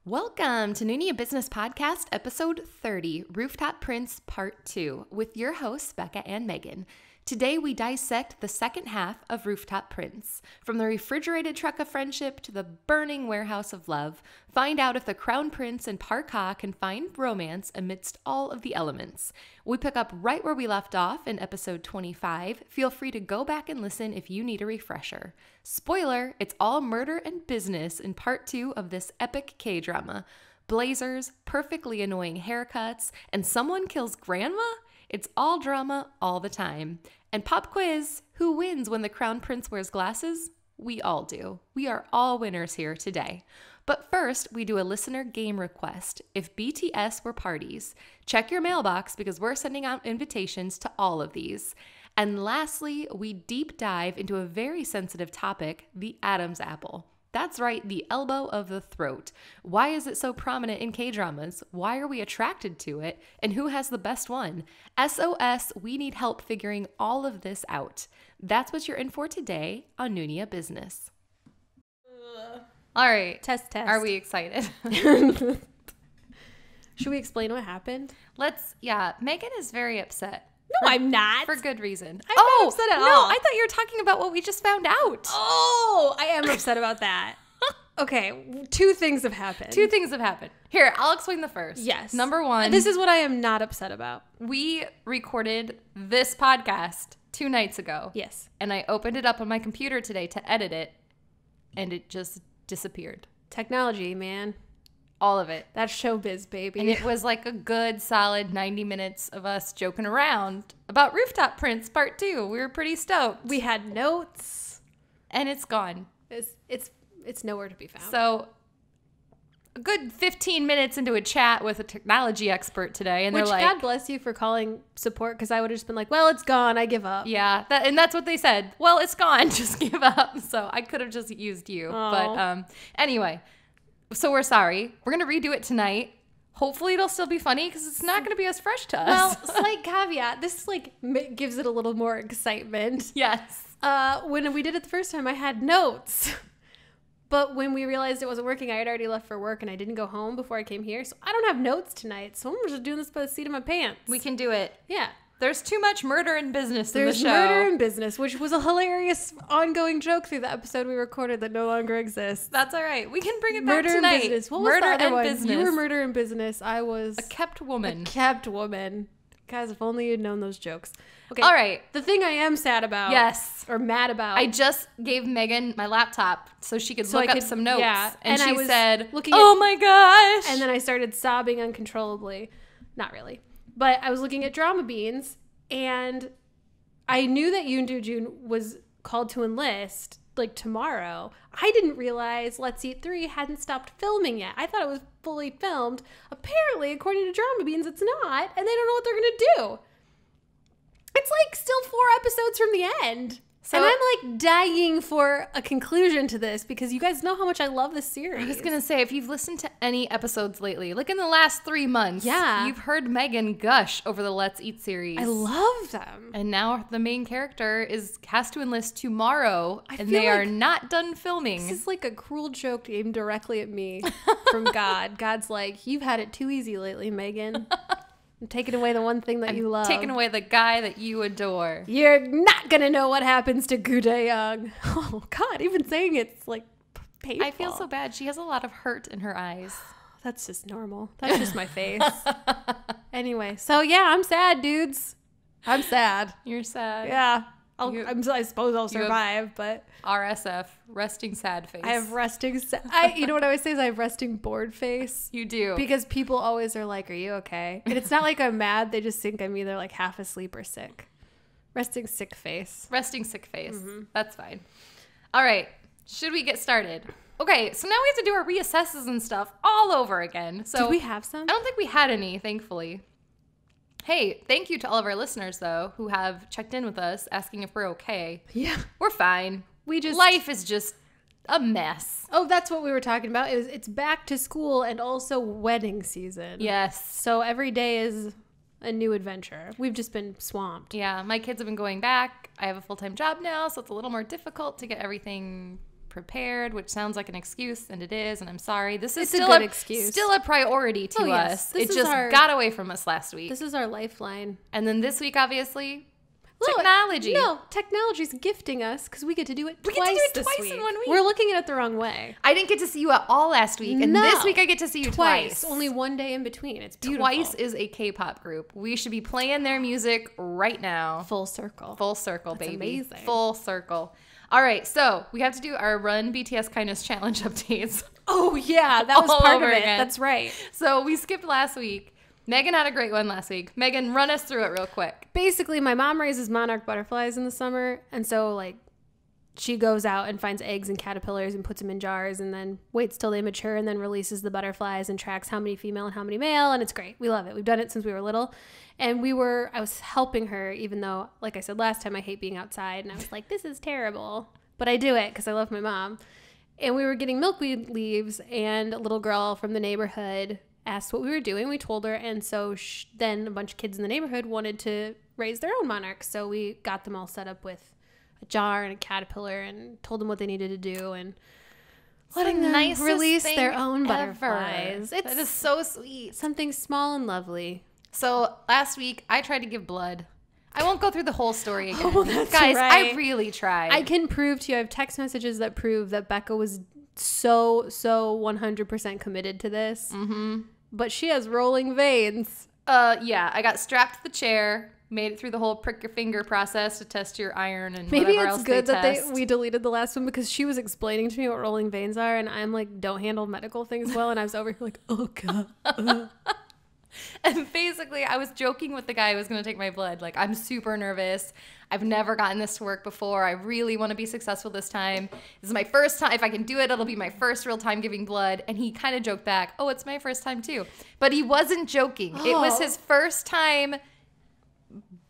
Welcome to Noonia Business Podcast, episode 30, Rooftop Prince Part 2, with your hosts, Becca and Megan. Today, we dissect the second half of Rooftop Prince. From the refrigerated truck of friendship to the burning warehouse of love, find out if the Crown Prince and Park Ha can find romance amidst all of the elements. We pick up right where we left off in episode 25. Feel free to go back and listen if you need a refresher. Spoiler, it's all murder and business in part 2 of this epic K-drama. Blazers, perfectly annoying haircuts, and someone kills grandma? It's all drama all the time. And pop quiz, who wins when the Crown Prince wears glasses? We all do. We are all winners here today. But first, we do a listener game request. If BTS were parties, check your mailbox because we're sending out invitations to all of these. And lastly, we deep dive into a very sensitive topic, the Adam's apple. That's right, the elbow of the throat. Why is it so prominent in K-dramas? Why are we attracted to it? And who has the best one? SOS, we need help figuring all of this out. That's what you're in for today on Noonia Business. All right. Test. Are we excited? Should we explain what happened? Megan is very upset. No, I'm not. For good reason. I'm not upset at all. No, I thought you were talking about what we just found out. Oh, I am upset about that. Okay, two things have happened. Here, I'll explain the first. Yes. Number one. This is what I am not upset about. We recorded this podcast 2 nights ago. Yes. And I opened it up on my computer today to edit it, and it just disappeared. Technology, man. All of it. That's showbiz, baby. And it was like a good, solid 90 minutes of us joking around about Rooftop Prince Part 2. We were pretty stoked. We had notes. And it's gone. It's nowhere to be found. So a good 15 minutes into a chat with a technology expert today, and they're like, God bless you for calling support, because I would have just been like, well, it's gone. I give up. Yeah, and that's what they said. Well, it's gone. Just give up. So I could have just used you. Aww. But anyway, so we're sorry. We're going to redo it tonight. Hopefully it'll still be funny because it's not going to be as fresh to us. Well, slight caveat. This gives it a little more excitement. Yes. When we did it the first time, I had notes. But when we realized it wasn't working, I had already left for work and I didn't go home before I came here. So I don't have notes tonight. So I'm just doing this by the seat of my pants. We can do it. Yeah. There's too much murder and business in the show. There's murder and business, which was a hilarious ongoing joke through the episode we recorded that no longer exists. That's all right. We can bring it back Murder tonight. and business. What was murder the other and one? business. You were murder and business. I was a kept woman. Guys, if only you'd known those jokes. Okay. All right. The thing I am sad about. Yes. Or mad about. I just gave Megan my laptop so she could look up some notes. Yeah. And she said, my gosh. And then I started sobbing uncontrollably. Not really. But I was looking at Drama Beans, and I knew that Yoon Do-jun was called to enlist tomorrow. I didn't realize Let's Eat 3 hadn't stopped filming yet. I thought it was fully filmed. Apparently, according to Drama Beans, it's not, and they don't know what they're going to do. It's still 4 episodes from the end. So, and I'm dying for a conclusion to this because you guys know how much I love this series. I was going to say, if you've listened to any episodes lately, in the last 3 months, you've heard Megan gush over the Let's Eat series. I love them. And now the main character has to enlist tomorrow, and they are not done filming. This is a cruel joke aimed directly at me from God. God's like, you've had it too easy lately, Megan. I'm taking away the one thing that you love. Taking away the guy that you adore. You're not going to know what happens to Gu Dae-young. Oh, God. Even saying it's, painful. I feel so bad. She has a lot of hurt in her eyes. That's just normal. That's just my face. Anyway. So, yeah, I'm sad, dudes. I'm sad. You're sad. Yeah. I suppose I'll survive, but... RSF, resting sad face. I have resting... you know what I always say is I have resting bored face. You do. Because people always are like, are you okay? And it's not like I'm mad. They just think I'm either half asleep or sick. Resting sick face. Resting sick face. Mm-hmm. That's fine. All right. Should we get started? Okay, so now we have to do our reassesses and stuff all over again. So did we have some? I don't think we had any, thankfully. Hey, thank you to all of our listeners, though, who have checked in with us asking if we're okay. Yeah. We're fine. Life is just a mess. Oh, that's what we were talking about. It's back to school and also wedding season. Yes. So every day is a new adventure. We've just been swamped. Yeah, my kids have been going back. I have a full-time job now, so it's a little more difficult to get everything prepared, which sounds like an excuse, and it is, and I'm sorry. This is It's still a good excuse. still a priority to us. This It is just our- got away from us last week. This is our lifeline. And then this week, obviously, Look, technology. No, technology's gifting us because we get to do it We twice get to do it this twice in week. 1 week. We're looking at it the wrong way. I didn't get to see you at all last week, and No. this week I get to see you twice. Only one day in between. It's beautiful. Twice is a K-pop group. We should be playing their music right now. full circle. Full circle, That's baby. amazing. Full circle. All right, so we have to do our Run BTS Kindness Challenge updates. Oh yeah, that was All part of over it. again. That's right. So we skipped last week. Megan had a great one last week. Megan, run us through it real quick. Basically, my mom raises monarch butterflies in the summer, and so like she goes out and finds eggs and caterpillars and puts them in jars, and then waits till they mature, and then releases the butterflies and tracks how many female and how many male, and it's great. We love it. We've done it since we were little, and I was helping her, even though, like I said last time, I hate being outside, and I was like, this is terrible, but I do it because I love my mom. And we were getting milkweed leaves, and a little girl from the neighborhood asked what we were doing. We told her, and so then a bunch of kids in the neighborhood wanted to raise their own monarchs, so we got them all set up with a jar and a caterpillar and told them what they needed to do and letting them Nicest release thing their own ever. butterflies. That is so sweet. something small and lovely. So last week I tried to give blood. I won't go through the whole story again. Oh, that's Guys, I right. really tried. I can prove to you, I have text messages that prove that Becca was so 100% committed to this. Mm-hmm. But she has rolling veins. Yeah, I got strapped to the chair, made it through the whole prick your finger process to test your iron and Maybe whatever it's else good they that test. we deleted the last one because she was explaining to me what rolling veins are, and I'm like, don't handle medical things well, and I was over here like, oh god. And basically, I was joking with the guy who was going to take my blood. Like, I'm super nervous. I've never gotten this to work before. I really want to be successful this time. This is my first time. If I can do it, it'll be my first real time giving blood. And he kind of joked back, oh, it's my first time too. But he wasn't joking. It was his first time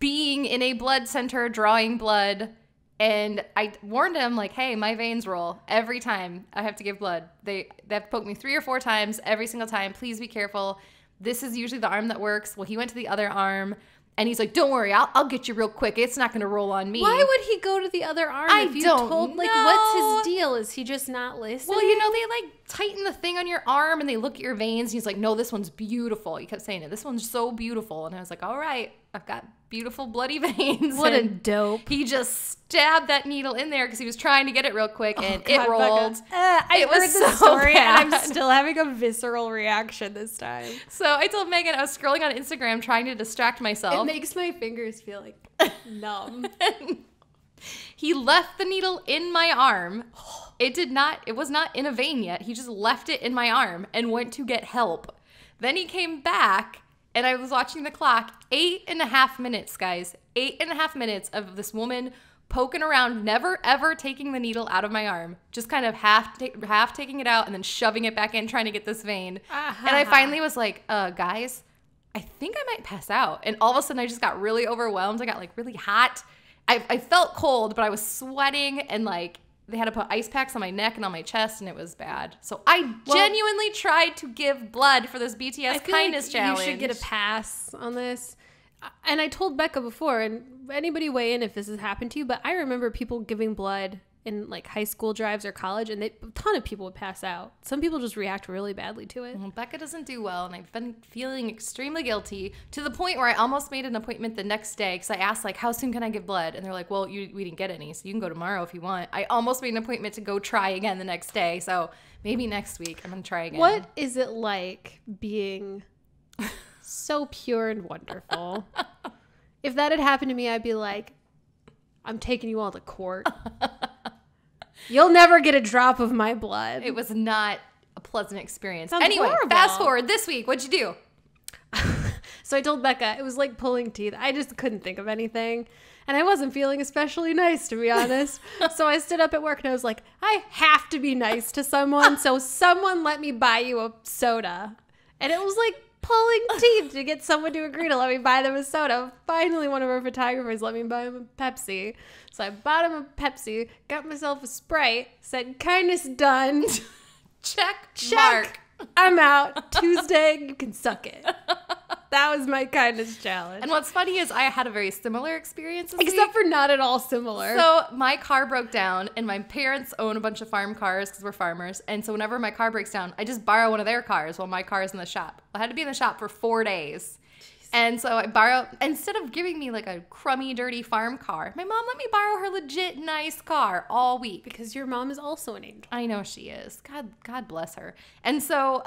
being in a blood center, drawing blood. And I warned him, like, hey, my veins roll every time I have to give blood. They have to poke me 3 or 4 times every single time. Please be careful. This is usually the arm that works. Well, he went to the other arm, and he's like, don't worry, I'll get you real quick. It's not going to roll on me. Why would he go to the other arm I if you don't told, like, know. what's his deal? Is he just not listening? Well, you know, they, like, tighten the thing on your arm, and they look at your veins, and he's like, no, this one's beautiful. He kept saying it. This one's so beautiful. And I was like, all right, I've got beautiful bloody veins. What a And dope. he just stabbed that needle in there because he was trying to get it real quick, and God, it rolled. Becca. I It was heard the so story, and bad. I'm still having a visceral reaction this time. So I told Megan I was scrolling on Instagram trying to distract It myself. makes my fingers feel like numb. He left the needle in my arm. It was not in a vein yet. He just left it in my arm and went to get help. Then he came back, and I was watching the clock. 8.5 minutes, guys. 8.5 minutes of this woman poking around, never ever taking the needle out of my arm. Just kind of half taking it out and then shoving it back in, trying to get this vein. And I finally was like, guys, I think I might pass out. And all of a sudden I just got really overwhelmed. I got like really hot. I felt cold, but I was sweating, and like they had to put ice packs on my neck and on my chest, and it was bad. So I genuinely tried to give blood for this BTS I feel kindness like challenge. You should get a pass on this. And I told Becca before, and anybody weigh in if this has happened to you, but I remember people giving blood in like high school drives or college, and a ton of people would pass out. Some people just react really badly to it. Well, Becca doesn't do well, and I've been feeling extremely guilty to the point where I almost made an appointment the next day because I asked, like, how soon can I give blood? And they're like, well, we didn't get any, so you can go tomorrow if you want. I almost made an appointment to go try again the next day, so maybe next week I'm going to try again. What is it like being so pure and wonderful? If that had happened to me, I'd be like, I'm taking you all to court. You'll never get a drop of my blood. It was not a pleasant experience. Sounds Anyway, horrible. fast forward this week. What'd you do? So I told Becca, it was like pulling teeth. I just couldn't think of anything. And I wasn't feeling especially nice, to be honest. So I stood up at work and I was like, I have to be nice to someone. So someone let me buy you a soda. And it was like pulling teeth to get someone to agree to let me buy them a soda. Finally, one of our photographers let me buy him a Pepsi. So I bought him a Pepsi, got myself a Sprite, said, kindness done. Check. Check. I'm out. Tuesday, you can suck it. That was my kindness challenge. And what's funny is I had a very similar experience this Except week. for not at all similar. So my car broke down, and my parents own a bunch of farm cars because we're farmers. And so whenever my car breaks down, I just borrow one of their cars while my car is in the shop. I had to be in the shop for 4 days. And so I borrow, instead of giving me like a crummy, dirty farm car, my mom let me borrow her legit nice car all week. because your mom is also an angel. I know she is. God bless her. And so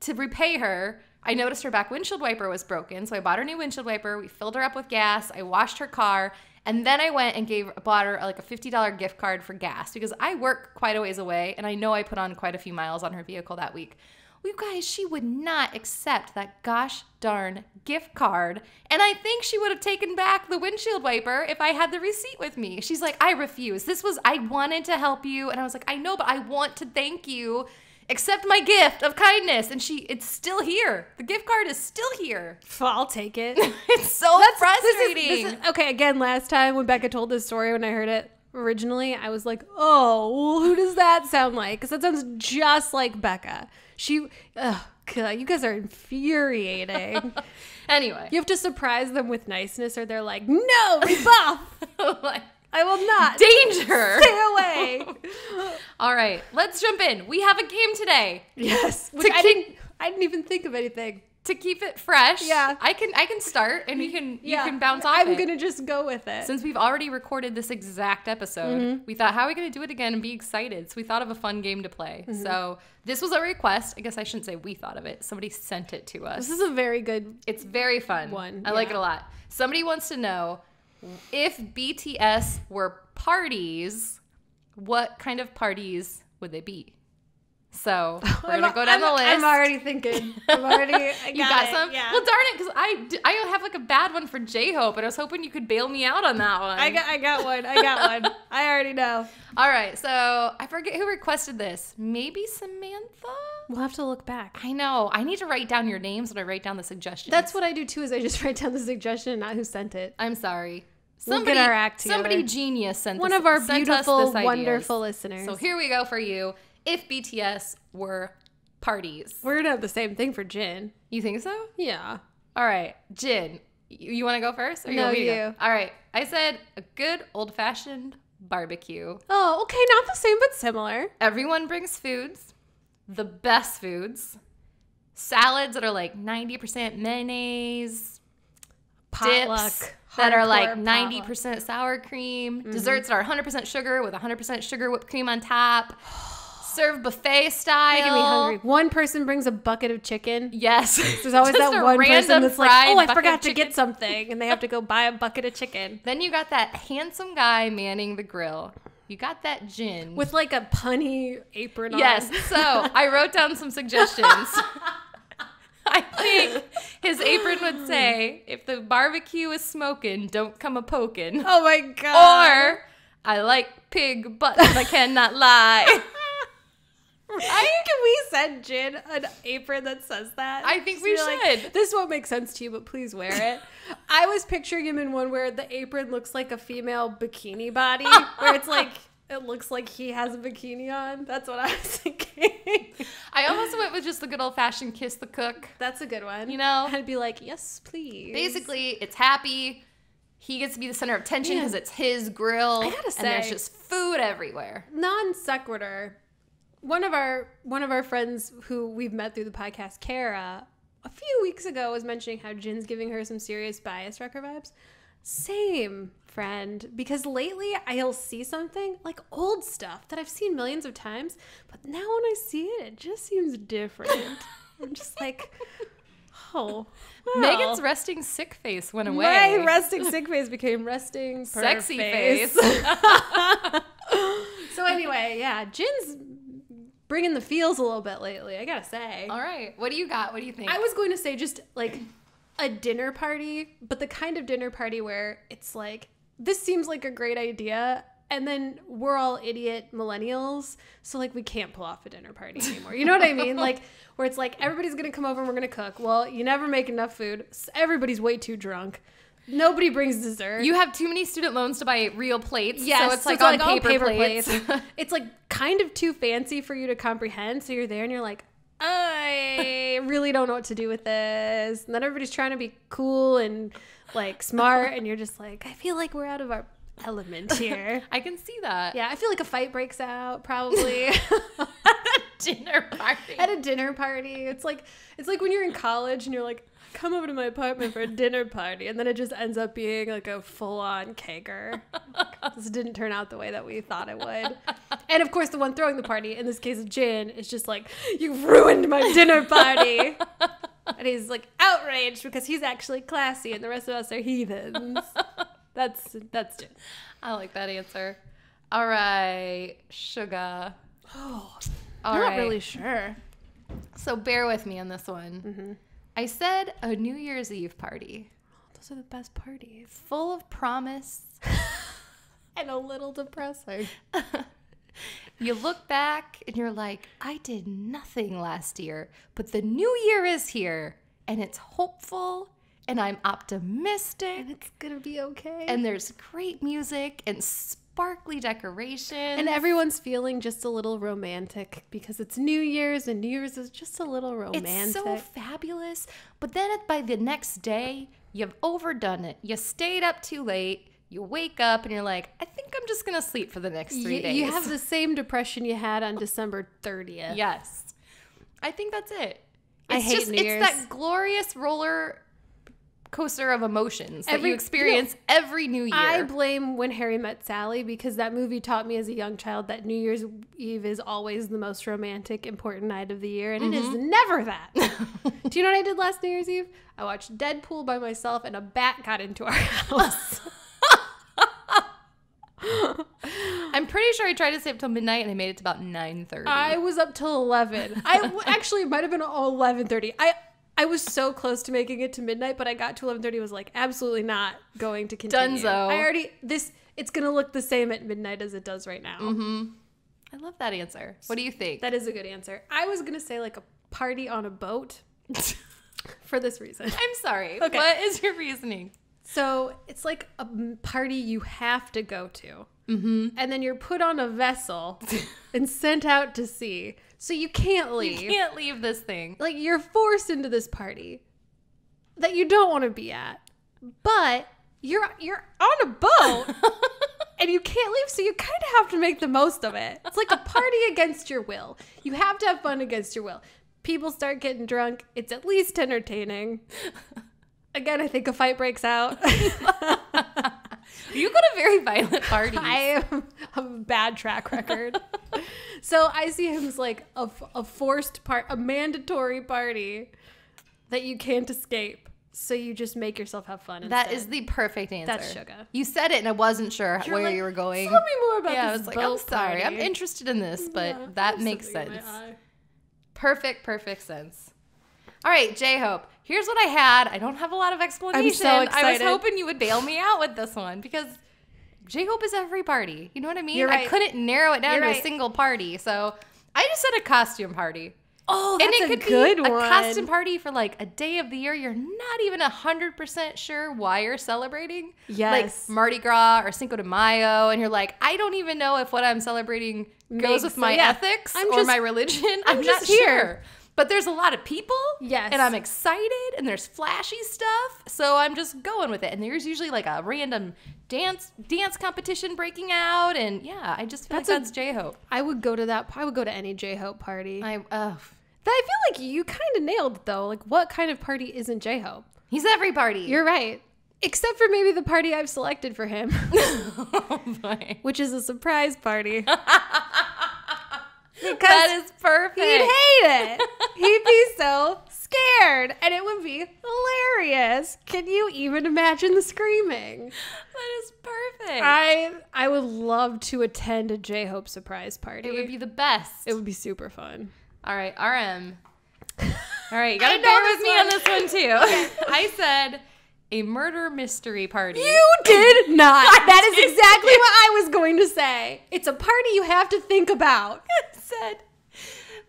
to repay her, I noticed her back windshield wiper was broken. So I bought her a new windshield wiper. We filled her up with gas. I washed her car. And then I went and bought her like a $50 gift card for gas because I work quite a ways away. And I know I put on quite a few miles on her vehicle that week. Well, you guys, she would not accept that gosh darn gift card. And I think she would have taken back the windshield wiper if I had the receipt with me. She's like, I refuse. I wanted to help you. And I was like, I know, but I want to thank you. Accept my gift of kindness. And it's still here. The gift card is still here. I'll take it. It's so frustrating. Okay, again, last time when Becca told this story, when I heard it originally, I was like, oh, well, who does that sound like? Because that sounds just like Becca. You guys are infuriating. Anyway. You have to surprise them with niceness or they're like, no, rebuff. Like, I will not. danger. Stay away. All right, let's jump in. We have a game today. Yes. Which I didn't even think of anything. To keep it fresh, Yeah. I can start and you can bounce off I'm it. gonna just go with it. Since we've already recorded this exact episode, we thought, how are we going to do it again and be excited? So we thought of a fun game to play. So this was a request. I guess I shouldn't say we thought of it. Somebody sent it to us. This is a very good It's very fun. one. I like it a lot. Somebody wants to know if BTS were parties, what kind of parties would they be? So we're going to go down the list. I'm already thinking. I You got it. some? Yeah. Well, darn it, because I have like a bad one for J-Hope, and I was hoping you could bail me out on that one. I got one. I already know. All right, so I forget who requested this. Maybe Samantha? We'll have to look back. I know. I need to write down your names when I write down the suggestions. That's what I do too. Is I just write down the suggestion, not who sent it. I'm sorry. We'll get our act together. Somebody genius sent One this, of our sent us beautiful, this ideas. wonderful listeners. So here we go for you. If BTS were parties. We're gonna have the same thing for Jin. You think so? Yeah. All right, Jin, you want to go first? Or No, want me to go? you. All right, I said a good old-fashioned barbecue. Oh, okay, not the same but similar. Everyone brings foods, the best foods, salads that are like 90% mayonnaise, Potluck. dips that are like Hardcore 90% sour cream, desserts that are 100% sugar with 100% sugar whipped cream on top. Serve buffet style. Making me hungry. One person brings a bucket of chicken. Yes. There's always Just that a one person random that's like, fried oh, I bucket forgot of to chicken. get something. And they have to go buy a bucket of chicken. Then you got that handsome guy manning the grill. You got that Jin. With like a punny apron on. Yes. So I wrote down some suggestions. I think his apron would say, if the barbecue is smoking, don't come a poking. Oh my God. Or, I like pig butts, I cannot lie. Can we send Jin an apron that says that? I think Just we be like, should. this won't make sense to you, but please wear it. I was picturing him in one where the apron looks like a female bikini body, where it's like, it looks like he has a bikini on. That's what I was thinking. I almost went with just the good old-fashioned kiss the cook. That's a good one. You know? I'd be like, yes, please. Basically, it's happy. He gets to be the center of attention because it's his grill. I gotta and there's say- just food everywhere. Non sequitur. One of our friends who we've met through the podcast, Kara, a few weeks ago was mentioning how Jin's giving her some serious Bias Wrecker vibes. Same, friend. Because lately I'll see something like old stuff that I've seen millions of times, but now when I see it, it just seems different. I'm just like, oh. Well, Megan's resting sick face went away. my resting sick face became resting Sexy face. face. So anyway, yeah, Jin's bringing the feels a little bit lately, I gotta say. All right. What do you got? What do you think? I was going to say just like a dinner party, but the kind of dinner party where it's like, this seems like a great idea, and then we're all idiot millennials, so like we can't pull off a dinner party anymore. You know what I mean? Like where it's like everybody's gonna come over and we're gonna cook. Well, you never make enough food. Everybody's way too drunk. Nobody brings dessert. You have too many student loans to buy real plates. Yes, So it's like on all paper plates. It's like kind of too fancy for you to comprehend. So you're there and you're like, I I really don't know what to do with this. And then everybody's trying to be cool and like smart. And you're just like, I feel like we're out of our element here. I can see that. Yeah, I feel like a fight breaks out probably. Dinner party. At a dinner party. It's like when you're in college and you're like, come over to my apartment for a dinner party, and then it just ends up being like a full-on kegger. This didn't turn out the way that we thought it would. And of course the one throwing the party, in this case Jin, is just like, you've ruined my dinner party. And he's like outraged because he's actually classy and the rest of us are heathens. That's Jin. I like that answer. All right, Sugar. Oh, All I'm right. not really sure. So bear with me on this one. Mm-hmm. I said a New Year's Eve party Those are the best parties. full of promise. And a little depressing. You look back and you're like, I did nothing last year, but the new year is here and it's hopeful and I'm optimistic And it's gonna be okay. and there's great music and sparkly decorations. And everyone's feeling just a little romantic because it's New Year's, and New Year's is just a little romantic. It's so fabulous. But then by the next day, you've overdone it. You stayed up too late. You wake up and you're like, I think I'm just going to sleep for the next 3 days. You have the same depression you had on December 30th. Yes. I think that's it. I hate New Year's. It's that glorious roller coaster of emotions that Every- you experience every New Year. I blame When Harry Met Sally because that movie taught me as a young child that New Year's Eve is always the most romantic, important night of the year, and it is never that. Do you know what I did last New Year's Eve? I watched Deadpool by myself, and a bat got into our house. I'm pretty sure I tried to stay up till midnight and I made it to about 9:30. I was up till 11. Actually, it might have been 11:30. I was so close to making it to midnight, but I got to 11:30. Was like, absolutely not going to continue. Dunzo. It's gonna look the same at midnight as it does right now. I love that answer. What do you think? That is a good answer. I was gonna say like a party on a boat for this reason. I'm sorry. Okay. What is your reasoning? So it's like a party you have to go to. And then you're put on a vessel and sent out to sea. So you can't leave. You can't leave this thing. Like, you're forced into this party that you don't want to be at. But you're on a boat and you can't leave, so you kind of have to make the most of it. It's like a party against your will. You have to have fun against your will. People start getting drunk. It's at least entertaining. Again, I think a fight breaks out. You go to very violent parties. I have a bad track record. So I see him as like a forced part, a mandatory party that you can't escape. So you just make yourself have fun. That instead. is the perfect answer. That's Sugar. You said it and I wasn't sure You're where like, you were going. Tell me more about Yeah, I this was like, I'm boat sorry. party. I'm interested in this, but Yeah, that I have makes something in sense. my eye. Perfect sense. All right, J-Hope. Here's what I had. I don't have a lot of explanation. I'm so I was excited. hoping you would bail me out with this one because J-Hope is every party. You know what I mean? You're right. I couldn't narrow it down You're to a right. single party. So I just said a costume party. Oh, And that's it a could good be one. a costume party for like a day of the year. You're not even 100% sure why you're celebrating. Yes. Like Mardi Gras or Cinco de Mayo. And you're like, I don't even know if what I'm celebrating goes Makes- with my yeah. ethics I'm or just- my religion. I'm I'm just not here. sure. But there's a lot of people. Yes. And I'm excited and there's flashy stuff. So I'm just going with it. And there's usually like a random dance competition breaking out. And yeah, I just feel That's like that's J-Hope. I would go to that. I would go to any J-Hope party. I feel like you kind of nailed it, though. Like, what kind of party isn't J-Hope? He's every party. You're right. Except for maybe the party I've selected for him, Oh, boy. which is a surprise party. Because That is perfect. he'd hate it. He'd be so scared. And it would be hilarious. Can you even imagine the screaming? That is perfect. I would love to attend a J-Hope surprise party. It would be the best. It would be super fun. All right, RM. All right, you gotta I know bear with this me one. on this one too. I said a murder mystery party. You did not. That is exactly what I was going to say. It's a party you have to think about. I said,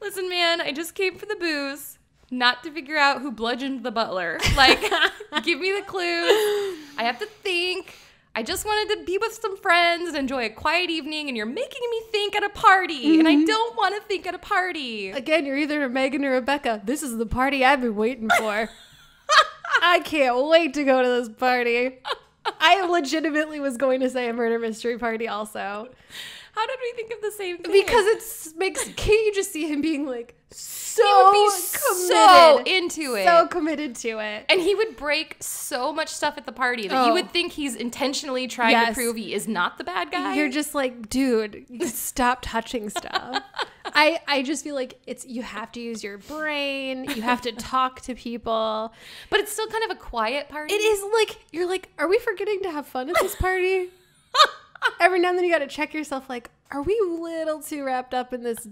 listen, man, I just came for the booze, not to figure out who bludgeoned the butler. Like, give me the clues. I have to think. I just wanted to be with some friends and enjoy a quiet evening, and you're making me think at a party, and I don't want to think at a party. Again, you're either Megan or Rebecca. This is the party I've been waiting for. I can't wait to go to this party. I legitimately was going to say a murder mystery party also. How did we think of the same thing? Because can't you just see him being like so committed, so into it, so committed to it, and he would break so much stuff at the party that you would think he's intentionally trying to prove he is not the bad guy. You're just like, dude, stop touching stuff. I just feel like you have to use your brain, you have to talk to people, but it's still kind of a quiet party. It is like, you're like, are we forgetting to have fun at this party? Every now and then you got to check yourself, like, are we a little too wrapped up in this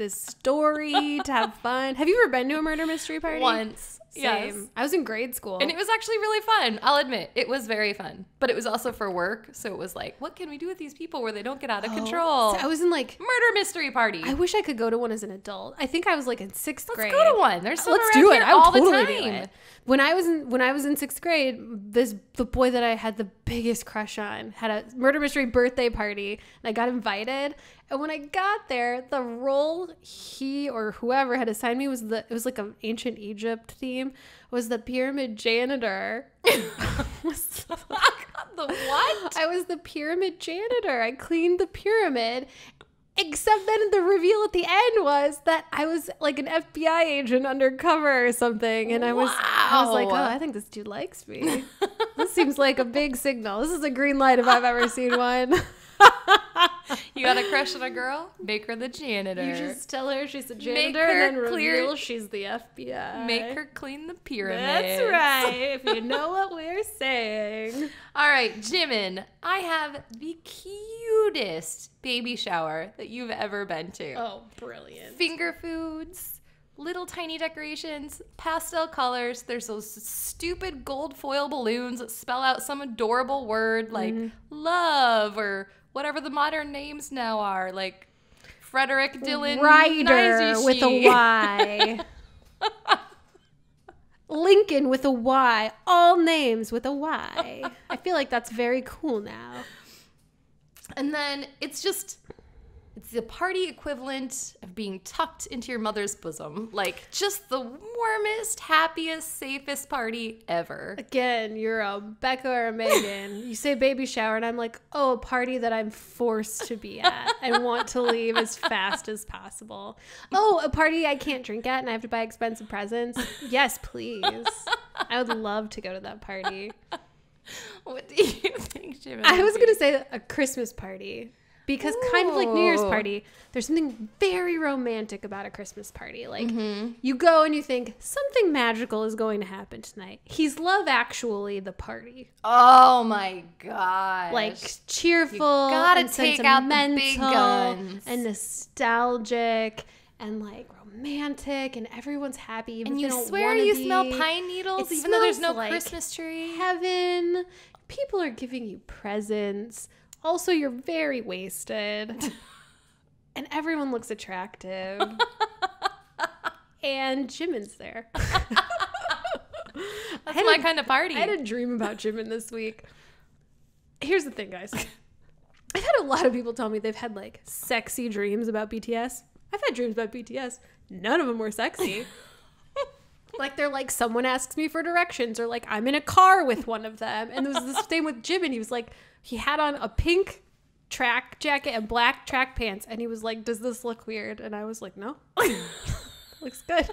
story to have fun? Have you ever been to a murder mystery party? Once. Same. Yes. I was in grade school. And it was actually really fun. I'll admit, it was very fun. But it was also for work. So it was like, what can we do with these people where they don't get out of control? So I was in like... Murder mystery party. I wish I could go to one as an adult. I think I was like in 6th grade. Let's go to one. There's some Let's around do it. here I would all totally the do time. it. When I was in 6th grade, the boy that I had the biggest crush on had a murder mystery birthday party, and I got invited. And when I got there, the role he or whoever had assigned me it was like an ancient Egypt theme, was the pyramid janitor. The what? I was the pyramid janitor. I cleaned the pyramid. Except then the reveal at the end was that I was like an FBI agent undercover or something. And I was like, oh, I think this dude likes me. This seems like a big signal. This is a green light if I've ever seen one. You got a crush on a girl? Make her the janitor. You just tell her she's a janitor and then reveal she's the FBI. Make her clean the pyramid. That's right, if you know what we're saying. All right, Jimin, I have the cutest baby shower that you've ever been to. Oh, brilliant. Finger foods, little tiny decorations, pastel colors. There's those stupid gold foil balloons that spell out some adorable word like love or whatever the modern names now are, like Frederick Dylan Ryder with a Y. Lincoln with a Y. All names with a Y. I feel like that's very cool now. And then it's the party equivalent of being tucked into your mother's bosom. Like, just the warmest, happiest, safest party ever. Again, you're a Becca or a Megan. You say baby shower, and I'm like, oh, a party that I'm forced to be at and want to leave as fast as possible. Oh, a party I can't drink at and I have to buy expensive presents. Yes, please. I would love to go to that party. What do you think, Jim? I was going to say a Christmas party. Because kind of like New Year's party, there's something very romantic about a Christmas party. Like, you go and you think, something magical is going to happen tonight. He's Love Actually the party. Oh, my gosh. Like, cheerful, you gotta and take sentimental, out the big guns. and nostalgic, and, like, romantic, and everyone's happy. Even and if you they don't swear wanna you be. smell pine needles It even though there's no smells like Christmas tree? Heaven. People are giving you presents. Also, you're very wasted. And everyone looks attractive. And Jimin's there. That's my kind of party. I had a dream about Jimin this week. Here's the thing, guys. I've had a lot of people tell me they've had, like, sexy dreams about BTS. I've had dreams about BTS. None of them were sexy. Like, they're like, someone asks me for directions, or like, I'm in a car with one of them. And it was the same with Jimin. He was like, he had on a pink track jacket and black track pants. And he was like, does this look weird? And I was like, no. Looks good.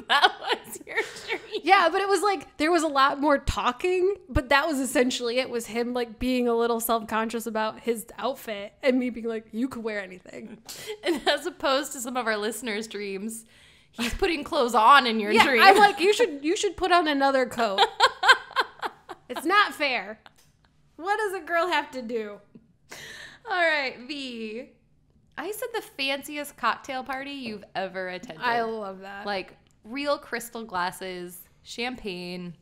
That was your dream. Yeah, but it was like, there was a lot more talking, but that was essentially it, was him like being a little self-conscious about his outfit and me being like, you could wear anything. And as opposed to some of our listeners' dreams, he's putting clothes on in your dream. I'm like, you should put on another coat. It's not fair. What does a girl have to do? All right, V. I said the fanciest cocktail party you've ever attended. I love that. Like real crystal glasses, champagne,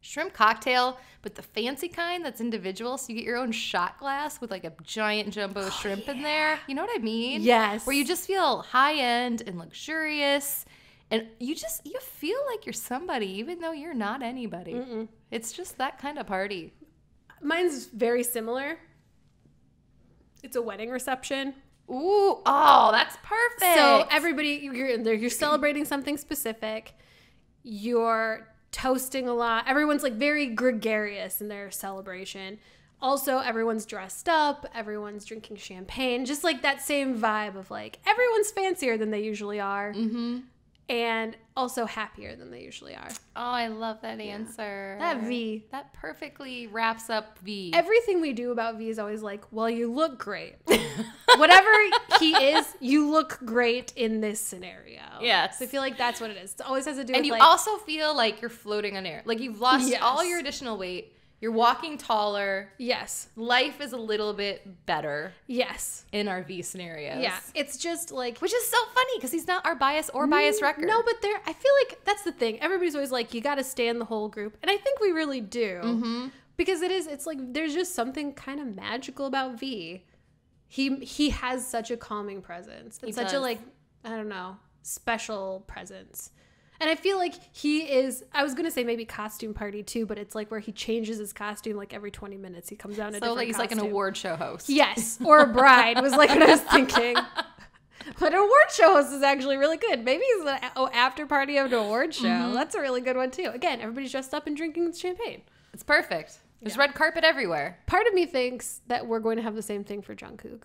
shrimp cocktail, but the fancy kind that's individual. So you get your own shot glass with like a giant jumbo shrimp in there. You know what I mean? Yes. Where you just feel high end and luxurious. And you feel like you're somebody, even though you're not anybody. It's just that kind of party. Mine's very similar. It's a wedding reception. Ooh, oh, that's perfect. So everybody, you're celebrating something specific. You're toasting a lot. Everyone's like very gregarious in their celebration. Also, everyone's dressed up. Everyone's drinking champagne. Just like that same vibe of like everyone's fancier than they usually are. Mm-hmm. And also happier than they usually are. Oh, I love that answer. That V. That perfectly wraps up V. Everything we do about V is always like, well, you look great. Whatever he is, you look great in this scenario. Yes. So I feel like that's what it is. It always has to do and with you like, also feel like you're floating on air. Like you've lost Yes. all your additional weight. You're walking taller. yes. Life is a little bit better Yes. in our V scenarios. Yeah. It's just like, Which is so funny because he's not our bias or bias record. No, but I feel like that's the thing. Everybody's always like, you got to stay in the whole group. And I think we really do. Mm-hmm. Because it's like, there's just something kind of magical about V. He has such a calming presence. It's such a does. like, I don't know, special presence. And I feel like he is, I was going to say maybe costume party too, but it's like where he changes his costume like every 20 minutes. He comes out in a different like he's like an costume. award show host. Yes, or a bride was like what I was thinking. But an award show host is actually really good. Maybe he's an after party of an award show. Mm-hmm. That's a really good one too. Again, everybody's dressed up and drinking champagne. It's perfect. There's red carpet everywhere. Part of me thinks that we're going to have the same thing for Jungkook.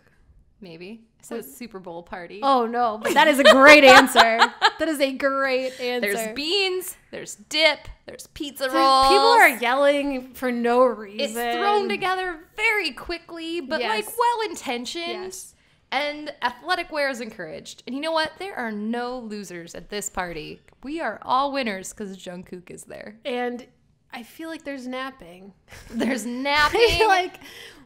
Maybe. So it's Super Bowl party. Oh no, but that is a great answer. That is a great answer. There's beans, there's dip, there's pizza People rolls. are yelling for no reason. It's thrown together very quickly, but Yes. like well-intentioned. Yes. And athletic wear is encouraged. And you know what? There are no losers at this party. We are all winners because Jungkook is there. And I feel like there's napping. There's napping. I feel like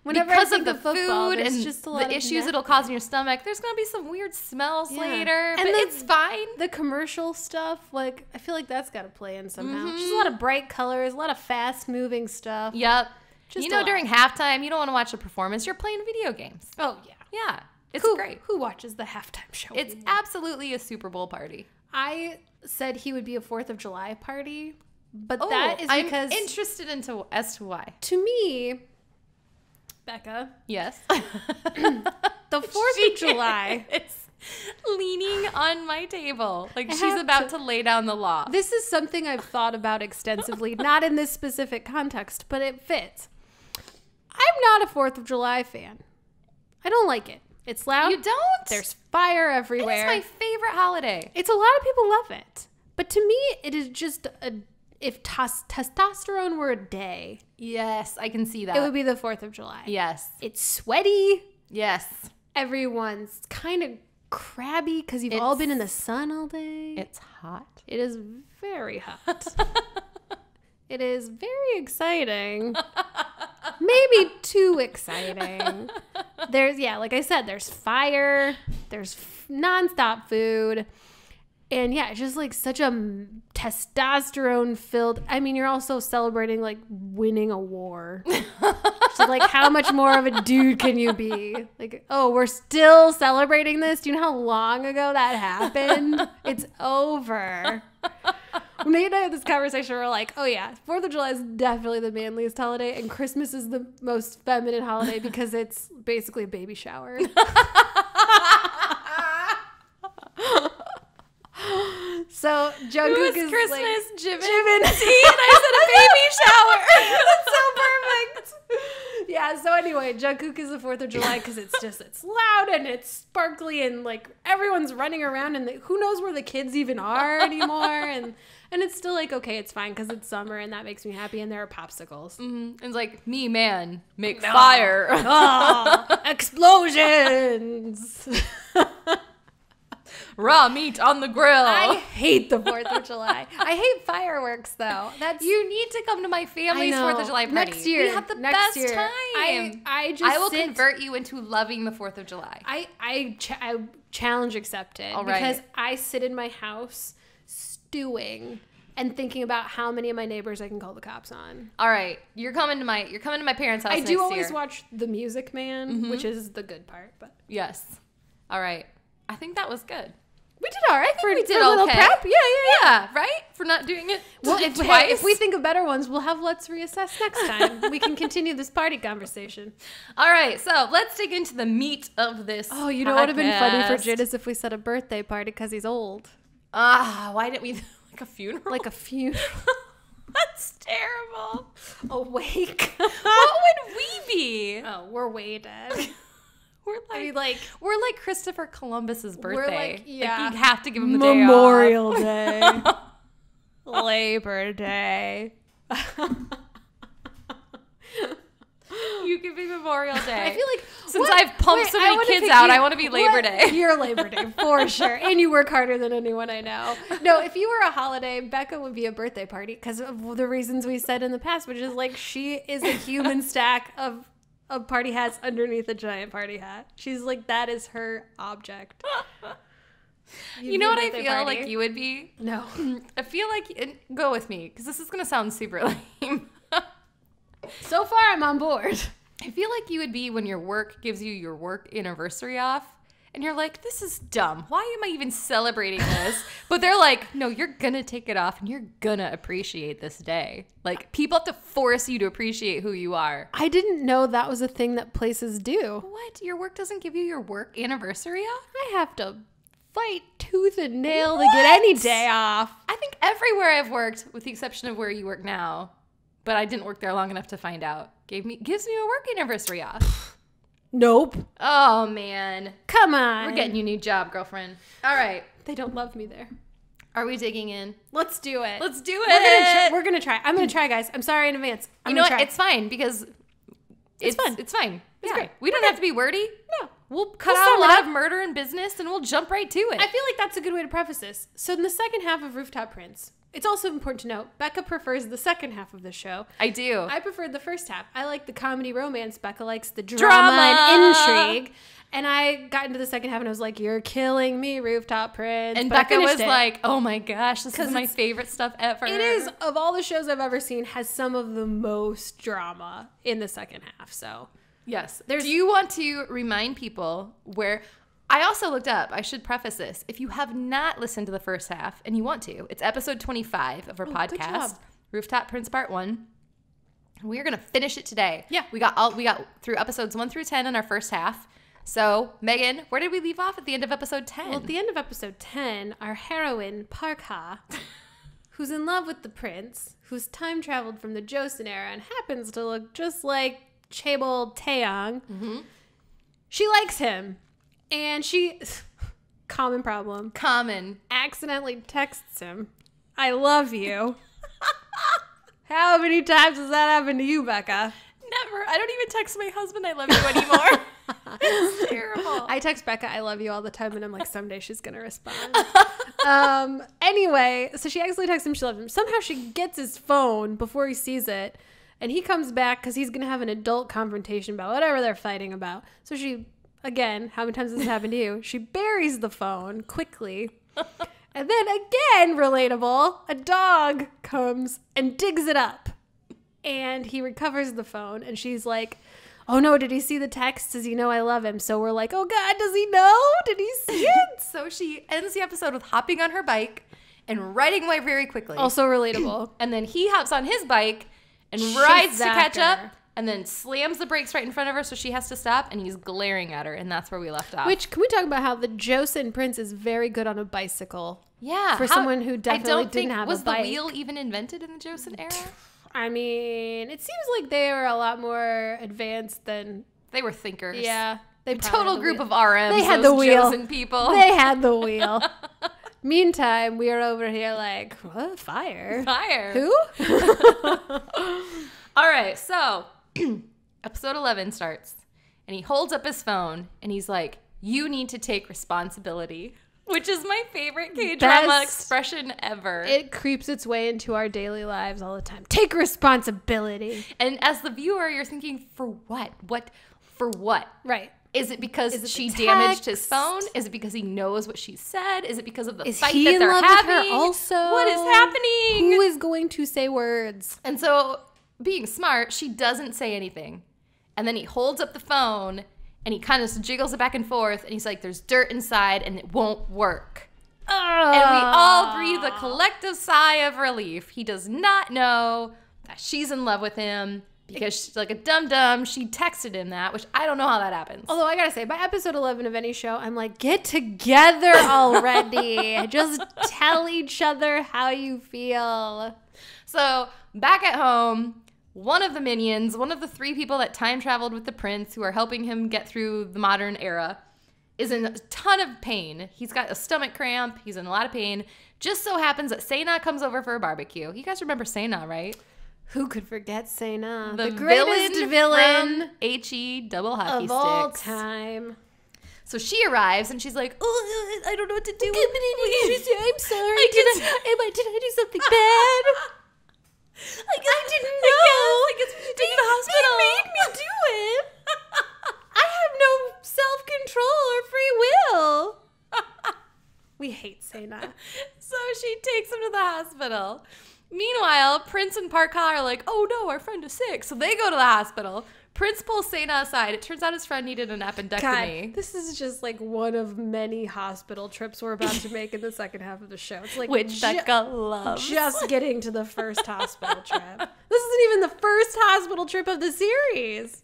whenever because I think of the football, food there's and just a lot the of issues it'll cause in your stomach, there's going to be some weird smells Yeah. later. And But the- it's fine. The commercial stuff, like, I feel like that's got to play in somehow. Mm-hmm. Just a lot of bright colors, a lot of fast-moving stuff. Yep. Just you a know, lot. during halftime, you don't want to watch the performance. You're playing video games. Oh, yeah. Yeah. It's great. Who watches the halftime show? It's anymore? absolutely a Super Bowl party. I said he would be a 4th of July party, but Oh, that is because, I'm interested as to why. to me, Becca, Yes. the 4th of July, It's leaning on my table like she's have about to lay down the law. this is something I've thought about extensively, not in this specific context, but it fits. I'm not a 4th of July fan. I don't like it. It's loud. You don't? There's fire It's everywhere. my favorite holiday. It's a lot of people love it. But to me, it is just if testosterone were a day, Yes, I can see that. it would be the 4th of July. Yes. It's sweaty. Yes. Everyone's kind of crabby because you've all been in the sun all day. It's hot. It is very hot. It is very exciting. Maybe too exciting. Like I said, there's fire, there's nonstop food. And yeah, it's just like such a testosterone filled. I mean, you're also celebrating like winning a war. So like, how much more of a dude can you be? Like, oh, we're still celebrating this? Do you know how long ago that happened? It's over. Nate and I had this conversation where we're like, oh yeah, 4th of July is definitely the manliest holiday, and Christmas is the most feminine holiday because it's basically a baby shower. So Jungkook is Christmas, like, Jimin, and I said a baby shower. That's so perfect. Yeah, so anyway, Jungkook is the 4th of July because it's loud and it's sparkly and like everyone's running around and who knows where the kids even are anymore. And it's still like, okay, it's fine because it's summer and that makes me happy and there are popsicles. Mm-hmm. It's like, me, man, make fire. Oh, explosions. Raw meat on the grill. I hate the 4th of July. I hate fireworks though. You need to come to my family's 4th of July party. Next year. We have the Next best year. time. I will convert you into loving the 4th of July. I challenge accepted. All right. Because I sit in my house stewing and thinking about how many of my neighbors I can call the cops on. All right, you're coming to my parents' house. I do next always year. watch The Music Man, which is the good part. But Yes. All right. I think that was good. We did all right. We did for a little okay. prep. Yeah. Yeah, right? For not doing it Well, twice. if we think of better ones, we'll have let's reassess next time. We can continue this party conversation. All right, so let's dig into the meat of this. Oh, you know what would have been funny for podcast. Jid is if we said a birthday party because he's old. Why didn't we like a funeral? Like a funeral. That's terrible. A wake. What would we be? Oh, we're way dead. We're like Christopher Columbus's birthday. like, yeah. you have to give him the day Memorial Day. Labor Day. You give me Memorial Day. I feel like since I've pumped so many kids out, I want to be Labor Day. You're Labor Day for sure, and you work harder than anyone I know. No, if you were a holiday, Becca would be a birthday party because of the reasons we said in the past, which is like she is a human stack of party hats underneath a giant party hat. She's like that is her object. You know what I feel like you would be? No. I feel like go with me because this is gonna sound super lame. So far, I'm on board. I feel like you would be when your work gives you your work anniversary off and you're like, this is dumb. Why am I even celebrating this? But they're like, no, you're going to take it off and you're going to appreciate this day. Like, people have to force you to appreciate who you are. I didn't know that was a thing that places do. What? Your work doesn't give you your work anniversary off? I have to fight tooth and nail to get any day off. I think everywhere I've worked, with the exception of where you work now, but I didn't work there long enough to find out, gives me a work anniversary off. Nope. Oh, man. Come on. We're getting you a new job, girlfriend. All right. They don't love me there. Are we digging in? Let's do it. Let's do it. We're gonna try. I'm gonna try, guys. I'm sorry in advance. You know what? It's fine because it's fun. It's fine. It's yeah. great. We don't have to be wordy. No. We'll cut We'll out a sum it lot up. of murder and business and we'll jump right to it. I feel like that's a good way to preface this. So in the second half of Rooftop Prince, it's also important to note, Becca prefers the second half of the show. I do. I preferred the first half. I like the comedy romance. Becca likes the drama and intrigue. And I got into the second half and I was like, you're killing me, Rooftop Prince. And but I Becca was finished it. like, oh my gosh, this is 'Cause my it's- favorite stuff ever. It is, of all the shows I've ever seen, has some of the most drama in the second half. So Yes. Do you want to remind people where... I also looked up, I should preface this, if you have not listened to the first half and you want to, it's episode 25 of our good podcast, job. Rooftop Prince Part 1. We're going to finish it today. Yeah. We got through episodes 1 through 10 in our first half. So, Megan, where did we leave off at the end of episode 10? Well, at the end of episode 10, our heroine, Parka, who's in love with the prince, who's time traveled from the Joseon era and happens to look just like Chaebol Taeyang, she likes him. And she, common problem, accidentally texts him, I love you. How many times has that happened to you, Becca? Never. I don't even text my husband I love you anymore. It's terrible. I text Becca, I love you all the time, and I'm like, someday she's going to respond. Anyway, so she accidentally texts him she loves him. Somehow she gets his phone before he sees it, and he comes back because he's going to have an adult confrontation about whatever they're fighting about. So she, again, how many times has this happened to you? She buries the phone quickly. And then again, relatable, a dog comes and digs it up. And he recovers the phone, and she's like, oh no, did he see the text? Does he know I love him? So we're like, oh God, does he know? Did he see it? So she ends the episode with hopping on her bike and riding away very quickly. Also relatable. And then he hops on his bike and rides to catch after. up and then slams the brakes right in front of her so she has to stop, and he's glaring at her, and that's where we left off. Which, can we talk about how the Joseon Prince is very good on a bicycle? yeah. For someone who definitely didn't have a was bike. the wheel even invented in the Joseon era? I mean, it seems like they were a lot more advanced than, They were thinkers. yeah. They probably Total had the group wheel. of RMs. They had those the wheel. Joseon people. They had the wheel. Meantime, we are over here like, what? Fire? Fire. Who? All right, so episode 11 starts, and he holds up his phone, and he's like, you need to take responsibility, which is my favorite K-drama Best. expression ever. It creeps its way into our daily lives all the time. Take responsibility. And as the viewer, you're thinking, for what? For what? Right. Is it because Is it she the damaged his text? phone? Is it because he knows what she said? Is it because of the Is fight he that in they're love with her having? also? What is happening? Who is going to say words? And so, being smart, she doesn't say anything. And then he holds up the phone, and he kind of jiggles it back and forth, and he's like, there's dirt inside, and it won't work. And we all breathe a collective sigh of relief. He does not know that she's in love with him because she's like a dum-dum. She texted him that, which I don't know how that happens. Although I gotta say, by episode 11 of any show, I'm like, get together already. Just tell each other how you feel. So back at home, one of the minions, one of the 3 people that time traveled with the prince who are helping him get through the modern era, is in a ton of pain. He's got a stomach cramp. He's in a lot of pain. Just so happens that Sena comes over for a barbecue. You guys remember Sena, right? Who could forget Sena? The greatest villain from H.E. double hockey of all sticks. time. So she arrives and she's like, oh, I don't know what to do. I'm sorry. Did I do something bad? I didn't know. I guess we should take you to the hospital. They made me do it. I have no self-control or free will. We hate Sena. So she takes him to the hospital. Meanwhile, Prince and Parka are like, oh no, our friend is sick. So they go to the hospital. Prince pulls Sena aside. It turns out his friend needed an appendectomy. God, this is just like one of many hospital trips we're about to make in the second half of the show. It's like which Becca loves. Just getting to the first hospital trip. This isn't even the first hospital trip of the series.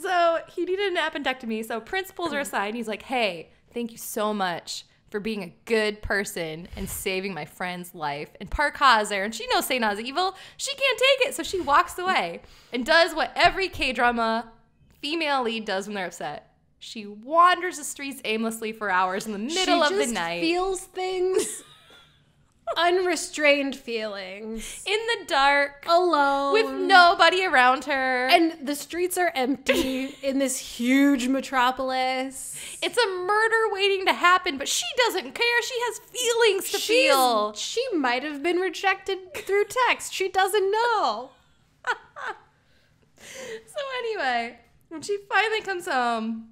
So he needed an appendectomy. So Prince pulls her aside and he's like, hey, thank you so much for being a good person and saving my friend's life. And Parka is there, and she knows Sena's evil. She can't take it, so she walks away and does what every K-drama female lead does when they're upset. She wanders the streets aimlessly for hours in the middle of the night. She just feels things. Unrestrained feelings. In the dark. Alone. With nobody around her. And the streets are empty in this huge metropolis. It's a murder waiting to happen, but she doesn't care. She has feelings to feel. She might have been rejected through text. She doesn't know. So anyway, when she finally comes home,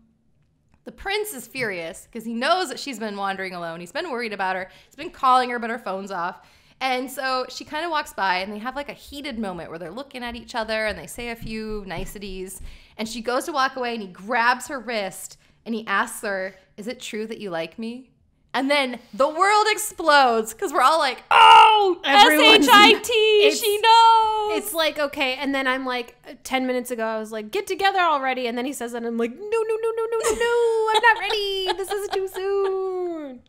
the prince is furious because he knows that she's been wandering alone. He's been worried about her. He's been calling her, but her phone's off. And so she kind of walks by and they have like a heated moment where they're looking at each other and they say a few niceties. And she goes to walk away and he grabs her wrist and he asks her, is it true that you like me? And then the world explodes because we're all like, oh, S-H-I-T, she knows. It's like, okay. And then I'm like, 10 minutes ago, I was like, get together already. And then he says that and I'm like, no, I'm not ready. This is too soon.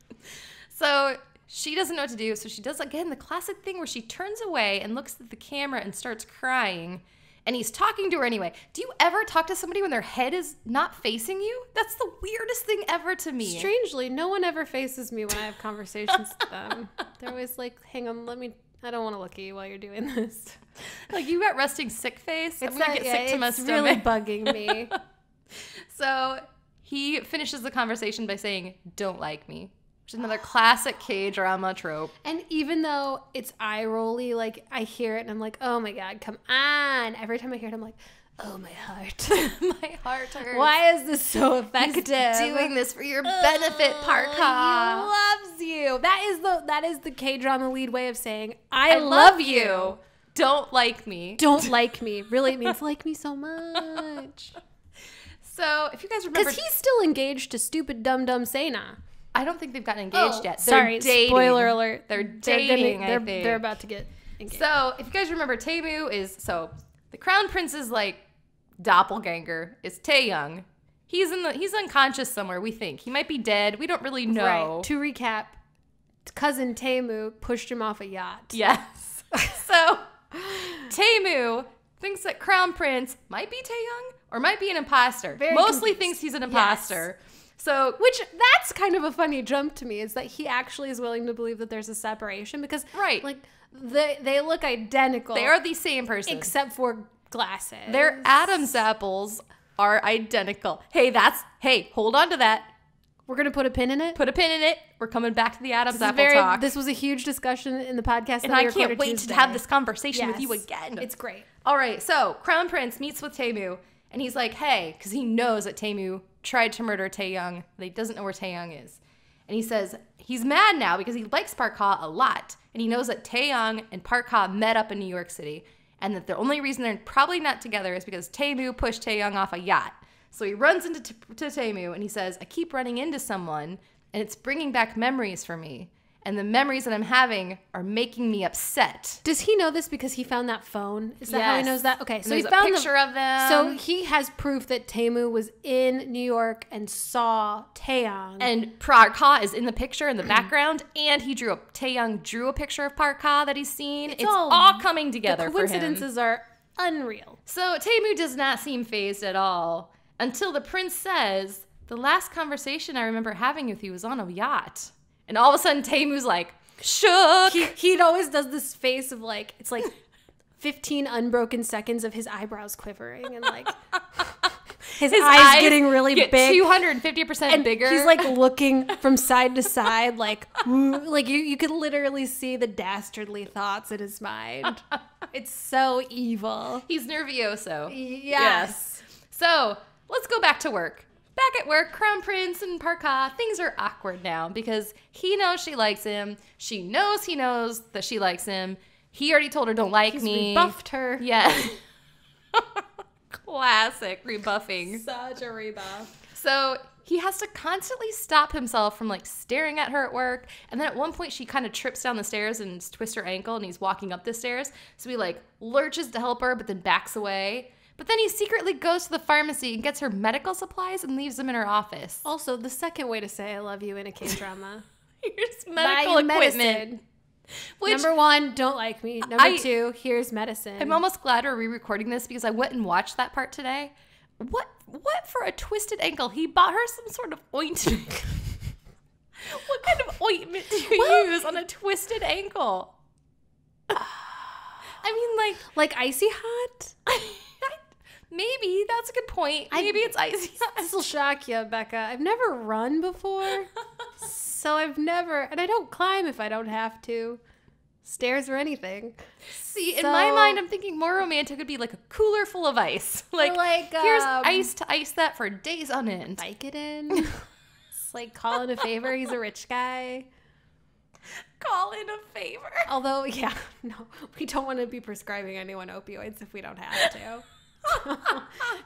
So she doesn't know what to do. So she does, again, the classic thing where she turns away and looks at the camera and starts crying. And he's talking to her anyway. Do you ever talk to somebody when their head is not facing you? That's the weirdest thing ever to me. Strangely, no one ever faces me when I have conversations with them. They're always like, hang on, I don't want to look at you while you're doing this. Like, you got resting sick face? I'm going to get sick to my stomach. It's really bugging me. So he finishes the conversation by saying, don't like me. Which is another classic K-drama trope. And even though it's eye-rolly, like, I hear it and I'm like, oh my God, come on. Every time I hear it, I'm like, oh, my heart. My heart hurts. Why is this so effective? He's doing this for your benefit, Parka. He loves you. That is the K-drama lead way of saying, I love you. Don't like me. Don't like me. Really, it means like me so much. So, if you guys remember... Because he's still engaged to stupid dumb Sena. I don't think they've gotten engaged yet. Sorry, dating. Spoiler alert. They're dating, I think. They're about to get engaged. So, if you guys remember, Taemu is... So, the Crown Prince's, like, doppelganger is Taeyoung. He's unconscious somewhere, we think. He might be dead. We don't really know. Right. To recap, cousin Taemu pushed him off a yacht. Yes. So, Taemu thinks that Crown Prince might be Taeyoung or might be an imposter. Mostly thinks he's an imposter. Yes. So, which that's kind of a funny jump to me, is that he actually is willing to believe that there's a separation because, like, they look identical. They are the same person, except for glasses. Their Adam's apples are identical. Hey, hold on to that. We're gonna put a pin in it. Put a pin in it. We're coming back to the Adam's apple talk. This was a huge discussion in the podcast, and I can't wait to have this conversation with you again. It's great. All right, so Crown Prince meets with Taemu, and he's like, "Hey," because he knows that Taemu tried to murder Taeyoung. He doesn't know where Taeyoung is, and he says he's mad now because he likes Parka a lot, and he knows that Taeyoung and Parka met up in New York City, and that the only reason they're probably not together is because Taemu pushed Taeyoung off a yacht. So he runs into Taemu and he says, I keep running into someone and it's bringing back memories for me. and the memories that I'm having are making me upset. Does he know this because he found that phone? Is that how he knows that? Okay, so he there's found a picture of them. So he has proof that Taemu was in New York and saw Taeyang. And Park Ha is in the picture in the background, and Taeyang drew a picture of Park Ha that he's seen. It's all coming together for him. The coincidences are unreal. So Taemu does not seem fazed at all until the prince says, the last conversation I remember having with you was on a yacht. And all of a sudden, Taemu's like, shook. He always does this face of like, it's like 15 unbroken seconds of his eyebrows quivering and like his eyes getting really big. 250% bigger. He's like looking from side to side, like you could literally see the dastardly thoughts in his mind. It's so evil. He's nervioso. Yes. So let's go back to work. Back at work, Crown Prince and Park Ha, things are awkward now because he knows she likes him. She knows he knows that she likes him. He already told her, don't like me. He's rebuffed her. Yeah. Classic rebuffing. Such a rebuff. So he has to constantly stop himself from like staring at her at work. And then at one point she kind of trips down the stairs and twists her ankle and he's walking up the stairs. So he like lurches to help her but then backs away. But then he secretly goes to the pharmacy and gets her medical supplies and leaves them in her office. Also, the second way to say I love you in a K-drama. Here's medical equipment. Medicine. Which, number one, don't like me. Number two, here's medicine. I'm almost glad we're re-recording this because I went and watched that part today. What for a twisted ankle? He bought her some sort of ointment. What kind of ointment do you use on a twisted ankle? I mean, like icy hot? Maybe. That's a good point. Maybe it's icy hot. This will shock you, Becca. I've never run before. So and I don't climb if I don't have to. Stairs or anything. See, in my mind, I'm thinking more romantic would be like a cooler full of ice. Here's ice to ice that for days on end. Vicodin. It's like call in a favor. He's a rich guy. Call in a favor. Although, yeah, no, we don't want to be prescribing anyone opioids if we don't have to.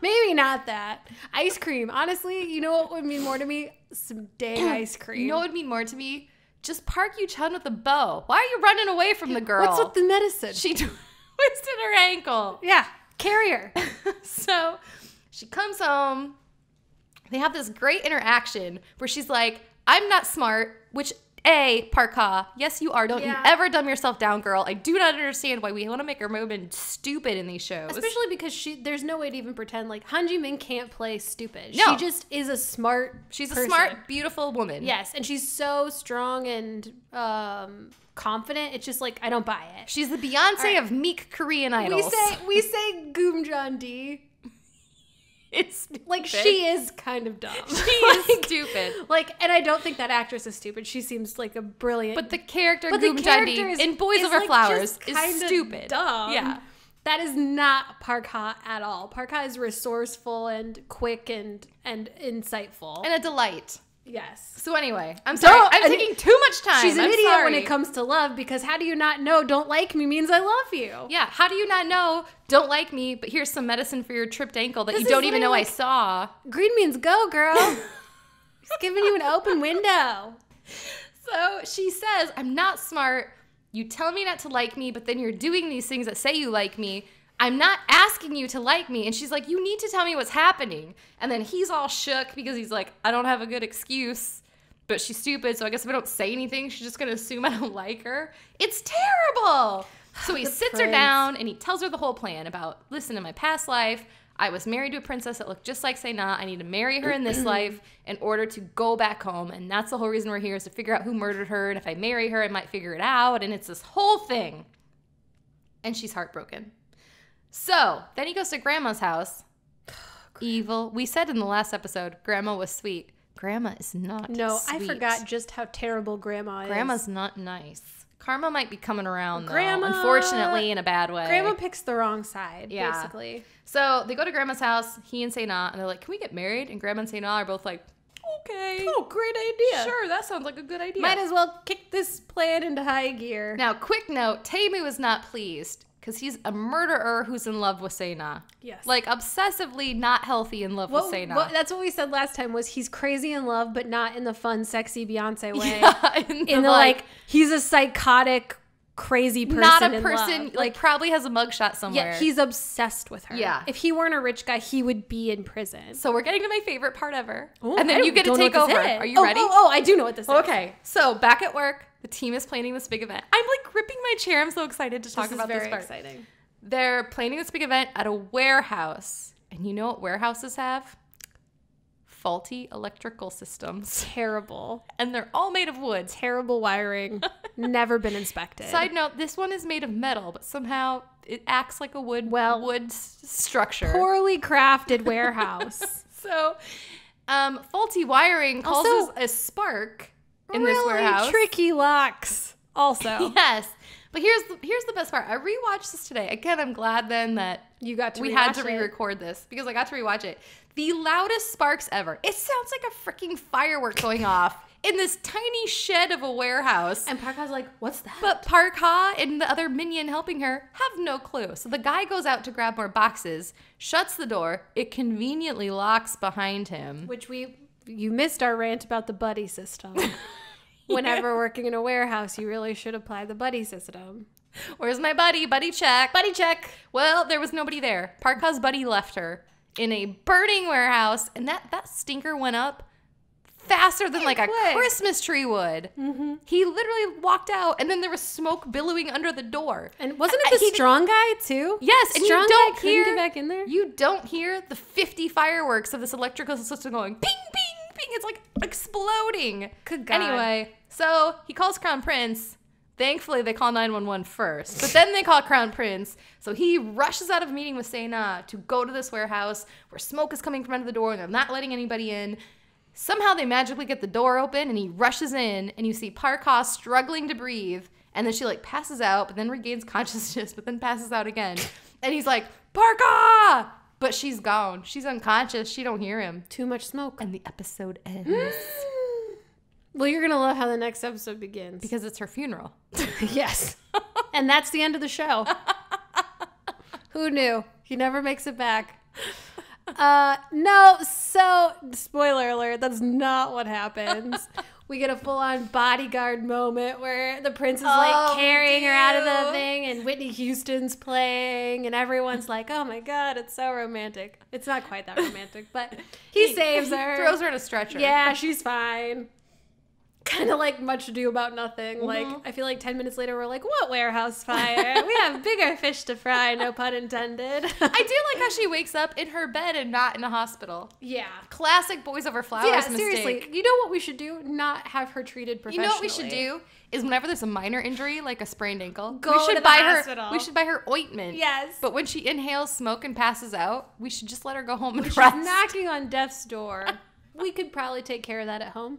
Maybe not that. Ice cream. Honestly, you know what would mean more to me? Some dang ice cream. You know what would mean more to me? Just Park Yu-chun with a bow. Why are you running away from the girl? What's with the medicine? She twisted her ankle. Yeah, carry her. So she comes home. They have this great interaction where she's like, I'm not smart, which... Park Ha, yes, you are. Don't you ever dumb yourself down, girl. I do not understand why we want to make our women stupid in these shows. Especially because there's no way to even pretend like Han Ji-min can't play stupid. No. She just is a smart She's person. a smart, beautiful woman. Yes, and she's so strong and confident. It's just like, I don't buy it. She's the Beyonce of meek Korean idols. We say Goomjeon-D. It's like she is kind of dumb. She is stupid. And I don't think that actress is stupid. She seems like a brilliant. But the character Goomjeon-D in Boys Over Flowers is stupid. Dumb. Yeah, that is not Park Ha at all. Park Ha is resourceful and quick and insightful and a delight. Yes. So anyway, I'm sorry. I'm taking too much time. She's an idiot when it comes to love because how do you not know don't like me means I love you? Yeah. How do you not know don't like me, but here's some medicine for your tripped ankle that you don't even know I saw? Green means go, girl. He's giving you an open window. So she says, I'm not smart. You tell me not to like me, but then you're doing these things that say you like me. I'm not asking you to like me. And she's like, you need to tell me what's happening. And then he's all shook because he's like, I don't have a good excuse. But she's stupid, so I guess if I don't say anything, she's just going to assume I don't like her. It's terrible. So he sits her down and he tells her the whole plan about, listen, in my past life, I was married to a princess that looked just like Sena. I need to marry her in this life in order to go back home. And that's the whole reason we're here is to figure out who murdered her. And if I marry her, I might figure it out. And it's this whole thing. And she's heartbroken. So then he goes to Grandma's house. Evil. We said in the last episode, Grandma was sweet. Grandma is not sweet. I forgot just how terrible Grandma is. Grandma's not nice. Karma might be coming around, though, unfortunately, in a bad way. Grandma picks the wrong side, basically. So they go to Grandma's house, he and Sena, and they're like, can we get married? And Grandma and Sena are both like, okay. Oh, great idea. Sure, that sounds like a good idea. Might as well kick this plan into high gear. Now, quick note, Taemu is not pleased. because he's a murderer who's in love with Sena. Yes. Like, obsessively not healthy in love with Sena. That's what we said last time, was he's crazy in love, but not in the fun, sexy Beyonce way. Yeah, in the like, he's a psychotic, crazy person. Not a in person, love. like, probably has a mugshot somewhere. Yeah, he's obsessed with her. Yeah. If he weren't a rich guy, he would be in prison. So we're getting to my favorite part ever. Ooh, and then you get to take over. Are you ready? Oh, I do know what this is. Okay. So back at work, the team is planning this big event. I'm like gripping my chair. I'm so excited to talk about this part. Very exciting. They're planning this big event at a warehouse. And you know what warehouses have? Faulty electrical systems. Terrible. And they're all made of wood. Terrible wiring. Never been inspected. Side note, this one is made of metal, but somehow it acts like a wood structure. Poorly crafted warehouse. So, faulty wiring causes a spark in this warehouse. Tricky locks also. Yes. But here's the best part. I rewatched this today. Again, I'm glad then that we had to re-record this because I got to rewatch it. The loudest sparks ever. It sounds like a freaking firework going off in this tiny shed of a warehouse. And Park Ha's like, what's that? But Park Ha and the other minion helping her have no clue. So the guy goes out to grab more boxes, shuts the door. It conveniently locks behind him. Which you missed our rant about the buddy system. Whenever working in a warehouse, you really should apply the buddy system. Where's my buddy? Buddy check. Buddy check. Well, there was nobody there. Park Ha's buddy left her in a burning warehouse, and that stinker went up faster than like a Christmas tree would. Mm-hmm. He literally walked out, and then there was smoke billowing under the door. And wasn't it the strong guy too? Yes, and strong you don't guy hear get back in there. You don't hear the 50 fireworks of this electrical system going ping, ping, ping. It's like exploding. Good God. Anyway, so he calls Crown Prince. Thankfully, they call 911 first, but then they call Crown Prince. So he rushes out of a meeting with Sena to go to this warehouse where smoke is coming from under the door and they're not letting anybody in. Somehow they magically get the door open and he rushes in and you see Park Ha struggling to breathe. And then she like passes out, but then regains consciousness, but then passes out again. And he's like, Park Ha! But she's gone. She's unconscious. She don't hear him. Too much smoke. And the episode ends. Well, you're going to love how the next episode begins. Because it's her funeral. Yes. And that's the end of the show. Who knew? He never makes it back. No, so, spoiler alert, that's not what happens. We get a full-on bodyguard moment where the prince is like carrying her out of the thing and Whitney Houston's playing and everyone's like, oh my God, it's so romantic. It's not quite that romantic, but he saves her. Throws her in a stretcher. Yeah, she's fine. Kind of like Much Ado About Nothing. Mm-hmm. Like, I feel like 10 minutes later, we're like, what warehouse fire? We have bigger fish to fry, no pun intended. I do like how she wakes up in her bed and not in a hospital. Yeah. Classic boys over flowers mistake. Seriously. You know what we should do? Not have her treated professionally. You know what we should do? Is whenever there's a minor injury, like a sprained ankle, we should buy her. We should buy her ointment. Yes. But when she inhales smoke and passes out, we should just let her go home and rest. She's knocking on death's door. We could probably take care of that at home.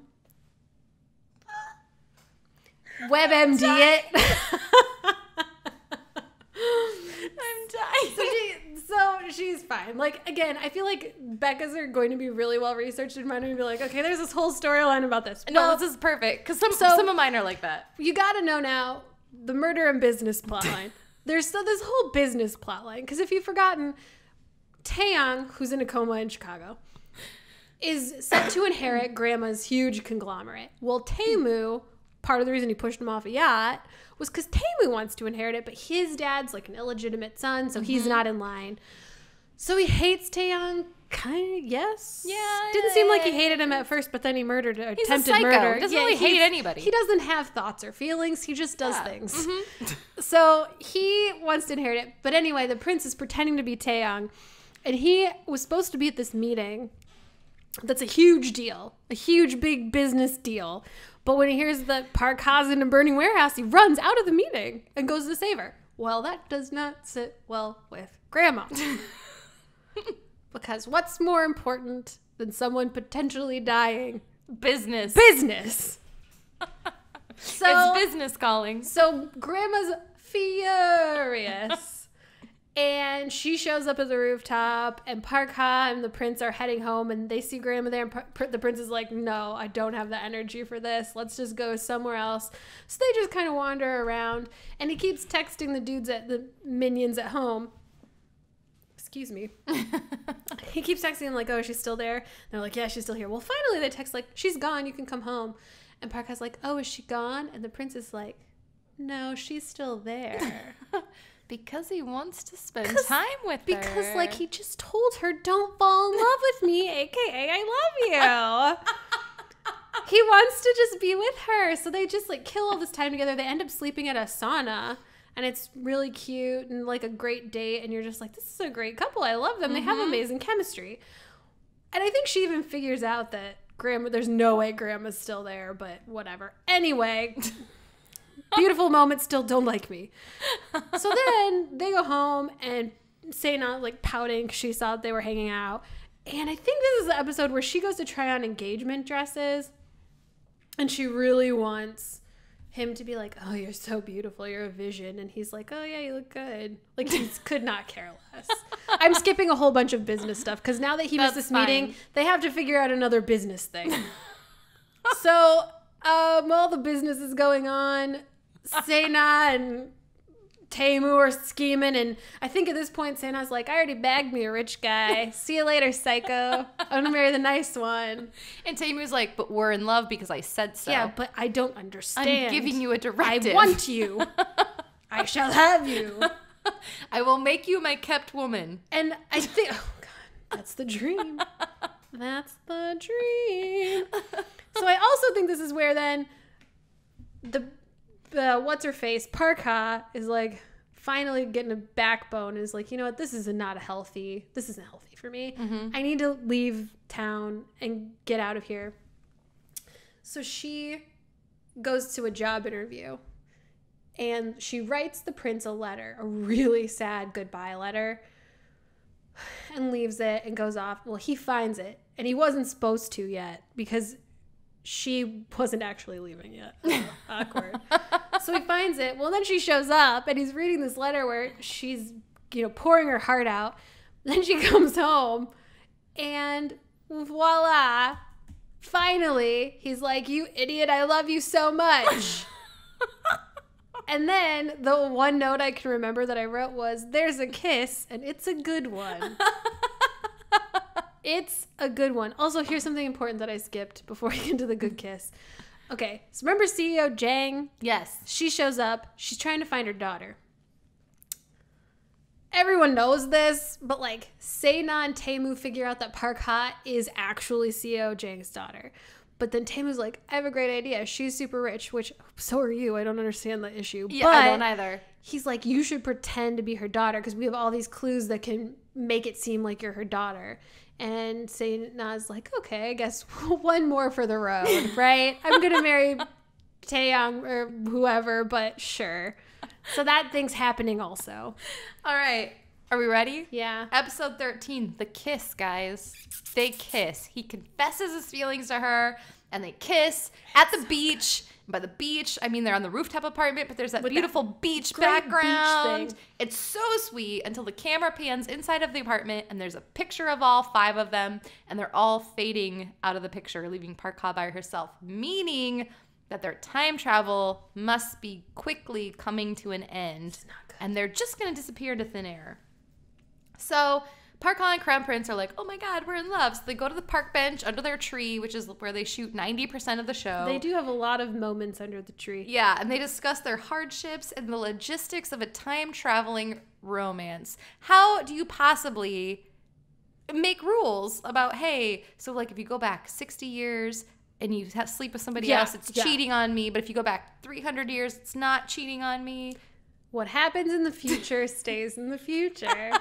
WebMD it. I'm dying. So she's fine. Like, again, I feel like Becca's are going to be really well researched and mine would be like, okay, there's this whole storyline about this. No, this is perfect. Because some of mine are like that. You got to know now the murder and business plotline. There's still this whole business plotline. Because if you've forgotten, Taeyang, who's in a coma in Chicago, is set to inherit Grandma's huge conglomerate. Well, Taemu, part of the reason he pushed him off a yacht was because Taemu wants to inherit it, but his dad's like an illegitimate son, so he's not in line. So he hates Taeyang, kind of, yes? Yeah. Didn't seem like he hated him at first, but then he murdered, He's attempted a psycho. murder. He doesn't really hate anybody. He doesn't have thoughts or feelings. He just does things. So he wants to inherit it. But anyway, the prince is pretending to be Taeyang, and he was supposed to be at this meeting. That's a huge deal, a huge big business deal. But when he hears that Park Ha's in a burning warehouse, he runs out of the meeting and goes to save her. Well, that does not sit well with Grandma. Because what's more important than someone potentially dying? Business. Business. It's business calling. So Grandma's furious. And she shows up at the rooftop, and Parka and the prince are heading home, and they see Grandma there, and the prince is like, no, I don't have the energy for this. Let's just go somewhere else. So they just kind of wander around, and he keeps texting the dudes the minions at home. Excuse me. He keeps texting them like, oh, she's still there? And they're like, yeah, she's still here. Well, finally they text like, she's gone, you can come home. And Parka's like, oh, is she gone? And the prince is like, no, she's still there. Because he wants to spend time with her. Because, like, he just told her, don't fall in love with me, a.k.a. I love you. He wants to just be with her. So they just, like, kill all this time together. They end up sleeping at a sauna. And it's really cute and, like, a great date. And you're just like, this is a great couple. I love them. They have amazing chemistry. And I think she even figures out that there's no way Grandma's still there. But whatever. Anyway... Beautiful moment, still don't like me. So then they go home and Sena like pouting because she saw that they were hanging out. And I think this is the episode where she goes to try on engagement dresses. And she really wants him to be like, oh, you're so beautiful. You're a vision. And he's like, oh, yeah, you look good. Like, he could not care less. I'm skipping a whole bunch of business stuff because now that he missed this meeting, they have to figure out another business thing. So while the business is going on, Sena and Temu are scheming, and I think at this point Sena's like, I already bagged me a rich guy. See you later, psycho. I'm gonna marry the nice one. And Temu's like, but we're in love because I said so. Yeah, but I don't understand. I'm giving you a directive. I want you. I shall have you. I will make you my kept woman. And I think, oh God, that's the dream. That's the dream. So I also think this is where then what's her face Parka is like finally getting a backbone and is like, you know what, this isn't healthy for me. I need to leave town and get out of here. So she goes to a job interview and she writes the prince a letter, a really sad goodbye letter, and leaves it and goes off. Well, he finds it and he wasn't supposed to yet because she wasn't actually leaving yet. Awkward. So he finds it. Well, then she shows up and he's reading this letter where she's, pouring her heart out. Then she comes home and voila, finally, he's like, you idiot, I love you so much. And then the one note I can remember that I wrote was, there's a kiss and it's a good one. It's a good one. Also, here's something important that I skipped before we get into the good kiss. Okay, so remember CEO Jang? Yes. She shows up. She's trying to find her daughter. Everyone knows this, but like Sena and Temu figure out that Parka is actually CEO Jang's daughter. But then Temu's like, I have a great idea. She's super rich, which so are you. I don't understand the issue. Yeah, but I don't either. He's like, you should pretend to be her daughter because we have all these clues that can make it seem like you're her daughter. And Sena's like, okay, I guess one more for the road, right? I'm going to marry Taeyang or whoever, but sure. So that thing's happening also. All right. Are we ready? Yeah. Episode 13, the kiss, guys. They kiss. He confesses his feelings to her, and they kiss at the beach. By the beach, I mean they're on the rooftop apartment, but there's that beautiful beach background. Beach thing. It's so sweet until the camera pans inside of the apartment, and there's a picture of all 5 of them, and they're all fading out of the picture, leaving Parka by herself, meaning that their time travel must be quickly coming to an end, and they're just going to disappear into thin air. So Parka and Crown Prince are like, oh my God, we're in love. So they go to the park bench under their tree, which is where they shoot 90% of the show. They do have a lot of moments under the tree. Yeah, and they discuss their hardships and the logistics of a time-traveling romance. How do you possibly make rules about, hey, so like if you go back 60 years and you have sleep with somebody else, it's cheating on me. But if you go back 300 years, it's not cheating on me. What happens in the future stays in the future.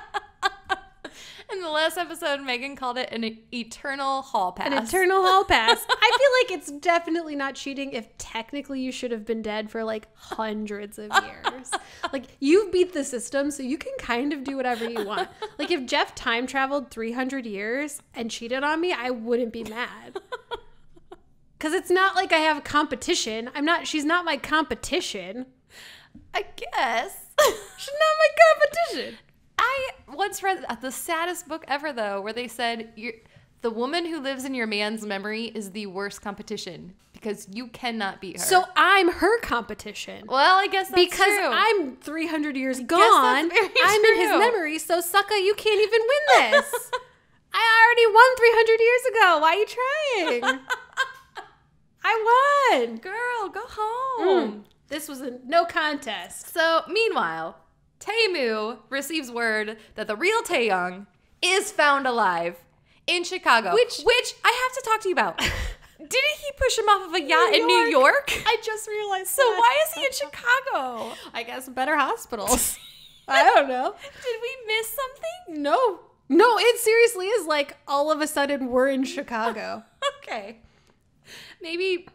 In the last episode, Megan called it an eternal hall pass. An eternal hall pass. I feel like it's definitely not cheating if technically you should have been dead for like hundreds of years. Like you beat the system, so you can kind of do whatever you want. Like if Jeff time traveled 300 years and cheated on me, I wouldn't be mad. Because it's not like I have a competition. She's not my competition. I guess. She's not my competition. I once read the saddest book ever, though, where they said the woman who lives in your man's memory is the worst competition because you cannot beat her. So I'm her competition. Well, I guess that's because true. I'm 300 years gone. that's very I'm in his true. memory, so Sucka, you can't even win this. I already won 300 years ago. Why are you trying? I won. Girl, go home. This was no contest. So, meanwhile, Taemu receives word that the real Taeyong is found alive in Chicago. Which I have to talk to you about. Didn't he push him off of a yacht in New York? I just realized So why is he in Chicago? I guess better hospitals. I don't know. Did we miss something? No, it seriously is like all of a sudden we're in Chicago. Okay. Maybe,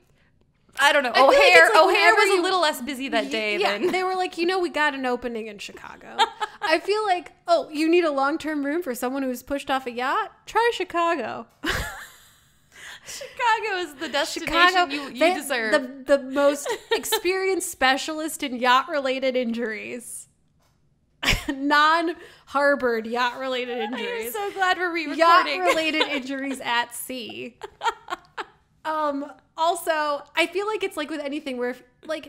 I don't know. I feel like O'Hare it's like O'Hare was whenever a little less busy that day than... they were like, we got an opening in Chicago. I feel like, you need a long-term room for someone who's pushed off a yacht? Try Chicago. Chicago is the destination you deserve. The most experienced specialist in yacht-related injuries. Non-harbored yacht-related I am injuries. so glad we're re-recording. Yacht-related injuries at sea. Also, I feel like it's like with anything where,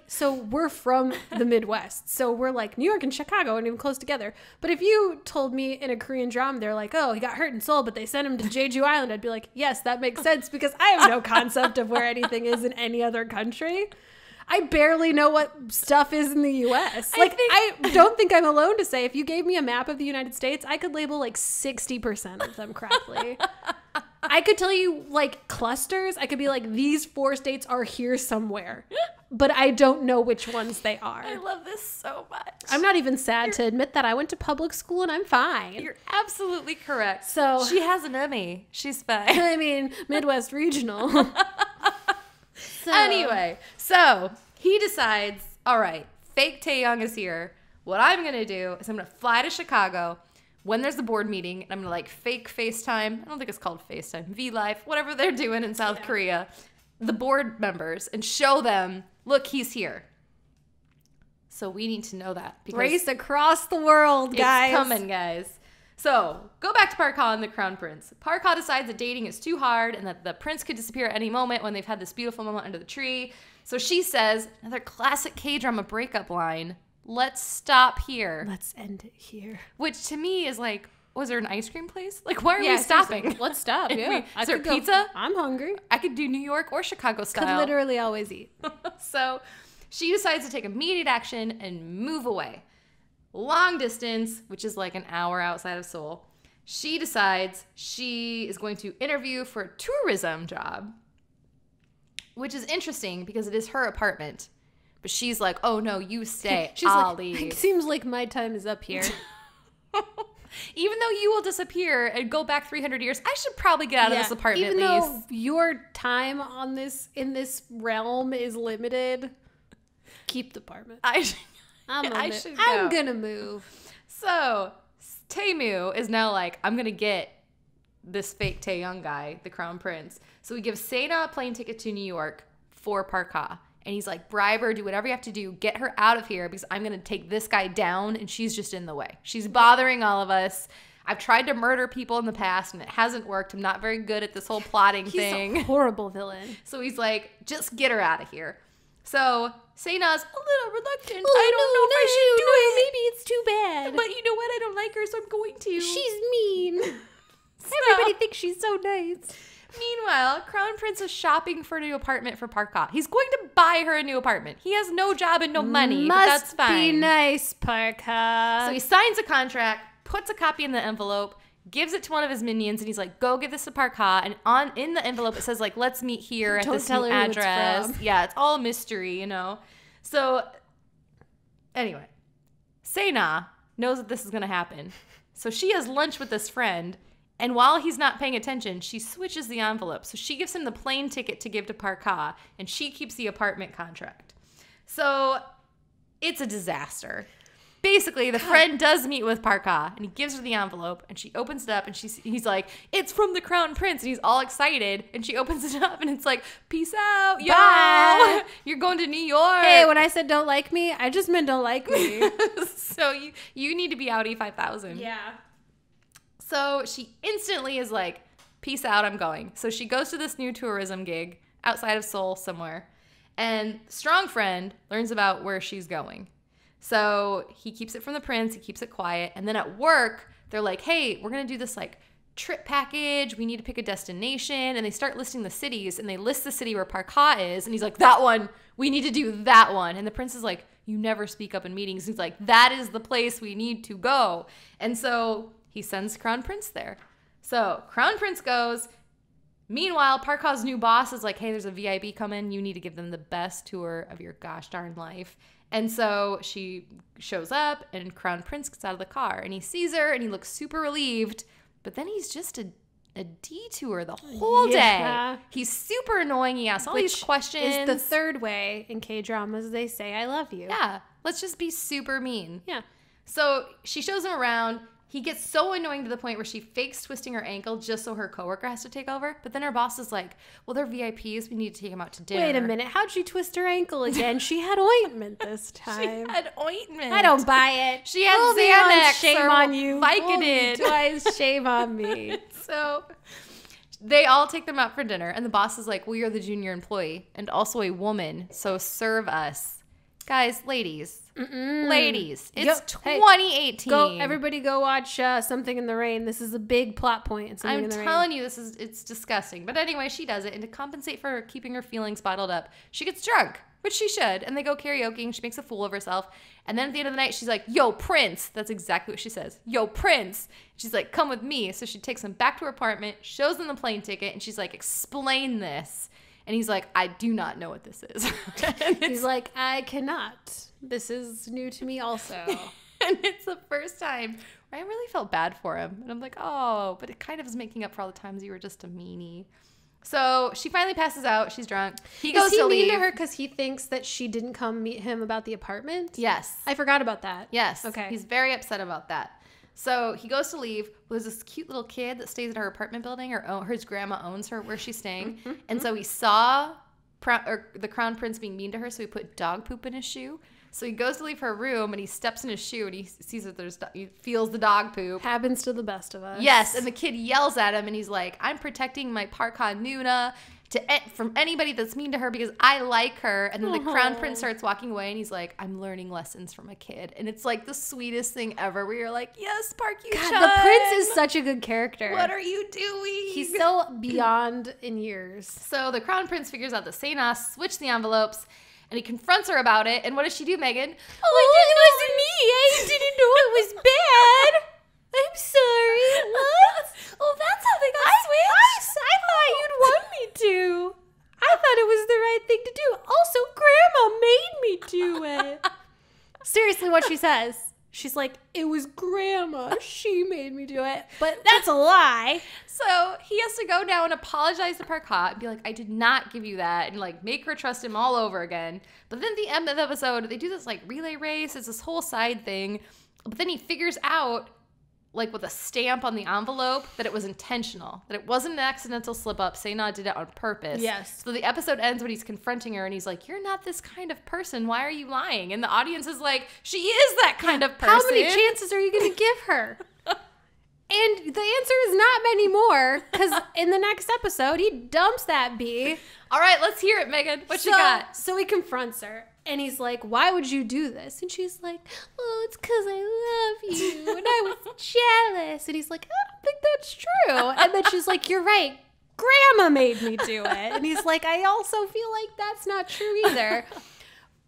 so we're from the Midwest. So we're like, New York and Chicago aren't even close together. But if you told me in a Korean drama, they're like, he got hurt in Seoul, but they sent him to Jeju Island, I'd be like, yes, that makes sense because I have no concept of where anything is in any other country. I barely know what stuff is in the U.S. I don't think I'm alone to say if you gave me a map of the United States, I could label 60% of them correctly. I could tell you clusters. I could be like, these 4 states are here somewhere, but I don't know which ones they are. I love this so much. I'm not even sad to admit that. I went to public school and I'm fine. You're absolutely correct. So she has an Emmy. She's fine. I mean, Midwest Regional. Anyway, so he decides, all right, fake Taeyong is here. What I'm going to do is I'm going to fly to Chicago when there's the board meeting, and I'm going to fake FaceTime. I don't think it's called FaceTime. V-Live, whatever they're doing in South Korea. The board members and show them, look, he's here. So we need to know that. Because race across the world, guys. It's coming, guys. So, go back to Park Ha and the Crown Prince. Park Ha decides that dating is too hard and that the prince could disappear at any moment when they've had this beautiful moment under the tree. So she says, another classic K-drama breakup line, let's stop here. Let's end it here. Which to me is like, was there an ice cream place? Why are we stopping? Seriously. Let's stop, yeah. Is there pizza? I'm hungry. I could do New York or Chicago style. Could literally always eat. So she decides to take immediate action and move away. Long distance, which is an hour outside of Seoul. She decides she is going to interview for a tourism job, which is interesting because it is her apartment. But she's like, oh no, you stay. I'll leave. It seems like my time is up here. Even though you will disappear and go back 300 years, I should probably get out of this apartment. Even though your time in this realm is limited, keep the apartment. I'm gonna move. So Taemu is now I'm gonna get this fake Taeyong guy, the Crown Prince. So he gives Sena a plane ticket to New York for Park Ha. And he's like, bribe her, do whatever you have to do, get her out of here because I'm going to take this guy down and she's just in the way. She's bothering all of us. I've tried to murder people in the past and it hasn't worked. I'm not very good at this whole plotting thing. He's a horrible villain. So he's like, just get her out of here. So Sena's a little reluctant. I don't know if I should do it. Maybe it's too bad. But you know what? I don't like her, so I'm going to. She's mean. Everybody thinks she's so nice. Meanwhile, Crown Prince is shopping for a new apartment for Park Ha. He's going to buy her a new apartment. He has no job and no money, but that's fine. Must be nice, Park Ha. So he signs a contract, puts a copy in the envelope, gives it to one of his minions, and he's like, go give this to Park Ha. And in the envelope, it says, let's meet here at this new address. Yeah, it's all mystery, So, anyway, Sena knows that this is going to happen. So she has lunch with this friend. And while he's not paying attention, she switches the envelope. So she gives him the plane ticket to give to Park Ha, and she keeps the apartment contract. So it's a disaster. Basically, the friend does meet with Park Ha, and he gives her the envelope, and she opens it up, and he's like, it's from the Crown Prince, and he's all excited, and she opens it up, and it's like, peace out, yo, bye. You're going to New York. Hey, when I said don't like me, I just meant don't like me. So you need to be Audi 5000. Yeah. So she instantly is like, peace out, I'm going. So she goes to this new tourism gig outside of Seoul somewhere. And Strong Friend learns about where she's going. So he keeps it from the prince. He keeps it quiet. And then at work, they're like, hey, we're going to do this like trip package. We need to pick a destination. And they start listing the cities. And they list the city where Park Ha is. And he's like, that one. We need to do that one. And the prince is like, you never speak up in meetings. He's like, that is the place we need to go. And so he sends Crown Prince there. So Crown Prince goes. Meanwhile, Park Ha's new boss is like, hey, there's a VIP coming. You need to give them the best tour of your gosh darn life. And so she shows up and Crown Prince gets out of the car and he sees her and he looks super relieved. But then he's just a detour the whole day. He's super annoying. He asks all these questions. Is the third way in K-dramas they say, I love you. Yeah. Let's just be super mean. Yeah. So she shows him around. He gets so annoying to the point where she fakes twisting her ankle just so her coworker has to take over. But then her boss is like, well, they're VIPs. We need to take them out to dinner. Wait a minute. How'd she twist her ankle again? She had ointment this time. She had ointment. I don't buy it. She had Xanax. Shame on you. Vicodin. Twice, shame on me. So they all take them out for dinner. And the boss is like, well, you're the junior employee and also a woman. So serve us. Guys, ladies. Ladies, it's 2018. Everybody go watch Something in the Rain. This is a big plot point in Something in the Rain. I'm telling you, it's disgusting. But anyway, she does it. And to compensate for keeping her feelings bottled up, she gets drunk, which she should. And they go karaoke and she makes a fool of herself. And then at the end of the night, she's like, yo, Prince. That's exactly what she says. Yo, Prince. She's like, come with me. So she takes him back to her apartment, shows him the plane ticket, and she's like, explain this. And he's like, I do not know what this is. He's like, I cannot. This is new to me also. And it's the first time where I really felt bad for him. And I'm like, oh, but it kind of is making up for all the times you were just a meanie. So she finally passes out. She's drunk. He goes to leave. Is he mean to her because he thinks that she didn't come meet him about the apartment? Yes. I forgot about that. Yes. Okay. He's very upset about that. So he goes to leave. Well, there's this cute little kid that stays at her apartment building, or his grandma owns her where she's staying. And so he saw the Crown Prince being mean to her, so he put dog poop in his shoe. So he goes to leave her room and he steps in his shoe and he sees that he feels the dog poop. Happens to the best of us. Yes, and the kid yells at him and he's like, I'm protecting my Park Ha Nuna from anybody that's mean to her because I like her. And then the Crown Prince starts walking away and he's like, I'm learning lessons from a kid. And it's like the sweetest thing ever where you're like, yes, Park Yu-chun. God, the prince is such a good character. What are you doing? He's so beyond in years. So the Crown Prince figures out that Sena switched the envelopes and he confronts her about it. And what does she do, Megan? It wasn't me. I didn't know it was bad. I'm sorry. What? Oh, that's how they got switched? I thought you'd want me to. I thought it was the right thing to do. Also, Grandma made me do it. Seriously, what she says. She's like, it was Grandma. She made me do it. But that's a lie. So he has to go now and apologize to Park Ha and be like, I did not give you that. And like make her trust him all over again. But then at the end of the episode, they do this like relay race. It's this whole side thing. But then he figures out, like with a stamp on the envelope, that it was intentional, that it wasn't an accidental slip up. Sena did it on purpose. Yes. So the episode ends when he's confronting her and he's like, you're not this kind of person. Why are you lying? And the audience is like, she is that kind of person. How many chances are you going to give her? And the answer is not many more, because in the next episode, he dumps that bee. All right, let's hear it, Megan. What you got? So he confronts her. And he's like, why would you do this? And she's like, oh, it's because I love you. And I was jealous. And he's like, I don't think that's true. And then she's like, you're right. Grandma made me do it. And he's like, I also feel like that's not true either.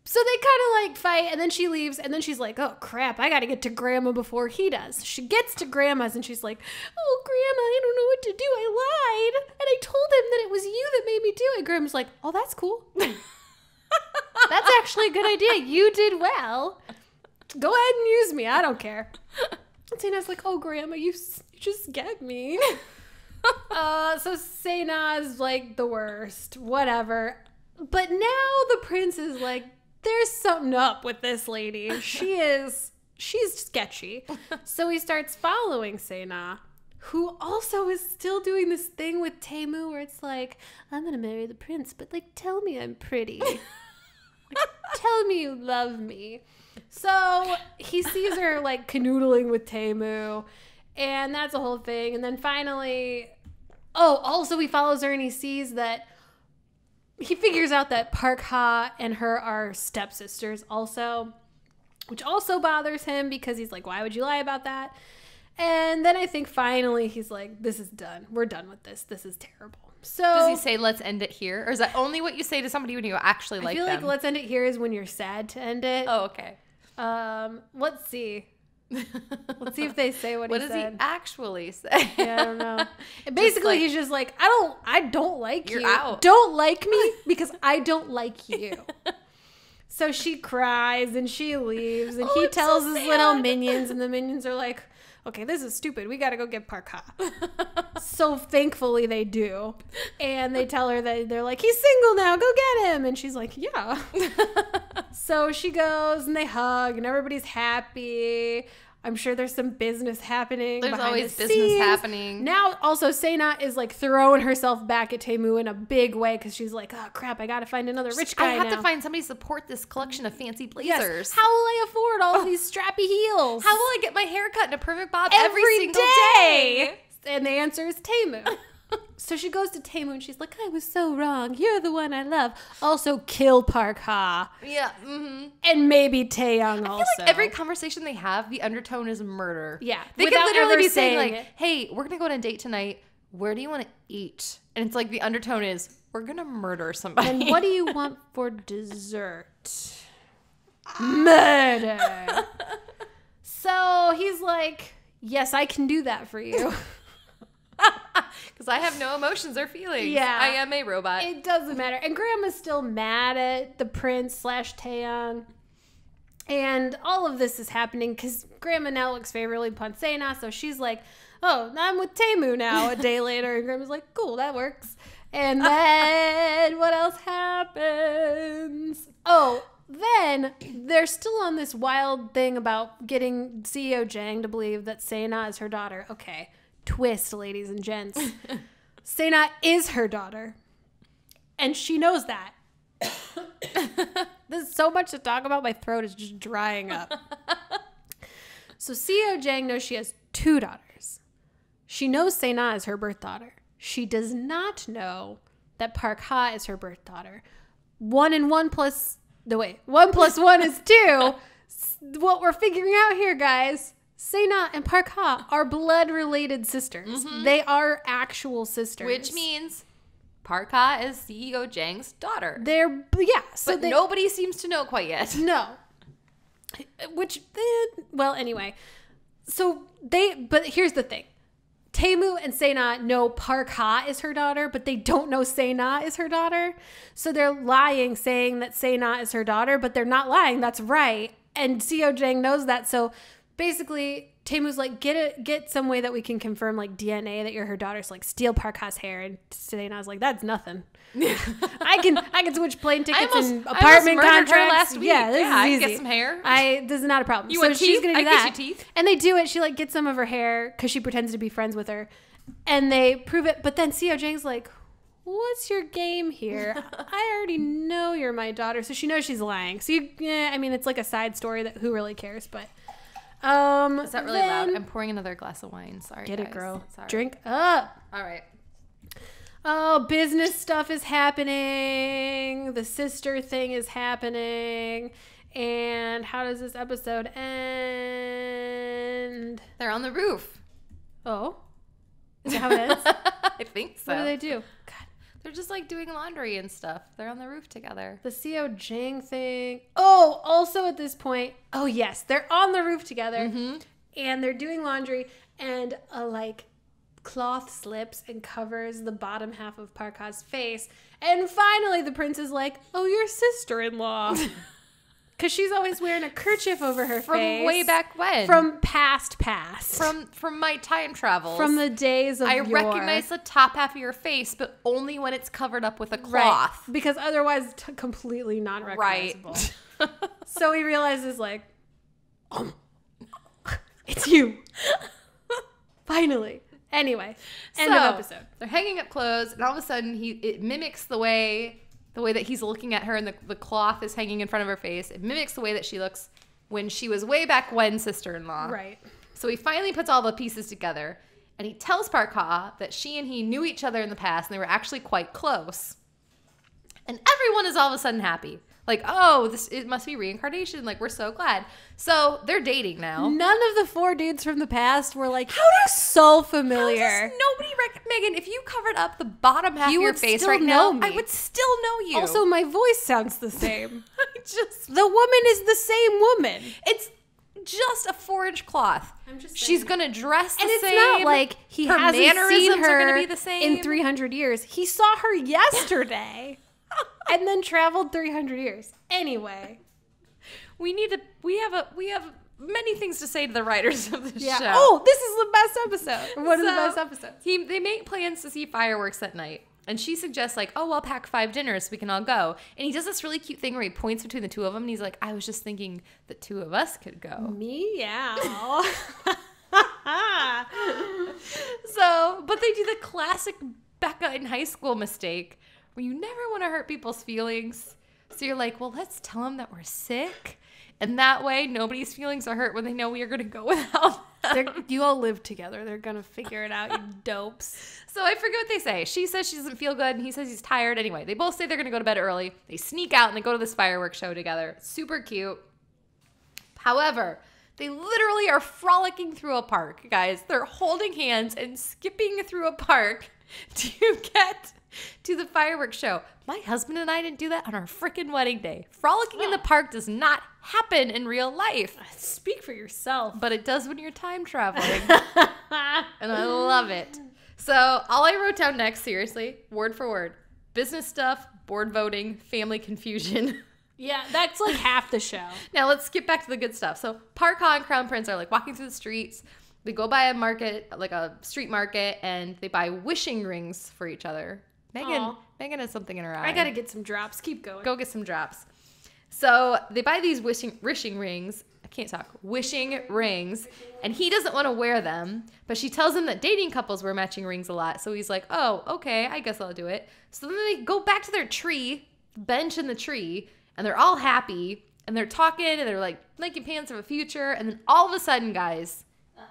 So they kind of like fight. And then she leaves. And then she's like, oh, crap. I got to get to Grandma before he does. She gets to Grandma's and she's like, oh, Grandma, I don't know what to do. I lied. And I told him that it was you that made me do it. Grandma's like, oh, that's cool. That's actually a good idea. You did well. Go ahead and use me. I don't care. And Sena's like, oh, Grandma, you just get me. So Sena's like the worst. Whatever. But now the prince is like, there's something up with this lady. She's sketchy. So he starts following Sena, who also is still doing this thing with Taemu where it's like, I'm going to marry the prince, but like, tell me I'm pretty. Like, tell me you love me. So he sees her like canoodling with Taemu, And that's a whole thing. And then finally, also he follows her and he sees that he figures out that Park Ha and her are stepsisters also, which also bothers him because he's like, why would you lie about that? And then I think finally he's like, this is done. We're done with this. This is terrible. So does he say, let's end it here? Or is that only what you say to somebody when you actually like them? I feel like let's end it here is when you're sad to end it. Oh, okay. Let's see. Let's see if they say what he said. What does he actually say? Yeah, I don't know. And basically, he's just like, I don't like you. You're out. Don't like me because I don't like you. So she cries and she leaves, and he tells his little minions, and the minions are like, okay, this is stupid. We got to go get Park Ha. So thankfully they do. And they tell her that they're like, he's single now. Go get him. And she's like, yeah. So she goes and they hug and everybody's happy. I'm sure there's some business happening. There's always the business scenes. happening. Now, also, Sena is like throwing herself back at Taemu in a big way because she's like, oh, crap, I got to find another rich guy I have now. to find somebody to support this collection of fancy blazers. Yes. How will I afford all of these strappy heels? How will I get my hair cut in a perfect bob every single day? And the answer is Taemu. So she goes to Taemu and she's like, I was so wrong. You're the one I love. Also, kill Park Ha. Yeah. Mm-hmm. And maybe Taeyang also. I feel like every conversation they have, the undertone is murder. Yeah. They could without literally ever be saying like, it. hey, we're going to go on a date tonight. Where do you want to eat? And it's like the undertone is, we're going to murder somebody. And what do you want for dessert? Murder. So he's like, yes, I can do that for you. Because I have no emotions or feelings. Yeah. I am a robot. It doesn't matter. And Grandma's still mad at the prince / Taeyang. And all of this is happening because Grandma now looks favorably upon Sena. So she's like, oh, I'm with Taemu now a day later. And Grandma's like, cool, that works. And then what else happens? Oh, then they're still on this wild thing about getting CEO Jang to believe that Sena is her daughter. Okay. Twist, ladies and gents. Sena is her daughter. And she knows that. There's so much to talk about. My throat is just drying up. So CEO Jang knows she has 2 daughters. She knows Sena is her birth daughter. She does not know that Park Ha is her birth daughter. 1 plus 1 is 2. What we're figuring out here, guys, Sena and Park Ha are blood-related sisters. Mm-hmm. They are actual sisters. Which means Park Ha is CEO Jang's daughter. So but nobody seems to know quite yet. No. Anyway. But here's the thing. Taemu and Sena know Park Ha is her daughter, but they don't know Sena is her daughter. So they're lying, saying that Sena is her daughter, but they're not lying. That's right. And CEO Jang knows that. So basically, Taemu's like, get some way that we can confirm like DNA that you're her daughter. So like steal Park Ha's hair. And Sena's like, that's nothing. I can switch plane tickets and apartment contracts last week. Yeah, this is I easy. can get some hair. This is not a problem. You so want she's teeth? gonna do I that. get you teeth. And they do it. She like gets some of her hair because she pretends to be friends with her, and they prove it. But then CEO Jang's like, what's your game here? I already know you're my daughter. So she knows she's lying. So it's like a side story that who really cares, but is that really loud? I'm pouring another glass of wine. Sorry, get guys. it, girl. Sorry. Drink up. All right. Oh, business stuff is happening. The sister thing is happening. And how does this episode end? They're on the roof. Oh. Is that how it ends? I think so. What do they do? God. They're just like doing laundry and stuff. They're on the roof together. The CO Jang thing. Oh, also at this point. Oh, yes. They're on the roof together. Mm-hmm. And they're doing laundry. And cloth slips and covers the bottom half of Park Ha's face. And finally the prince is like, oh, your sister-in-law. Because she's always wearing a kerchief over her face. From way back when. From past. From my time travels. From the days of I yore. recognize the top half of your face, but only when it's covered up with a cloth. Right. Because otherwise it's completely not recognizable. Right. So he realizes like, oh, it's you. Finally. Anyway, end of episode. They're hanging up clothes, and all of a sudden it mimics the way that he's looking at her, and the cloth is hanging in front of her face. It mimics the way that she looks when she was way back when sister-in-law. Right. So he finally puts all the pieces together, and he tells Park Ha that she and he knew each other in the past, and they were actually quite close. And everyone is all of a sudden happy. Like, oh, it must be reincarnation. Like, we're so glad. So they're dating now. None of the 4 dudes from the past were like, so familiar. How does nobody Megan, if you covered up the bottom half of your would face still right know now, me. I would still know you. Also, my voice sounds the same. The woman is the same woman. It's just a 4-inch cloth. I'm just She's gonna dress the and same. it's not like he her hasn't mannerisms seen her are gonna be the same in 300 years. He saw her yesterday. And then traveled 300 years. Anyway, we have many things to say to the writers of this show. Oh, this is the best episode. One of the best episodes. They make plans to see fireworks that night. And she suggests, like, oh, I'll pack 5 dinners so we can all go. And he does this really cute thing where he points between the 2 of them. And he's like, I was just thinking the 2 of us could go. Meow. But they do the classic Becca in high school mistake where you never want to hurt people's feelings. So you're like, well, let's tell them that we're sick. And that way, nobody's feelings are hurt when they know we are going to go without them. You all live together. They're going to figure it out, you dopes. So I forget what they say. She says she doesn't feel good, and he says he's tired. Anyway, they both say they're going to go to bed early. They sneak out, and they go to this fireworks show together. Super cute. However, they literally are frolicking through a park, guys. They're holding hands and skipping through a park to get to the fireworks show. My husband and I didn't do that on our freaking wedding day. Frolicking in the park does not happen in real life. Speak for yourself. But it does when you're time traveling. And I love it. So all I wrote down next, seriously, word for word, business stuff, board voting, family confusion. Yeah, that's like half the show. Now let's skip back to the good stuff. So Park Ha and Crown Prince are like walking through the streets. They go by a market, like a street market, and they buy wishing rings for each other. Megan has something in her eye. I gotta get some drops. Keep going. Go get some drops. So they buy these wishing rings. I can't talk. Wishing rings. And he doesn't want to wear them. But she tells him that dating couples wear matching rings a lot. So he's like, oh, okay, I guess I'll do it. So then they go back to their tree, bench in the tree, and they're all happy. And they're talking, and they're like making plans of a future. And then all of a sudden, guys,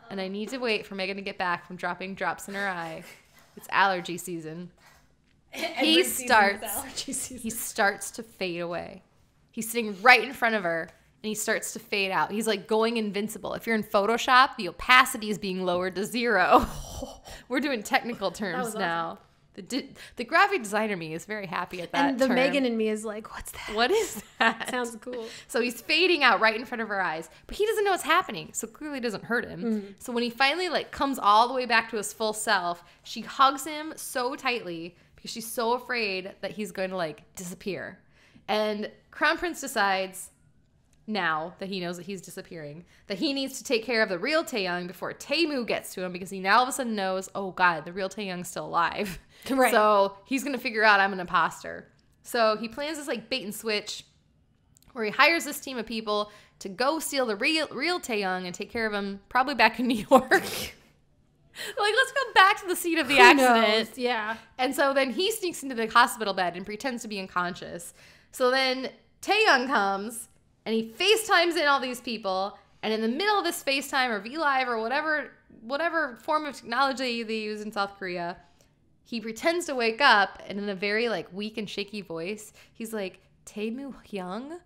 and I need to wait for Megan to get back from dropping drops in her eye. It's allergy season. He starts to fade away. He's sitting right in front of her, and he starts to fade out. He's like going invincible. If you're in Photoshop, the opacity is being lowered to 0. We're doing technical terms now. The graphic designer me is very happy at that. And the term. Megan in me is like, what's that? What is that? Sounds cool. So he's fading out right in front of her eyes, but he doesn't know what's happening, so clearly it doesn't hurt him. Mm-hmm. So when he finally like comes all the way back to his full self, she hugs him so tightly because she's so afraid that he's going to like disappear. And Crown Prince decides, now that he knows that he's disappearing, that he needs to take care of the real Taeyang before Taemu gets to him, because he now all of a sudden knows, oh God, the real Taeyang's still alive. Right. So he's going to figure out I'm an imposter. So he plans this like bait and switch where he hires this team of people to go steal the real Taeyang and take care of him, probably back in New York. Like, let's go back to the scene of the accident. Knows? Yeah. And so then he sneaks into the hospital bed and pretends to be unconscious. So then Taeyang comes and he FaceTimes in all these people. And in the middle of this FaceTime or VLive or whatever form of technology they use in South Korea, he pretends to wake up, and in a very like weak and shaky voice, he's like, Taemu Hyung?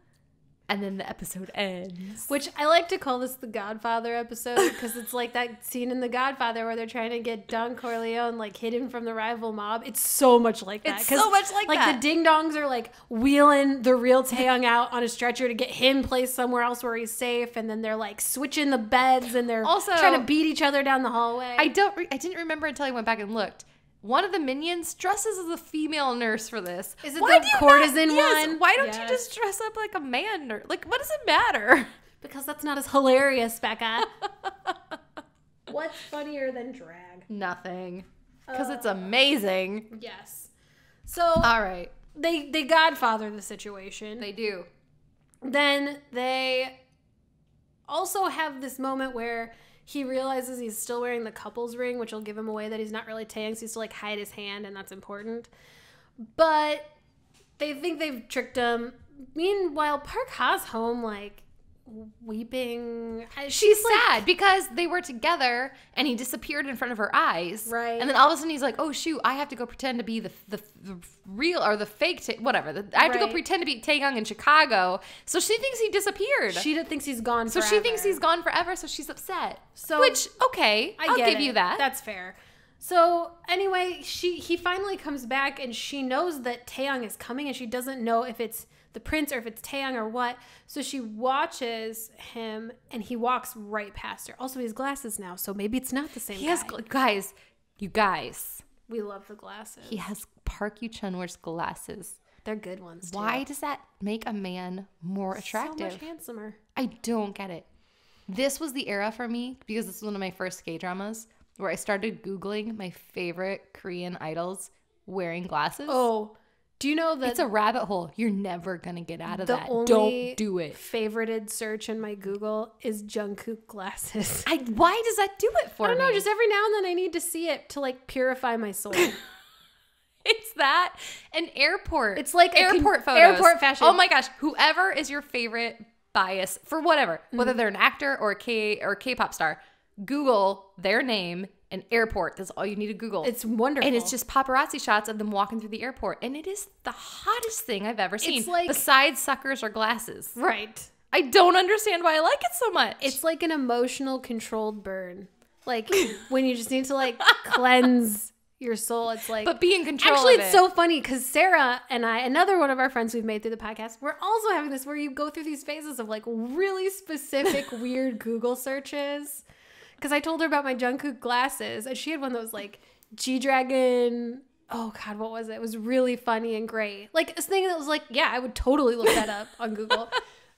And then the episode ends. Which I like to call this the Godfather episode, because it's like that scene in The Godfather where they're trying to get Don Corleone like hidden from the rival mob. It's so much like that. It's so much like that. Like the ding dongs are like wheeling the real Taeyang out on a stretcher to get him placed somewhere else where he's safe, and then they're like switching the beds and they're also trying to beat each other down the hallway. I didn't remember until I went back and looked. One of the minions dresses as a female nurse for this. Is it the courtesan one? Yes. Why don't you just dress up like a man nurse? Like, what does it matter? Because that's not as hilarious, Becca. What's funnier than drag? Nothing. Because it's amazing. Yes. So, all right. They Godfather the situation. They do. Then they also have this moment where he realizes he's still wearing the couple's ring, which will give him away that he's not really Taeyang, so he's to like hide his hand, and that's important. But they think they've tricked him. Meanwhile, Park Ha's home, like, weeping. She's sad because they were together and he disappeared in front of her eyes. Right. And then all of a sudden he's like, oh, shoot, I have to go pretend to be the real or the fake, whatever. I have to go pretend to be Taehyung in Chicago. So she thinks he disappeared. She thinks he's gone forever. So she thinks he's gone forever, so she's upset. So, which, okay, I'll give you that. That's fair. So anyway, he finally comes back and she knows that Taehyung is coming and she doesn't know if it's the prince or if it's Taehyung or what. So she watches him and he walks right past her. Also, he has glasses now, so maybe it's not the same guy. You guys. We love the glasses. He has Park Yoo-chun wears glasses. They're good ones, too. Why does that make a man more attractive? So much handsomer. I don't get it. This was the era for me because this was one of my first K-dramas where I started Googling my favorite Korean idols wearing glasses. Oh, do you know that it's a rabbit hole. You're never going to get out of that. Only don't do it. Favorited search in my Google is Jungkook glasses. Why does that do it for me? I don't know. Just every now and then I need to see it to like purify my soul. It's that an airport. It's like airport photos. Airport fashion. Oh my gosh. Whoever is your favorite bias for whatever, whether they're an actor or a K-pop star, Google their name and airport. That's all you need to Google. It's wonderful. And it's just paparazzi shots of them walking through the airport. And it is the hottest thing I've ever seen. It's like, besides suckers or glasses. Right. I don't understand why I like it so much. It's like an emotional controlled burn. Like when you just need to like cleanse your soul. It's like, but be in control. Actually, of it's so funny because Sarah and I, another one of our friends we've made through the podcast, we're also having this where you go through these phases of like really specific weird Google searches. Because I told her about my Jungkook glasses, and she had one that was like G-Dragon. Oh God, what was it? It was really funny and great. Like a thing that was like, yeah, I would totally look that up on Google.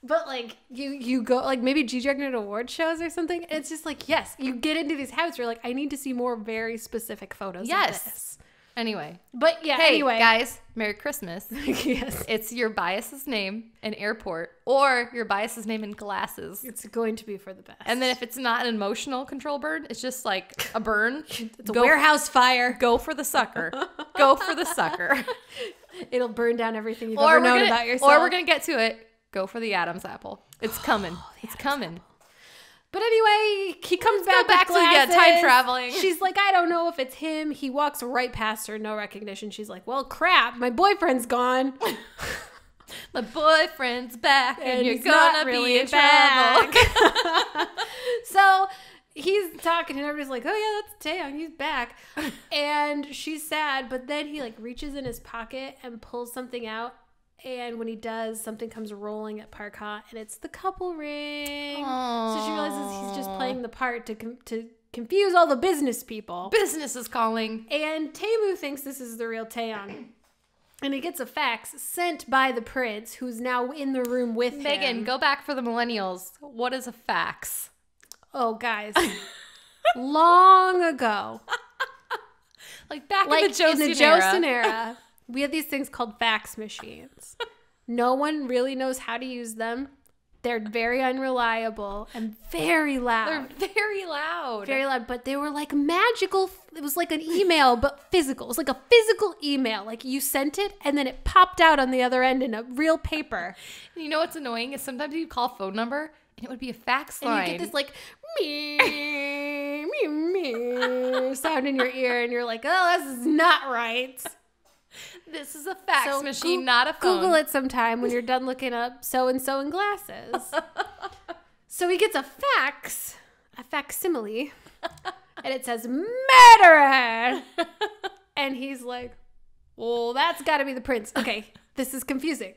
But like you go like maybe G-Dragon at award shows or something. And it's just like, yes, you get into these habits. You're like, I need to see more very specific photos. Of this. Anyway. But yeah, hey, anyway. Guys, Merry Christmas. Yes. It's your bias's name in airport or your bias's name in glasses. It's going to be for the best. And then if it's not an emotional control burn, it's just like a burn. It's a warehouse fire. Go for the sucker. Go for the sucker. It'll burn down everything you've ever known about yourself. Or we're going to get to it. Go for the Adam's apple. It's coming. It's coming. Apple. But anyway, he comes back to time traveling. She's like, I don't know if it's him. He walks right past her, no recognition. She's like, well, crap, my boyfriend's gone. My boyfriend's back and you're gonna really be in trouble. So he's talking and everybody's like, oh yeah, that's Taehyung, he's back. And she's sad, but then he like reaches in his pocket and pulls something out. And when he does, something comes rolling at Park Ha, and it's the couple ring. Aww. So she realizes he's just playing the part to confuse all the business people. Business is calling. And Taemoo thinks this is the real Taehyung. And he gets a fax sent by the prince, who's now in the room with him. Megan, go back for the millennials. What is a fax? Oh, guys. Long ago. Like back in the Joseon era. We had these things called fax machines. No one really knows how to use them. They're very unreliable and very loud. They're very loud. Very loud, but they were like magical. It was like an email, but physical. It was like a physical email. Like you sent it and then it popped out on the other end in a real paper. You know what's annoying is sometimes you call a phone number and it would be a fax line. And you get this like me, me, me sound in your ear and you're like, oh, this is not right. This is a fax machine, not a phone. Google it sometime when you're done looking up so-and-so in glasses. So he gets a facsimile, and it says, murderer! And he's like, well, that's got to be the prince. Okay, this is confusing.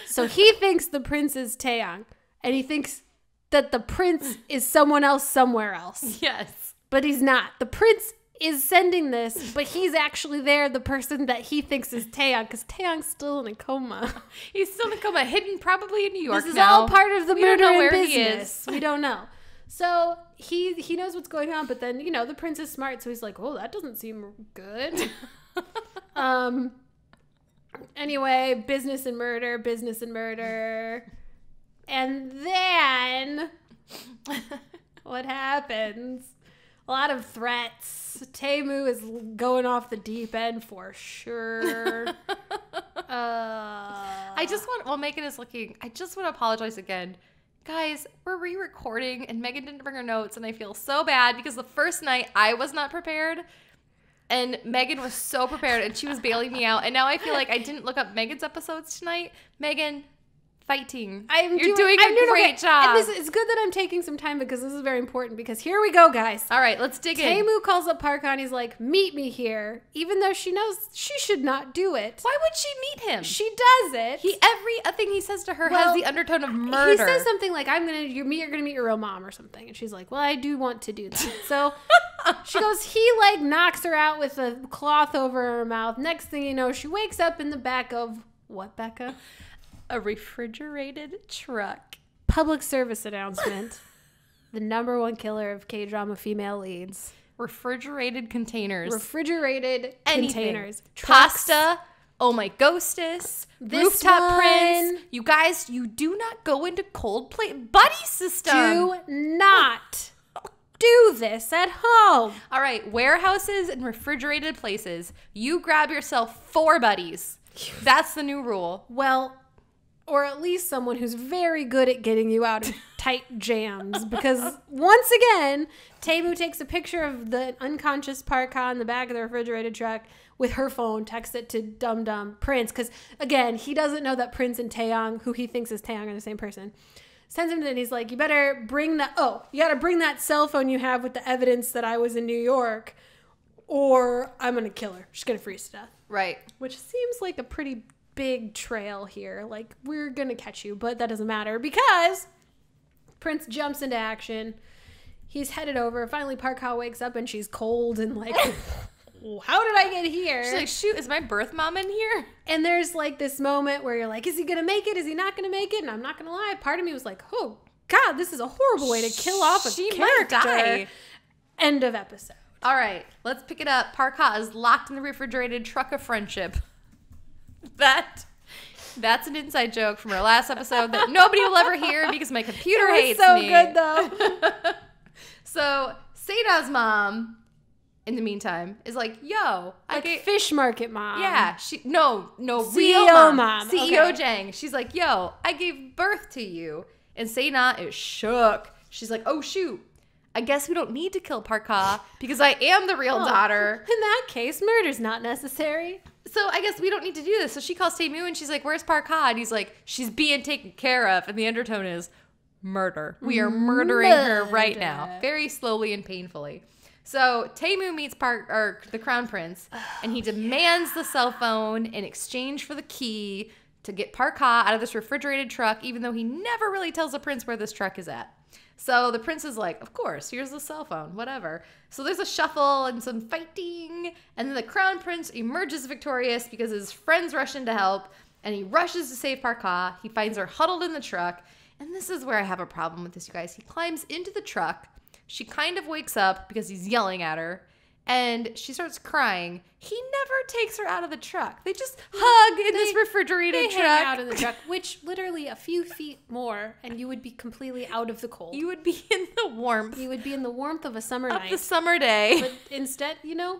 So he thinks the prince is Taehyung, and he thinks that the prince is someone else somewhere else. Yes. But he's not. The prince is sending this, but he's actually there, the person that he thinks is Taehyung, because Taehyung's still in a coma. He's still in a coma, hidden probably in New York. This is all part of the murder and business. He is. We don't know. So he knows what's going on, but then, you know, the prince is smart, so he's like, oh, that doesn't seem good. Anyway, business and murder. And then what happens? A lot of threats. Taemoo is going off the deep end for sure. I just want to apologize again Guys, we're re-recording and Megan didn't bring her notes and I feel so bad because the first night I was not prepared and Megan was so prepared and she was bailing me out. And now I feel like I didn't look up Megan's episodes tonight. Megan, fighting. You're doing a great job. And it's good that I'm taking some time because this is very important because here we go, guys. All right, let's dig in. Tamu calls up Parka and he's like, meet me here, even though she knows she should not do it. Why would she meet him? She does it. Every thing he says to her has the undertone of murder. He says something like, you're gonna meet your real mom or something. And she's like, well, I do want to do that. So she goes, he like knocks her out with a cloth over her mouth. Next thing you know, she wakes up in the back of, what, Becca? A refrigerated truck. Public service announcement. The #1 killer of K-drama female leads. Refrigerated containers. Refrigerated containers. Pasta. Oh my ghostess. Rooftop Prince. You guys, you do not go into cold plate buddy system. Do not do this at home. All right, warehouses and refrigerated places. You grab yourself 4 buddies. That's the new rule. Well, or at least someone who's very good at getting you out of tight jams. Because once again, Tamu takes a picture of the unconscious Parka in the back of the refrigerated truck with her phone, texts it to Dum Dum Prince. Because again, he doesn't know that Prince and Taeyong, who he thinks is Taeyong, are the same person. Sends him to it and he's like, you better bring that, you got to bring that cell phone you have with the evidence that I was in New York or I'm going to kill her. She's going to freeze to death. Right. Which seems like a pretty big trail here. Like, we're gonna catch you, but that doesn't matter because Prince jumps into action. He's headed over. Finally, Parka wakes up and she's cold and like, how did I get here? She's like, shoot, is my birth mom in here? And there's like this moment where you're like, is he gonna make it? Is he not gonna make it? And I'm not gonna lie, part of me was like, oh God, this is a horrible way to kill off a character. Might die. End of episode. All right, let's pick it up. Parka is locked in the refrigerated truck of friendship. That's an inside joke from our last episode that nobody will ever hear because my computer hates me. So good though. So Seda's mom, in the meantime, is like, "Yo, fish market mom." Yeah, no, CEO real mom. CEO okay. Jang. She's like, "Yo, I gave birth to you," and Seda is shook. She's like, "Oh shoot." I guess we don't need to kill Parka because I am the real daughter. In that case, murder's not necessary. So I guess we don't need to do this. So she calls Taemu and she's like, where's Parka? And he's like, she's being taken care of. And the undertone is murder. We are murdering her right now. Very slowly and painfully. So Taemu meets the Crown Prince and he demands the cell phone in exchange for the key to get Parka out of this refrigerated truck, even though he never really tells the prince where this truck is at. So the prince is like, of course, here's the cell phone, whatever. So there's a shuffle and some fighting. And then the Crown Prince emerges victorious because his friends rush in to help. And he rushes to save Parka. He finds her huddled in the truck. And this is where I have a problem with this, you guys. He climbs into the truck. She kind of wakes up because he's yelling at her. And she starts crying. He never takes her out of the truck. They just hug in this refrigerated truck. Hang out in the truck, which literally a few feet more, and you would be completely out of the cold. You would be in the warmth. You would be in the warmth of a summer night. Of the summer day. But instead,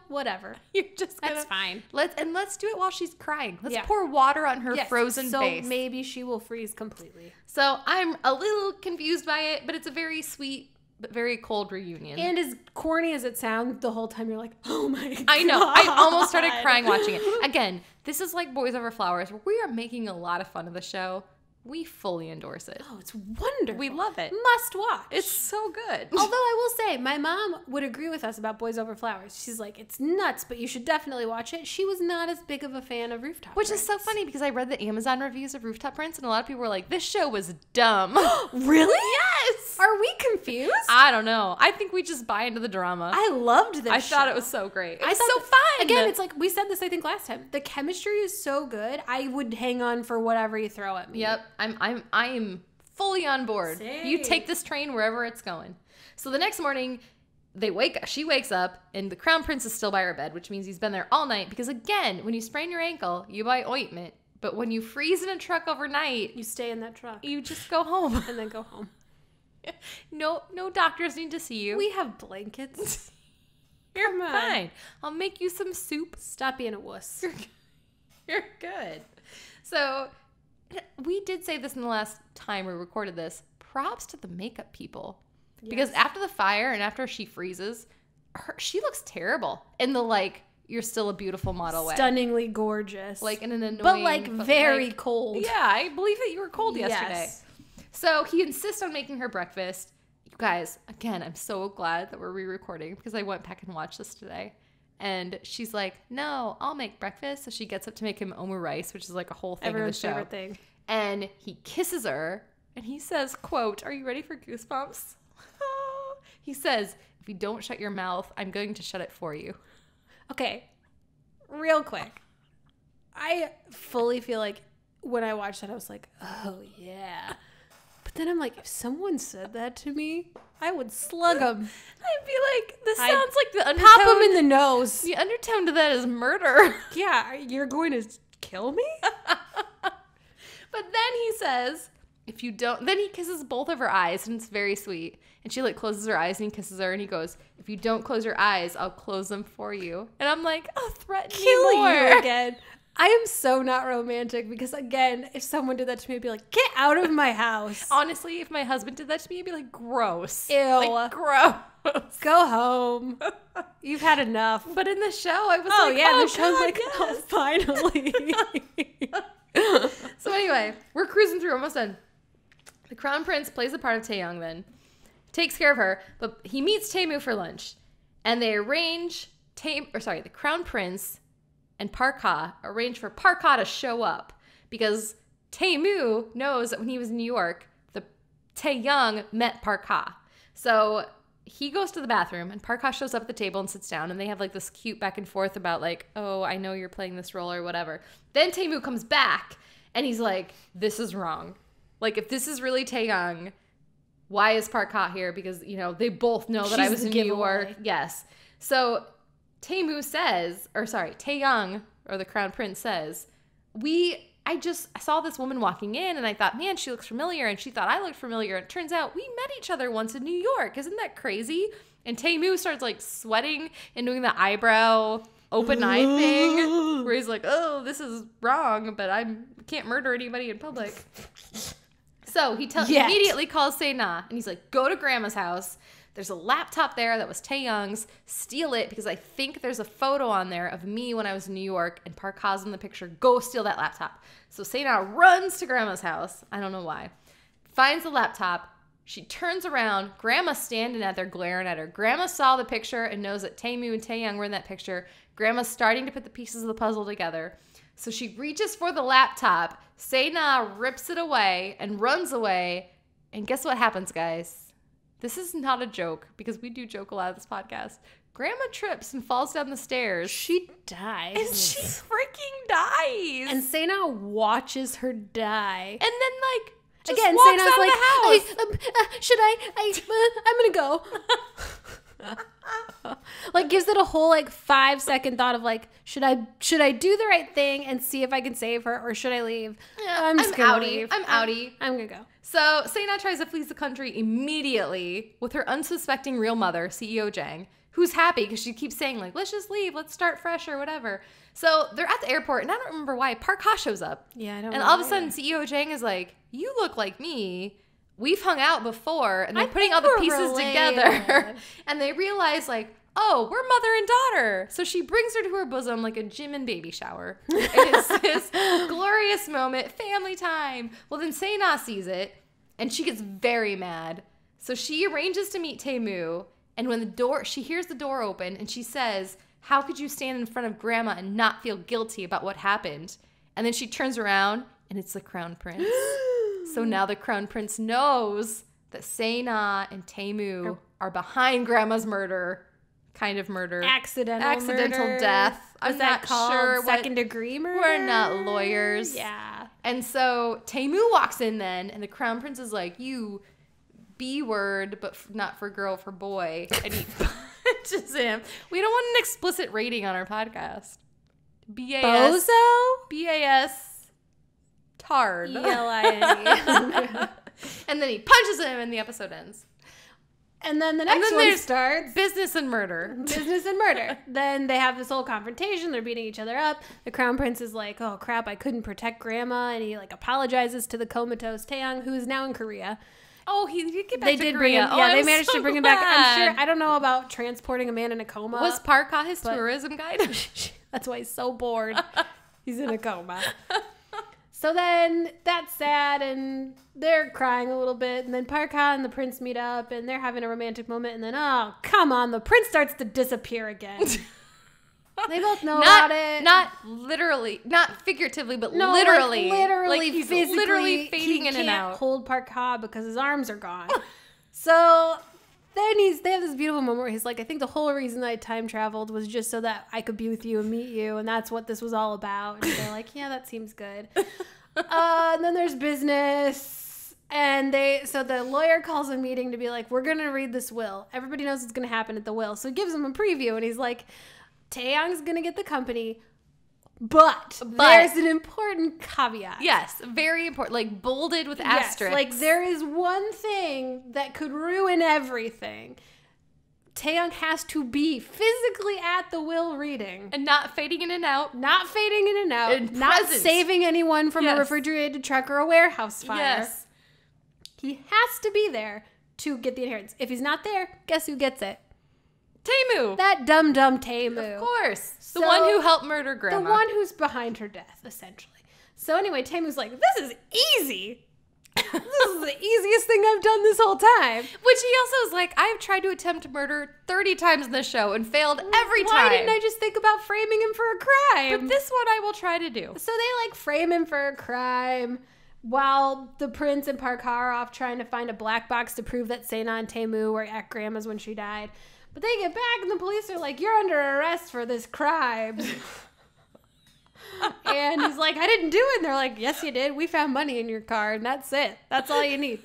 whatever. You're just gonna, that's fine. Let's do it while she's crying. Let's pour water on her frozen face. So maybe she will freeze completely. So I'm a little confused by it, but it's a very sweet but very cold reunion. And as corny as it sounds, the whole time you're like, oh my God. I know. I almost started crying watching it. Again, this is like Boys Over Flowers, where we are making a lot of fun of the show. We fully endorse it. Oh, it's wonderful. We love it. Must watch. It's so good. Although I will say, my mom would agree with us about Boys Over Flowers. She's like, it's nuts, but you should definitely watch it. She was not as big of a fan of Rooftop Prince. Which is so funny because I read the Amazon reviews of Rooftop Prince and a lot of people were like, this show was dumb. Really? Yes. Are we confused? I don't know. I think we just buy into the drama. I loved this I show. thought it was so great. It was so fun. Again, it's like we said this, I think, last time. The chemistry is so good. I would hang on for whatever you throw at me. Yep. I'm fully on board. Same. You take this train wherever it's going. So the next morning, she wakes up and the Crown Prince is still by her bed, which means he's been there all night. Because again, when you sprain your ankle, you buy ointment. But when you freeze in a truck overnight, you stay in that truck. You just go home. And then go home. No doctors need to see you. We have blankets. You're fine. I'll make you some soup. Stop being a wuss. You're good. So we did say this in the last time we recorded this. props to the makeup people. Yes. Because after the fire and after she freezes, she looks terrible in the, like, you're still a beautiful model way. Stunningly gorgeous. Like, in an annoying... But, like, very cold. Yeah, I believe that you were cold yesterday. So he insists on making her breakfast. You guys, again, I'm so glad that we're re-recording because I went back and watched this today. And she's like, no, I'll make breakfast. So she gets up to make him omu rice, which is like a whole thing Everyone's in the show. favorite thing. And he kisses her and he says, quote, are you ready for goosebumps? He says, if you don't shut your mouth, I'm going to shut it for you. Okay, real quick. I fully feel like when I watched that, I was like, oh, yeah. But then I'm like, if someone said that to me, I would slug them. I'd be like, this sounds like the undertone. Pop them in the nose. The undertone to that is murder. Yeah, you're going to kill me? But then he says, if you don't, then he kisses both of her eyes and it's very sweet. And she like closes her eyes and he kisses her and he goes, if you don't close your eyes, I'll close them for you. And I'm like, oh, threaten Kill me more. You again. I am so not romantic because, again, if someone did that to me, I'd be like, get out of my house. Honestly, if my husband did that to me, I'd be like, gross. Ew. Like, gross. Go home. You've had enough. But in the show, I was like, yeah, oh, the show's God, like, yes. oh, finally. So anyway, we're cruising through, almost done. The Crown Prince plays the part of Taeyang then, takes care of her, but he meets Taemu for lunch, and they arrange, the Crown Prince and Park Ha arrange for Park Ha to show up, because Taemu knows that when he was in New York, the Taeyang met Park Ha. So he goes to the bathroom, and Park Ha shows up at the table and sits down, and they have like this cute back and forth about like, oh, I know you're playing this role or whatever. Then Taemu comes back, and he's like, this is wrong. Like, if this is really Taeyang, why is Park Ha here? Because, you know, they both know that I was in New York. Yes. So Taeyang, or the Crown Prince, says, I saw this woman walking in and I thought, man, she looks familiar. And she thought I looked familiar. And it turns out we met each other once in New York. Isn't that crazy? And Taemu starts like sweating and doing the eyebrow open eye thing where he's like, oh, this is wrong, but I can't murder anybody in public. So he immediately calls Sena and he's like, go to grandma's house. There's a laptop there that was Taeyang's. Steal it because I think there's a photo on there of me when I was in New York and Park Ha's in the picture. Go steal that laptop. So Sena runs to grandma's house. I don't know why. Finds the laptop. She turns around. Grandma's standing out there glaring at her. Grandma saw the picture and knows that Taemu and Taeyang were in that picture. Grandma's starting to put the pieces of the puzzle together. So she reaches for the laptop. Sena rips it away and runs away. And guess what happens, guys? This is not a joke because we do joke a lot of this podcast. Grandma trips and falls down the stairs. She dies. And she freaking dies. And Sena watches her die. And then, like, just again, walks Sena's out like, of the house. should I'm gonna go. Like, gives it a whole like 5-second thought of like, should I do the right thing and see if I can save her, or should I leave? Yeah, I'm gonna outie. leave. I'm outie. I'm gonna go. So Sena tries to flee the country immediately with her unsuspecting real mother, CEO Jang, who's happy because she keeps saying like, let's just leave, let's start fresh or whatever. So they're at the airport, and I don't remember why. Park Ha shows up. Yeah, I don't know. And all of a sudden, CEO Jang is like, you look like me. We've hung out before. And they're putting all the pieces together. And they realize like, oh, we're mother and daughter. So she brings her to her bosom like a Jimin baby shower. It's this glorious moment, family time. Well, then Sena sees it, and she gets very mad. So she arranges to meet Taemu. And when she hears the door open, and she says, how could you stand in front of grandma and not feel guilty about what happened? And then she turns around, and it's the Crown Prince. So now the Crown Prince knows that Sena and Taemu are behind grandma's murder. Kind of murder. Accidental murder. Death. I'm not sure. Second-degree murder? We're not lawyers. Yeah. And so Taemu walks in then, and the Crown Prince is like, you B-word, but not for girl, for boy. And he punches him. We don't want an explicit rating on our podcast. B-A-S. Bozo? B-A-S. Tard. E-L-I-N-E. And then he punches him, and the episode ends. And then the next one starts. Business and murder. Business and murder. Then they have this whole confrontation. They're beating each other up. The Crown Prince is like, oh, crap, I couldn't protect grandma. And he, like, apologizes to the comatose Taeyang, who is now in Korea. Oh, he did get back They to did Korea. bring him. Oh, Yeah, I'm they managed so to bring him back. I'm glad. sure. I don't know about transporting a man in a coma. Was Parka his but- tourism guide? That's why he's so bored. He's in a coma. So then that's sad, and they're crying a little bit, and then Parka and the prince meet up, and they're having a romantic moment, and then, oh, come on, the prince starts to disappear again. They both know about it. Not literally, not figuratively, but No, literally. like he's physically, literally fading he in and can't out. hold Parka because his arms are gone. So then they have this beautiful moment where he's like, I think the whole reason I time traveled was just so that I could be with you and meet you, and that's what this was all about. And they're like, yeah, that seems good. And then there's business, and so the lawyer calls a meeting to be like, we're gonna read this will. Everybody knows what's gonna happen at the will, so he gives them a preview, and he's like, Taeyong's gonna get the company, but there's an important caveat. Yes, very important. Like bolded with Yes, asterisks. like there is one thing that could ruin everything. Taeyong has to be physically at the will reading. and not fading in and out. Not fading in and out. And Not present. saving anyone from Yes. a refrigerated truck or a warehouse fire. Yes. He has to be there to get the inheritance. If he's not there, guess who gets it? Taemu. That dumb Taemu. Of course. So- the one who helped murder The Grandma. one who's behind her death, essentially. So anyway, Taemu's like, this is easy. This is the easiest thing I've done this whole time. Which he also is like, I've tried to attempt murder 30 times in this show and failed every time. Why didn't I just think about framing him for a crime? But this one I will try to do. So they like frame him for a crime while the prince and Park are off trying to find a black box to prove that Sena and Taemu were at Grandma's when she died. But they get back and the police are like, you're under arrest for this crime. And he's like, I didn't do it. And they're like, yes, you did. We found money in your car and that's it. That's all you need.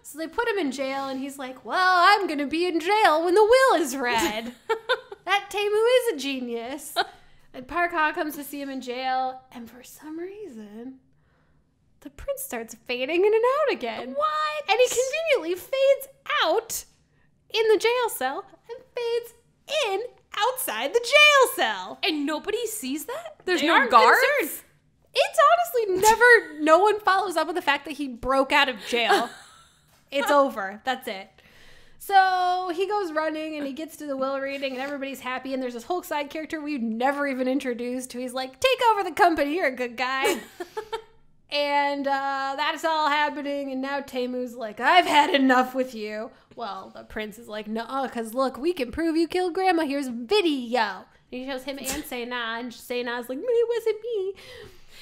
So they put him in jail and he's like, well, I'm going to be in jail when the will is read. That Taemu is a genius. And Park Ha comes to see him in jail. And for some reason, the prince starts fading in and out again. What? And he conveniently fades out in the jail cell and fades in outside the jail cell. And nobody sees that? There's They no aren't guards? concerned. It's honestly never, no one follows up with the fact that he broke out of jail. It's over. That's it. So he goes running and he gets to the will reading and everybody's happy. And there's this whole side character we've never even introduced who he's like, take over the company. You're a good guy. And that's all happening. And now Taemu's like, I've had enough with you. Well, the prince is like, no, because look, we can prove you killed Grandma. Here's a video. And he shows him and Sena. And Sena's like, it wasn't me.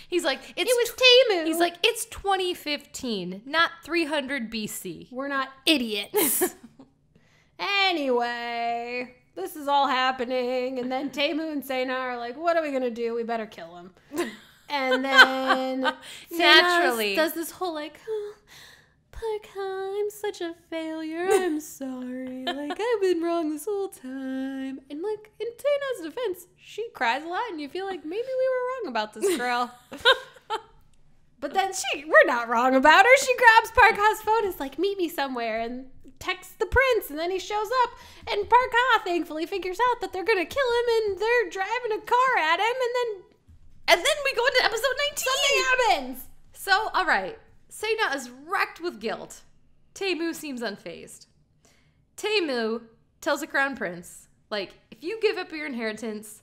He's like, It was Taemu. He's like, it's 2015, not 300 BC. we're not idiots. Anyway, this is all happening. And then Taemu and Sena are like, what are we going to do? We better kill him. And then Naturally. Sena does this whole like, oh, Parka, I'm such a failure. I'm sorry. Like, I've been wrong this whole time. And like, in Sena's defense, she cries a lot and you feel like maybe we were wrong about this girl. But then we're not wrong about her. She grabs Parka's phone and is like, meet me somewhere, and texts the prince, and then he shows up, and Parka thankfully figures out that they're gonna kill him, and they're driving a car at him, And then we go into episode 19. something happens. So, all right. Sena is wrecked with guilt. Taemu seems unfazed. Taemu tells the crown prince, like, if you give up your inheritance...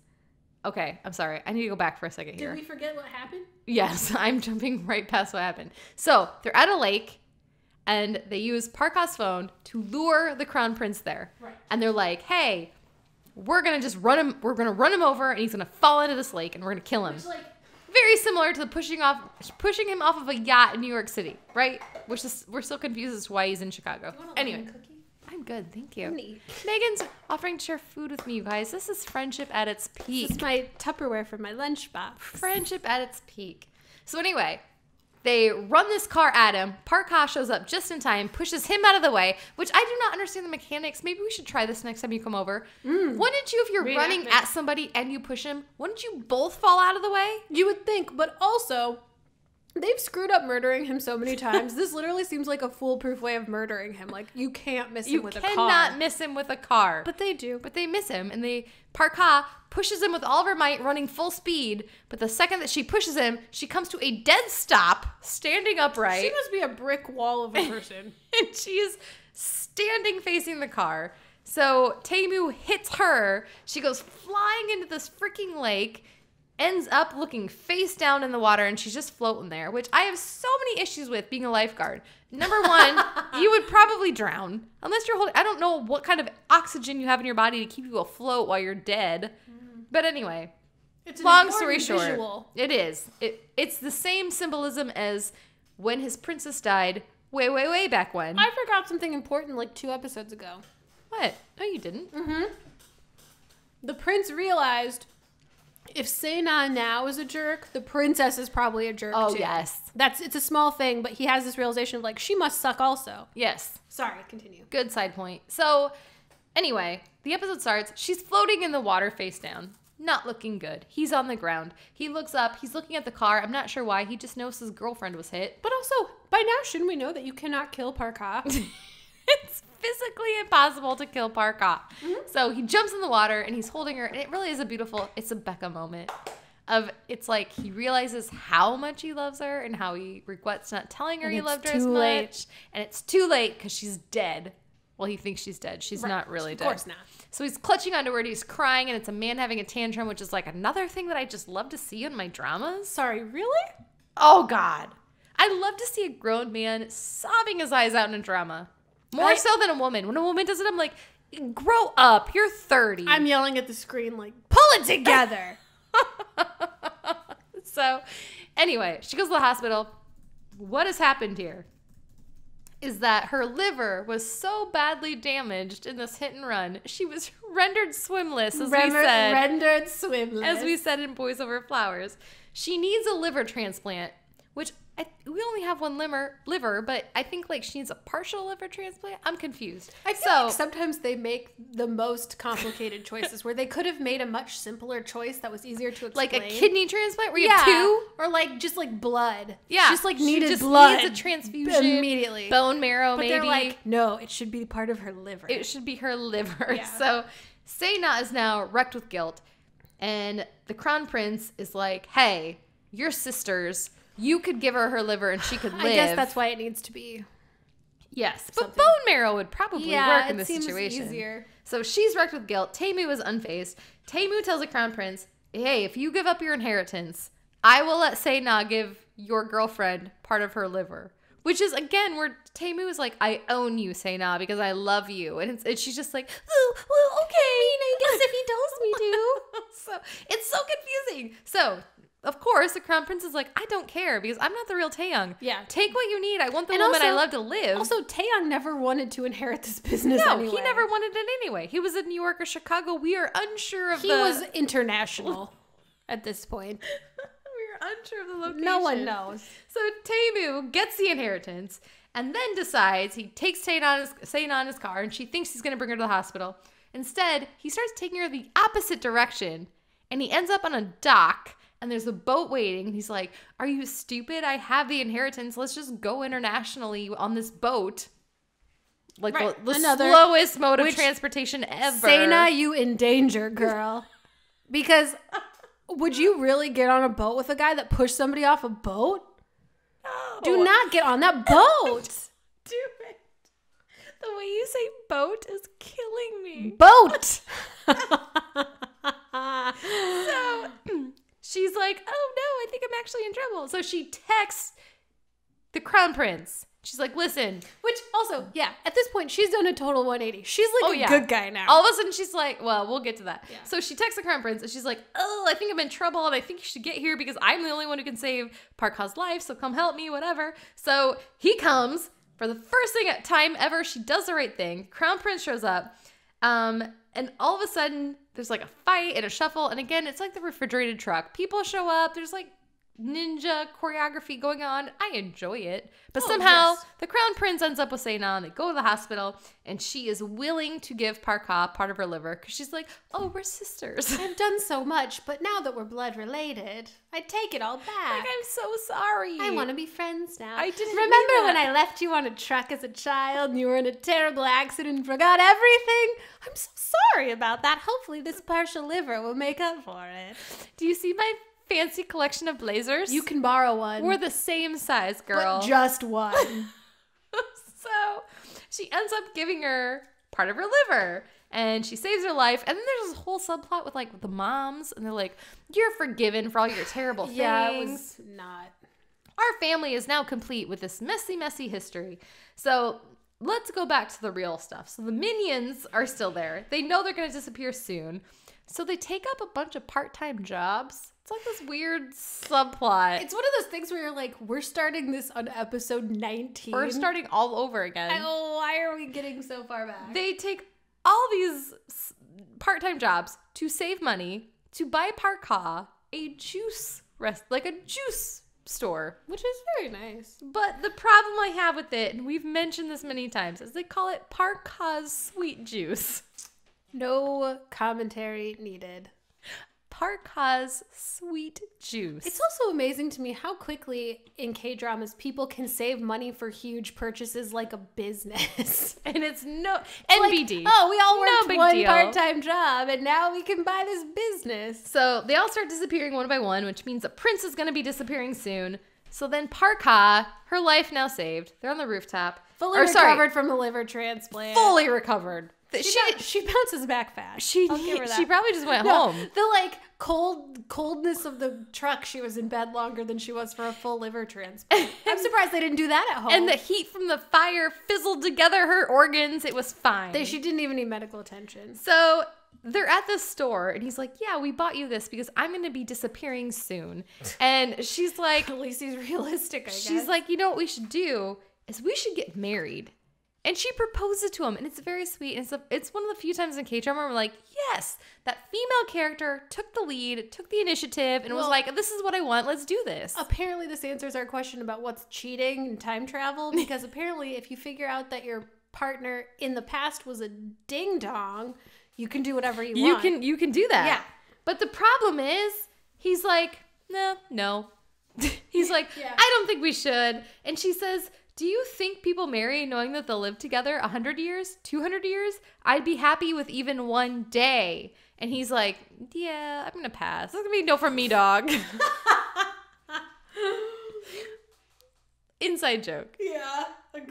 Okay, I'm sorry. I need to go back for a second here. Did we forget what happened? Yes, I'm jumping right past what happened. So, they're at a lake, and they use Parka's phone to lure the crown prince there. Right. And they're like, hey, we're going to just run him. We're going to run him over, and he's going to fall into this lake, and we're going to kill him. Which, like, Very similar to the pushing him off of a yacht in New York City, right? We're still confused as to why he's in Chicago. you want a Anyway, lemon cookie? I'm good, thank you. Neat. Megan's offering to share food with me, you guys. This is friendship at its peak. This is my Tupperware from my lunchbox. Friendship at its peak. So anyway, they run this car at him. Parka shows up just in time, pushes him out of the way, which I do not understand the mechanics. Maybe we should try this next time you come over. Wouldn't you, if you're running Reenactment. at somebody and you push him, wouldn't you both fall out of the way? You would think, but also, They've screwed up murdering him so many times. This literally seems like a foolproof way of murdering him. Like, you can't miss him with a car. You cannot miss him with a car. But they do. But they miss him, and Parka pushes him with all of her might, running full speed. But the second that she pushes him, she comes to a dead stop, standing upright. She must be a brick wall of a person. And she is standing facing the car. So Temu hits her. She goes flying into this freaking lake, ends up looking face down in the water, and she's just floating there, which I have so many issues with being a lifeguard. Number one, you would probably drown. Unless you're holding, I don't know what kind of oxygen you have in your body to keep you afloat while you're dead. But anyway, It's an long story important short, visual. it is. It's the same symbolism as when his princess died way, way, way back when. I forgot something important like 2 episodes ago. What? No, you didn't. The prince realized if Sena now is a jerk, the princess is probably a jerk too. Oh, yes. It's a small thing, but he has this realization of like, she must suck also. Yes. Sorry, continue. Good side point. So, anyway, the episode starts. She's floating in the water face down. Not looking good. He's on the ground. He looks up. He's looking at the car. I'm not sure why. He just knows his girlfriend was hit. But also, by now, shouldn't we know that you cannot kill Parka? It's physically impossible to kill Parka. So he jumps in the water and he's holding her. And it really is it's a Becca moment. It's like he realizes how much he loves her and how he regrets not telling her And he it's loved her as too much. late. And it's too late because she's dead. Well, he thinks she's dead. She's not really dead. Of course not. So he's clutching onto her and he's crying, and it's a man having a tantrum, which is like another thing that I just love to see in my dramas. Sorry, really? Oh, God. I love to see a grown man sobbing his eyes out in a drama. More so than a woman. When a woman does it, I'm like, grow up. You're 30. I'm yelling at the screen like, pull it together. So, anyway, she goes to the hospital. What has happened here is that her liver was so badly damaged in this hit and run, she was rendered swimless, as we said. Rendered swimless. As we said in Boys Over Flowers. She needs a liver transplant, which we only have one liver, but I think like she needs a partial liver transplant. I'm confused. I feel like sometimes they make the most complicated choices where they could have made a much simpler choice that was easier to explain. Like a kidney transplant where you have 2? Or like just like blood. Yeah. Just like She needed just blood. needs a transfusion. Immediately. Bone marrow, But maybe. they're like, no, it should be part of her liver. It should be her liver. Yeah. So Sena is now wrecked with guilt. And the crown prince is like, hey, you're sisters. You could give her liver and she could live. I guess that's why it needs to be. Yes. something. But bone marrow would probably work in this seems situation. easier. So she's wrecked with guilt. Temu is unfazed. Temu tells the crown prince, hey, if you give up your inheritance, I will let Sena give your girlfriend part of her liver. Which is, again, where Temu is like, I own you, Sena, because I love you. And she's just like, oh, well, okay. I guess if he tells me to. So it's so confusing. So, of course, the crown prince is like, I don't care because I'm not the real Taeyong. Yeah. Take what you need. I want the And woman I also- love to live. Also, Taeyong never wanted to inherit this business no, anyway. he never wanted it anyway. He was in New York or Chicago. We are unsure of He was international at this point. We are unsure of the location. No one knows. So Temu gets the inheritance and then decides he takes Sena on his car and she thinks he's going to bring her to the hospital. Instead, he starts taking her the opposite direction and he ends up on a dock and there's a boat waiting. He's like, are you stupid? I have the inheritance. Let's just go internationally on this boat. Like Right. the Another- slowest mode of which- transportation ever. Sena, you in danger, girl. Because would you really get on a boat with a guy that pushed somebody off a boat? Do not get on that boat. Do it. The way you say boat is killing me. Boat. So she's like, oh no, I think I'm actually in trouble. So she texts the crown prince. She's like, listen. Which also, yeah, at this point, she's done a total 180. She's like a good guy now. All of a sudden she's like, well, we'll get to that. Yeah. So she texts the crown prince and she's like, oh, I think I'm in trouble and I think you should get here because I'm the only one who can save Parka's life. So come help me, whatever. So he comes for the first time ever. She does the right thing. Crown prince shows up. And all of a sudden there's like a fight and a shuffle. And again, it's like the refrigerated truck. People show up. There's like ninja choreography going on. I enjoy it. But somehow the crown prince ends up with Sena, and they go to the hospital, and she is willing to give Parka part of her liver because she's like, oh, we're sisters. I've done so much, but now that we're blood related, I take it all back. Like, I'm so sorry. I want to be friends now. I didn't remember mean when that. I left you on a truck as a child and you were in a terrible accident and forgot everything. I'm so sorry about that. Hopefully this partial liver will make up for it. Do you see my fancy collection of blazers? You can borrow one. We're the same size, girl. But just one. So she ends up giving her part of her liver, and she saves her life. And then there's this whole subplot with like the moms, and they're like, you're forgiven for all your terrible things. Yeah, it was not. Our family is now complete with this messy, messy history. So let's go back to the real stuff. So the minions are still there. They know they're going to disappear soon. So they take up a bunch of part-time jobs. It's like this weird subplot. It's one of those things where you're like, we're starting this on episode 19. We're starting all over again. Oh, why are we getting so far back? They take all these part-time jobs to save money to buy Parka a juice store. Which is very nice. But the problem I have with it, and we've mentioned this many times, is they call it Parka's sweet juice. No commentary needed. Parka's sweet juice. It's also amazing to me how quickly in K-dramas people can save money for huge purchases like a business. And it's no NBD. Like, oh, we all worked big one deal. part-time job and now we can buy this business. So they all start disappearing one by one, which means the prince is going to be disappearing soon. So then Parka, her life now saved. They're on the rooftop. Fully recovered from a liver transplant. Fully recovered. She bounces back fast. I'll give her that. She probably just went home. The like coldness of the truck, she was in bed longer than she was for a full liver transplant. I'm surprised they didn't do that at home. And the heat from the fire fizzled together her organs. It was fine. She didn't even need medical attention. So they're at the store, and he's like, yeah, we bought you this because I'm going to be disappearing soon. And she's like... At least he's realistic, I guess. She's like, you know what we should do is we should get married. And she proposes to him, and it's very sweet. And it's one of the few times in K-drama where we're like, yes, that female character took the lead, took the initiative, and was like, this is what I want. Let's do this. Apparently this answers our question about what's cheating and time travel, because apparently if you figure out that your partner in the past was a ding-dong, you can do whatever you want. You can do that. Yeah. But the problem is, he's like, no. He's like, I don't think we should. And she says... Do you think people marry knowing that they'll live together 100 years, 200 years? I'd be happy with even one day. And he's like, yeah, I'm going to pass. That's going to be no from me, dog. Inside joke. Yeah.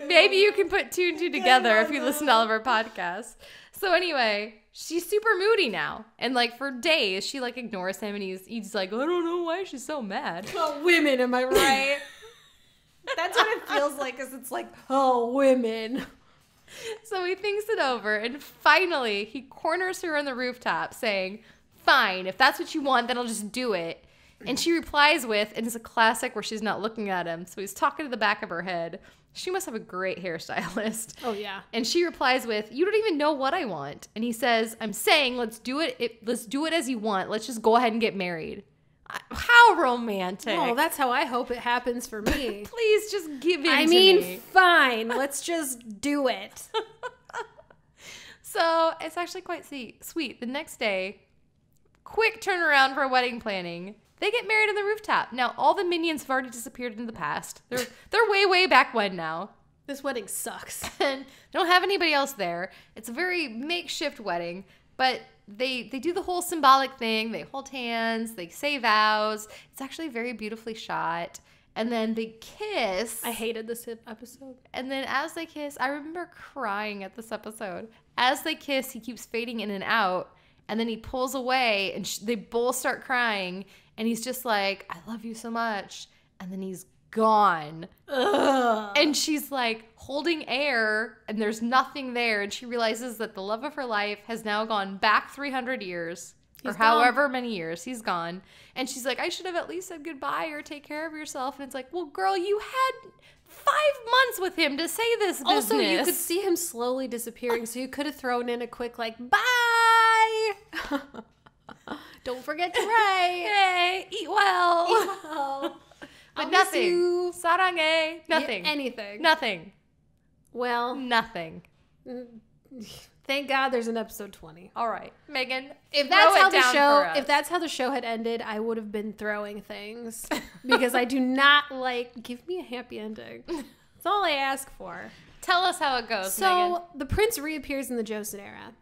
Maybe you can put two and two together if you listen to all of our podcasts. So anyway, she's super moody now. And like for days, she like ignores him and he's like, I don't know why she's so mad. Oh, women, am I right? That's what it feels like, is it's like, oh, women. So he thinks it over, and finally he corners her on the rooftop saying, fine, if that's what you want, then I'll just do it. And she replies with, and it's a classic where she's not looking at him, so he's talking to the back of her head. She must have a great hairstylist. Oh, yeah. And she replies with, you don't even know what I want. And he says, I'm saying, let's do it as you want. Let's just go ahead and get married. How romantic. Well, that's how I hope it happens for me. Please just give in to me. Fine. Let's just do it. So it's actually quite sweet. The next day, quick turnaround for wedding planning. They get married on the rooftop. Now, all the minions have already disappeared into the past. They're way, way back when now. This wedding sucks. And they don't have anybody else there. It's a very makeshift wedding, but they do the whole symbolic thing. They hold hands. They say vows. It's actually very beautifully shot. And then they kiss. I hated this episode. And then as they kiss, I remember crying at this episode. As they kiss, he keeps fading in and out. And then he pulls away and they both start crying. And he's just like, I love you so much. And then he's gone. Ugh. And she's like holding air and there's nothing there. And she realizes that the love of her life has now gone back 300 years. Or however many years he's gone. And she's like, I should have at least said goodbye or take care of yourself. And it's like, well, girl, you had 5 months with him to say this business. Also, you could see him slowly disappearing, so you could have thrown in a quick, like, bye! Don't forget to write. Hey, eat well. Well, But I'll nothing. miss you. Sarange. Nothing. Yeah, anything. Nothing. Well, Nothing. thank God there's an episode 20. All right, Megan. If throw that's it how the down for show, us. if that's how the show had ended, I would have been throwing things because I do not like. Give me a happy ending. That's all I ask for. Tell us how it goes, So Megan. the prince reappears in the Joseon era.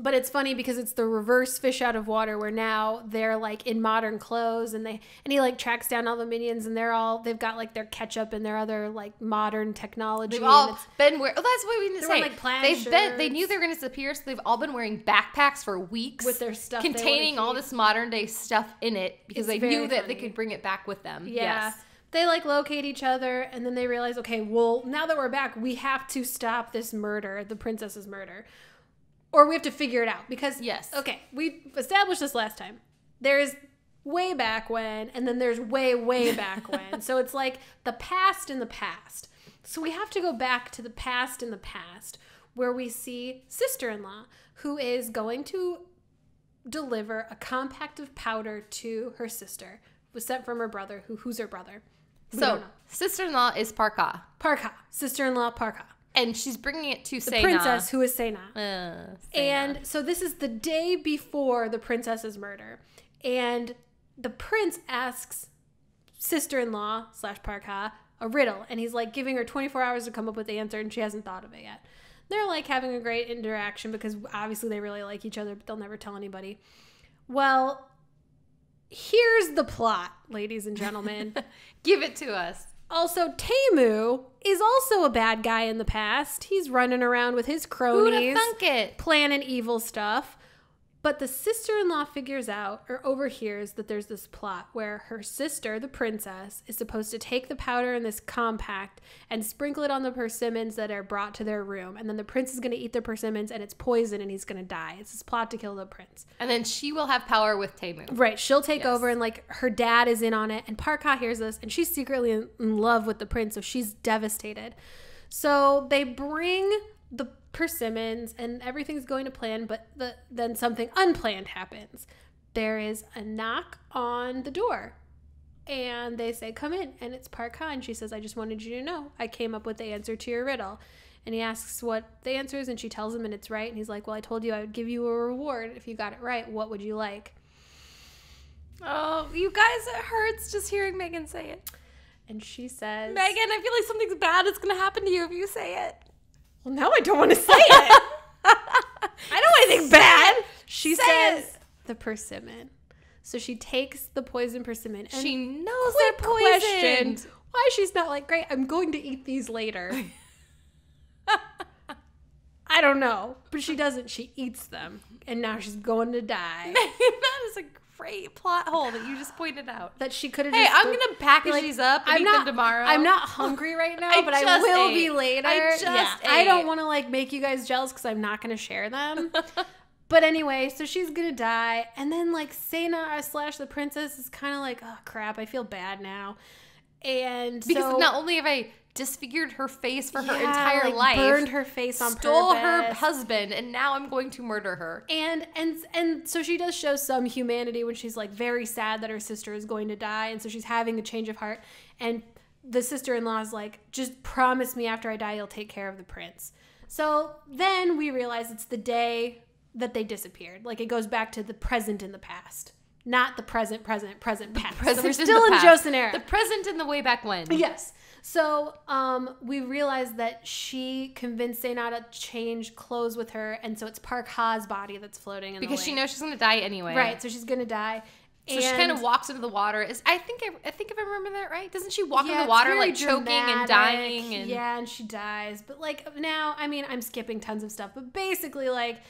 But it's funny because it's the reverse fish out of water where now they're like in modern clothes and he like tracks down all the minions and they've got like their ketchup and their other like modern technology. They've and all it's- been wearing. Oh, that's what we didn't They say. were, like, plaid They knew shirts. they were going to disappear, so they've all been wearing backpacks for weeks with their stuff they containing wanna all keep. this modern day stuff in it because It's they very knew that they funny. could bring it back with them. Yeah. Yes. They like locate each other and then they realize, okay, well, now that we're back, we have to stop this murder, the princess's murder. Or we have to figure it out because, Yes. okay, we established this last time. There's way back when, and then there's way, way back when. So it's like the past in the past. So we have to go back to the past in the past where we see sister-in-law who is going to deliver a compact of powder to her sister. It was sent from her brother. Who's her brother? We So don't know. sister-in-law is Parka, Parka, sister-in-law Parka. and she's bringing it to The Sena. princess who is Sena. Sena. And so this is the day before the princess's murder. And the prince asks sister-in-law / Parka a riddle. And he's like giving her 24 hours to come up with the answer and she hasn't thought of it yet. They're like having a great interaction because obviously they really like each other, but they'll never tell anybody. Well, here's the plot, ladies and gentlemen. Give it to us. Also, Taemu is also a bad guy in the past. He's running around with his Who'd cronies, have thunk it? planning evil stuff. But the sister-in-law figures out or overhears that there's this plot where her sister, the princess, is supposed to take the powder in this compact and sprinkle it on the persimmons that are brought to their room. And then the prince is going to eat the persimmons and it's poison and he's going to die. It's this plot to kill the prince. And then she will have power with Taemu. Right. She'll take Yes. over and like her dad is in on it. And Parka hears this and she's secretly in love with the prince. So she's devastated. So they bring the persimmons and everything's going to plan. But then something unplanned happens. There is a knock on the door. And they say, come in. And it's Parka. And she says, I just wanted you to know I came up with the answer to your riddle. And he asks what the answer is. And she tells him and it's right. And he's like, well, I told you I would give you a reward if you got it right. What would you like? Oh, you guys, it hurts just hearing Megan say it. And she says, Megan, I feel like something's bad is going to happen to you if you say it. well, now I don't want to say it. I don't want anything bad. She Say says it. the persimmon. So she takes the poison persimmon. And She knows quick they're poisoned. question, why she's not like, great, I'm going to eat these later. I don't know. But she doesn't. She eats them. And now she's going to die. That is a great plot hole that you just pointed out. That she could have Hey, just... I'm going to package like, these up and eat them tomorrow. I'm not hungry right now, I but I just will ate. be later. I just I don't ate. want to like make you guys jealous because I'm not going to share them. But anyway, so she's going to die. And then like Sena / the princess is kind of like, oh crap, I feel bad now. And Because so, not only have I disfigured her face for her yeah, entire like, life, burned her face on stole her purpose. husband, and now I'm going to murder her. And so she does show some humanity when she's like very sad that her sister is going to die, and so she's having a change of heart. And the sister-in-law is like, just promise me after I die you'll take care of the prince. So then we realize it's the day that they disappeared. Like it goes back to the present in the past, not the present past. So we're still in Joseon era. The present and the way back when. Yes. So we realized that she convinced Sena to change clothes with her, and so it's Park Ha's body that's floating in Because the she lake. knows she's going to die anyway. Right, so she's gonna die. So she kind of walks into the water. I think if I remember that right, doesn't she walk in the it's water very like choking and dramatic. dying? And Yeah, and she dies. But like now, I mean, I'm skipping tons of stuff, but basically like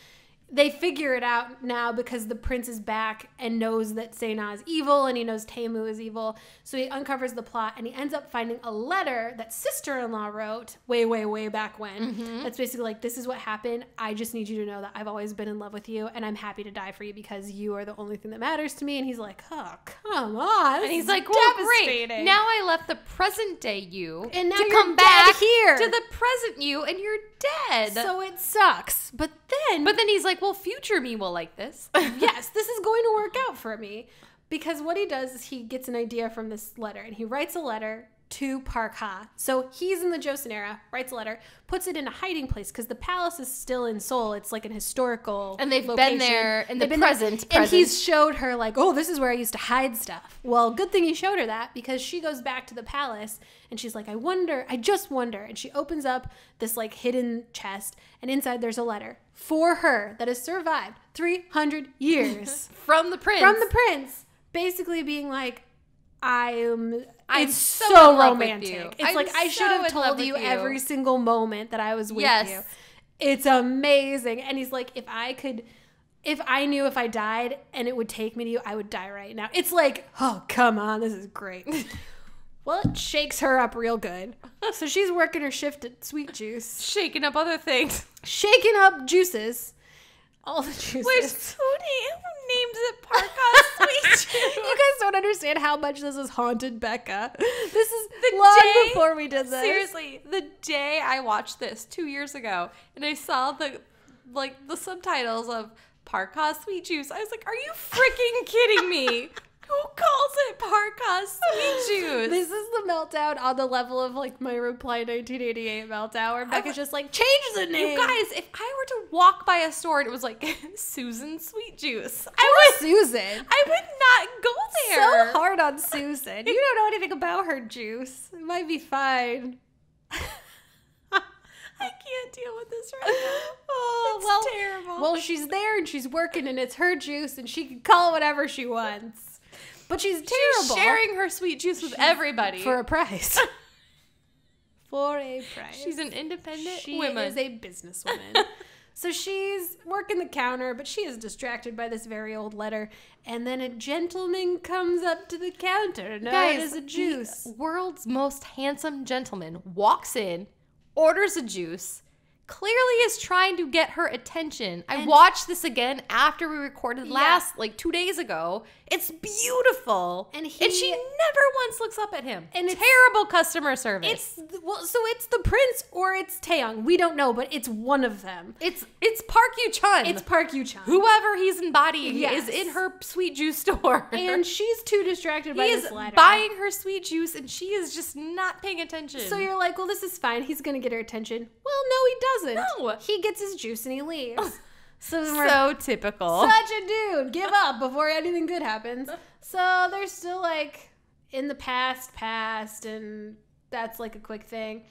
they figure it out now because the prince is back and knows that Sena is evil and he knows Taemu is evil. So he uncovers the plot and he ends up finding a letter that sister-in-law wrote way, way, way back when. Mm-hmm. That's basically like, this is what happened. I just need you to know that I've always been in love with you and I'm happy to die for you because you are the only thing that matters to me. And he's like, oh, come on. And he's like, well, great. Now I left the present day you And now to you're come dead back here. to the present you, and you're dead. So it sucks. But then But then he's like, like, well, future me will like this. Yes, this is going to work out for me. Because what he does is he gets an idea from this letter, and he writes a letter to Park Ha. So he's in the Joseon era, writes a letter, puts it in a hiding place because the palace is still in Seoul. It's like an historical And they've location. been there in the They've been there, present. and he's showed her like, oh, this is where I used to hide stuff. Well, good thing he showed her that, because she goes back to the palace and she's like, I just wonder. And she opens up this like hidden chest, and inside there's a letter for her that has survived 300 years from the prince. from the prince, basically being like, I'm so so in love with romantic. you. It's I'm like, I so should have in love told with you you. every single moment that I was with Yes. you. It's amazing. And he's like, if I knew if I died and it would take me to you, I would die right now. It's like, oh, come on, this is great. Well, it shakes her up real good. So she's working her shift at Sweet Juice. Shaking up other things. Shaking up juices. All the juices. Who names it Park Ha Sweet Juice? You guys don't understand how much this has haunted Becca. This is The long day- before we did this. Seriously, the day I watched this 2 years ago and I saw the subtitles of Park Ha Sweet Juice, I was like, are you freaking kidding me? Who calls it Park Ha Sweet Juice? This is the meltdown on the level of like my Reply 1988 meltdown where Becca's just like, change the name. You guys, if I were to walk by a store and it was like Susan Sweet Juice, Susan. I would not go there. So hard on Susan. You don't know anything about her juice. It might be fine. I can't deal with this right now. Oh, It's well, terrible. Well, she's there and she's working and it's her juice and she can call it whatever she wants. But she's terrible. She's sharing her sweet juice with everybody. For a price. For a price. She's an independent She woman. is a businesswoman. So she's working the counter, but she is distracted by this very old letter. And then a gentleman comes up to the counter. No, it is a juice. The world's most handsome gentleman walks in, orders a juice, clearly is trying to get her attention. I watched this again after we recorded last, 2 days ago. It's beautiful. And she never once looks up at him. And it's terrible customer service. So it's the prince or it's Taeyong. We don't know, but it's one of them. It's Park Yu-chun. It's Park Yu-chun. Whoever he's embodying Yes. is in her sweet juice store. And she's too distracted by he is this letter. buying her sweet juice and she is just not paying attention. So you're like, well, this is fine. He's going to get her attention. Well, no, he doesn't. No. He gets his juice and he leaves. So then so typical. such a dude. Give up before anything good happens. So they're still like in the past, and that's like a quick thing.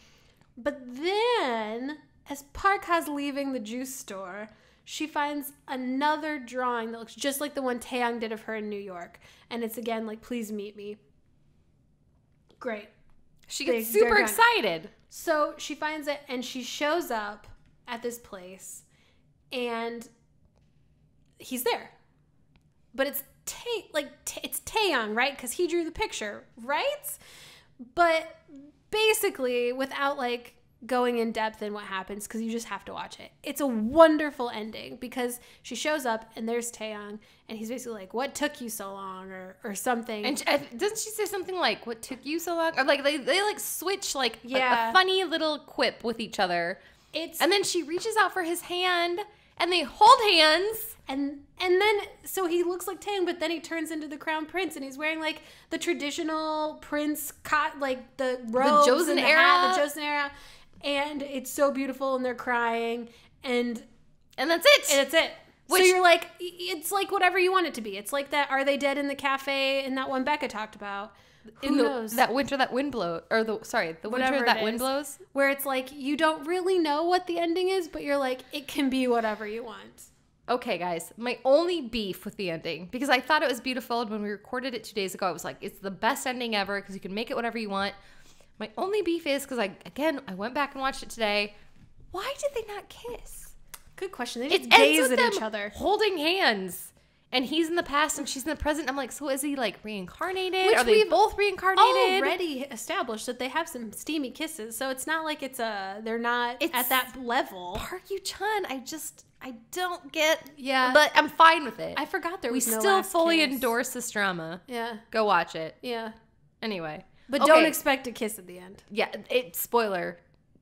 But then, as Park Ha's leaving the juice store, she finds another drawing that looks just like the one Taeyong did of her in New York. And it's again like, please meet me. Great. She gets They're super done. excited. So she finds it and she shows up at this place and he's there. But it's it's Taeyong, right? Because he drew the picture, right? But basically, without like going in depth in what happens, because you just have to watch it. It's a wonderful ending because she shows up and there's Taeyong and he's basically like, "What took you so long?" or something. And doesn't she say something like, "What took you so long?" Or like they like switch like Yeah. a funny little quip with each other. And then she reaches out for his hand and they hold hands. And then, so he looks like Taeyong, but then he turns into the crown prince, and he's wearing like the traditional prince like the robes, Joseon and the era. hat, the Joseon era, and it's so beautiful, and they're crying, and And that's it. that's it. Which- So you're like, it's like whatever you want it to be. It's like that. Are they dead in the cafe? In that one Becca talked about. Who knows? That winter that wind blows, or the winter Whatever that it wind is. blows. Where it's like you don't really know what the ending is, but you're like, it can be whatever you want. Okay, guys, my only beef with the ending, because I thought it was beautiful, and when we recorded it 2 days ago, I was like, it's the best ending ever, because you can make it whatever you want. My only beef is, because I went back and watched it today, why did they not kiss? Good question. They It just ends gaze with at them each other. holding hands, and he's in the past and she's in the present. I'm like, so is he like reincarnated? Which Are they we've both reincarnated? Already established that they have some steamy kisses, so it's not like they're not at that level. Park Yu-chun, I don't get. Yeah. But I'm fine with it. I forgot there we was no still last fully kiss. endorse this drama. Yeah, Go watch it. yeah, Anyway. but Okay. don't expect a kiss at the end. Yeah, spoiler.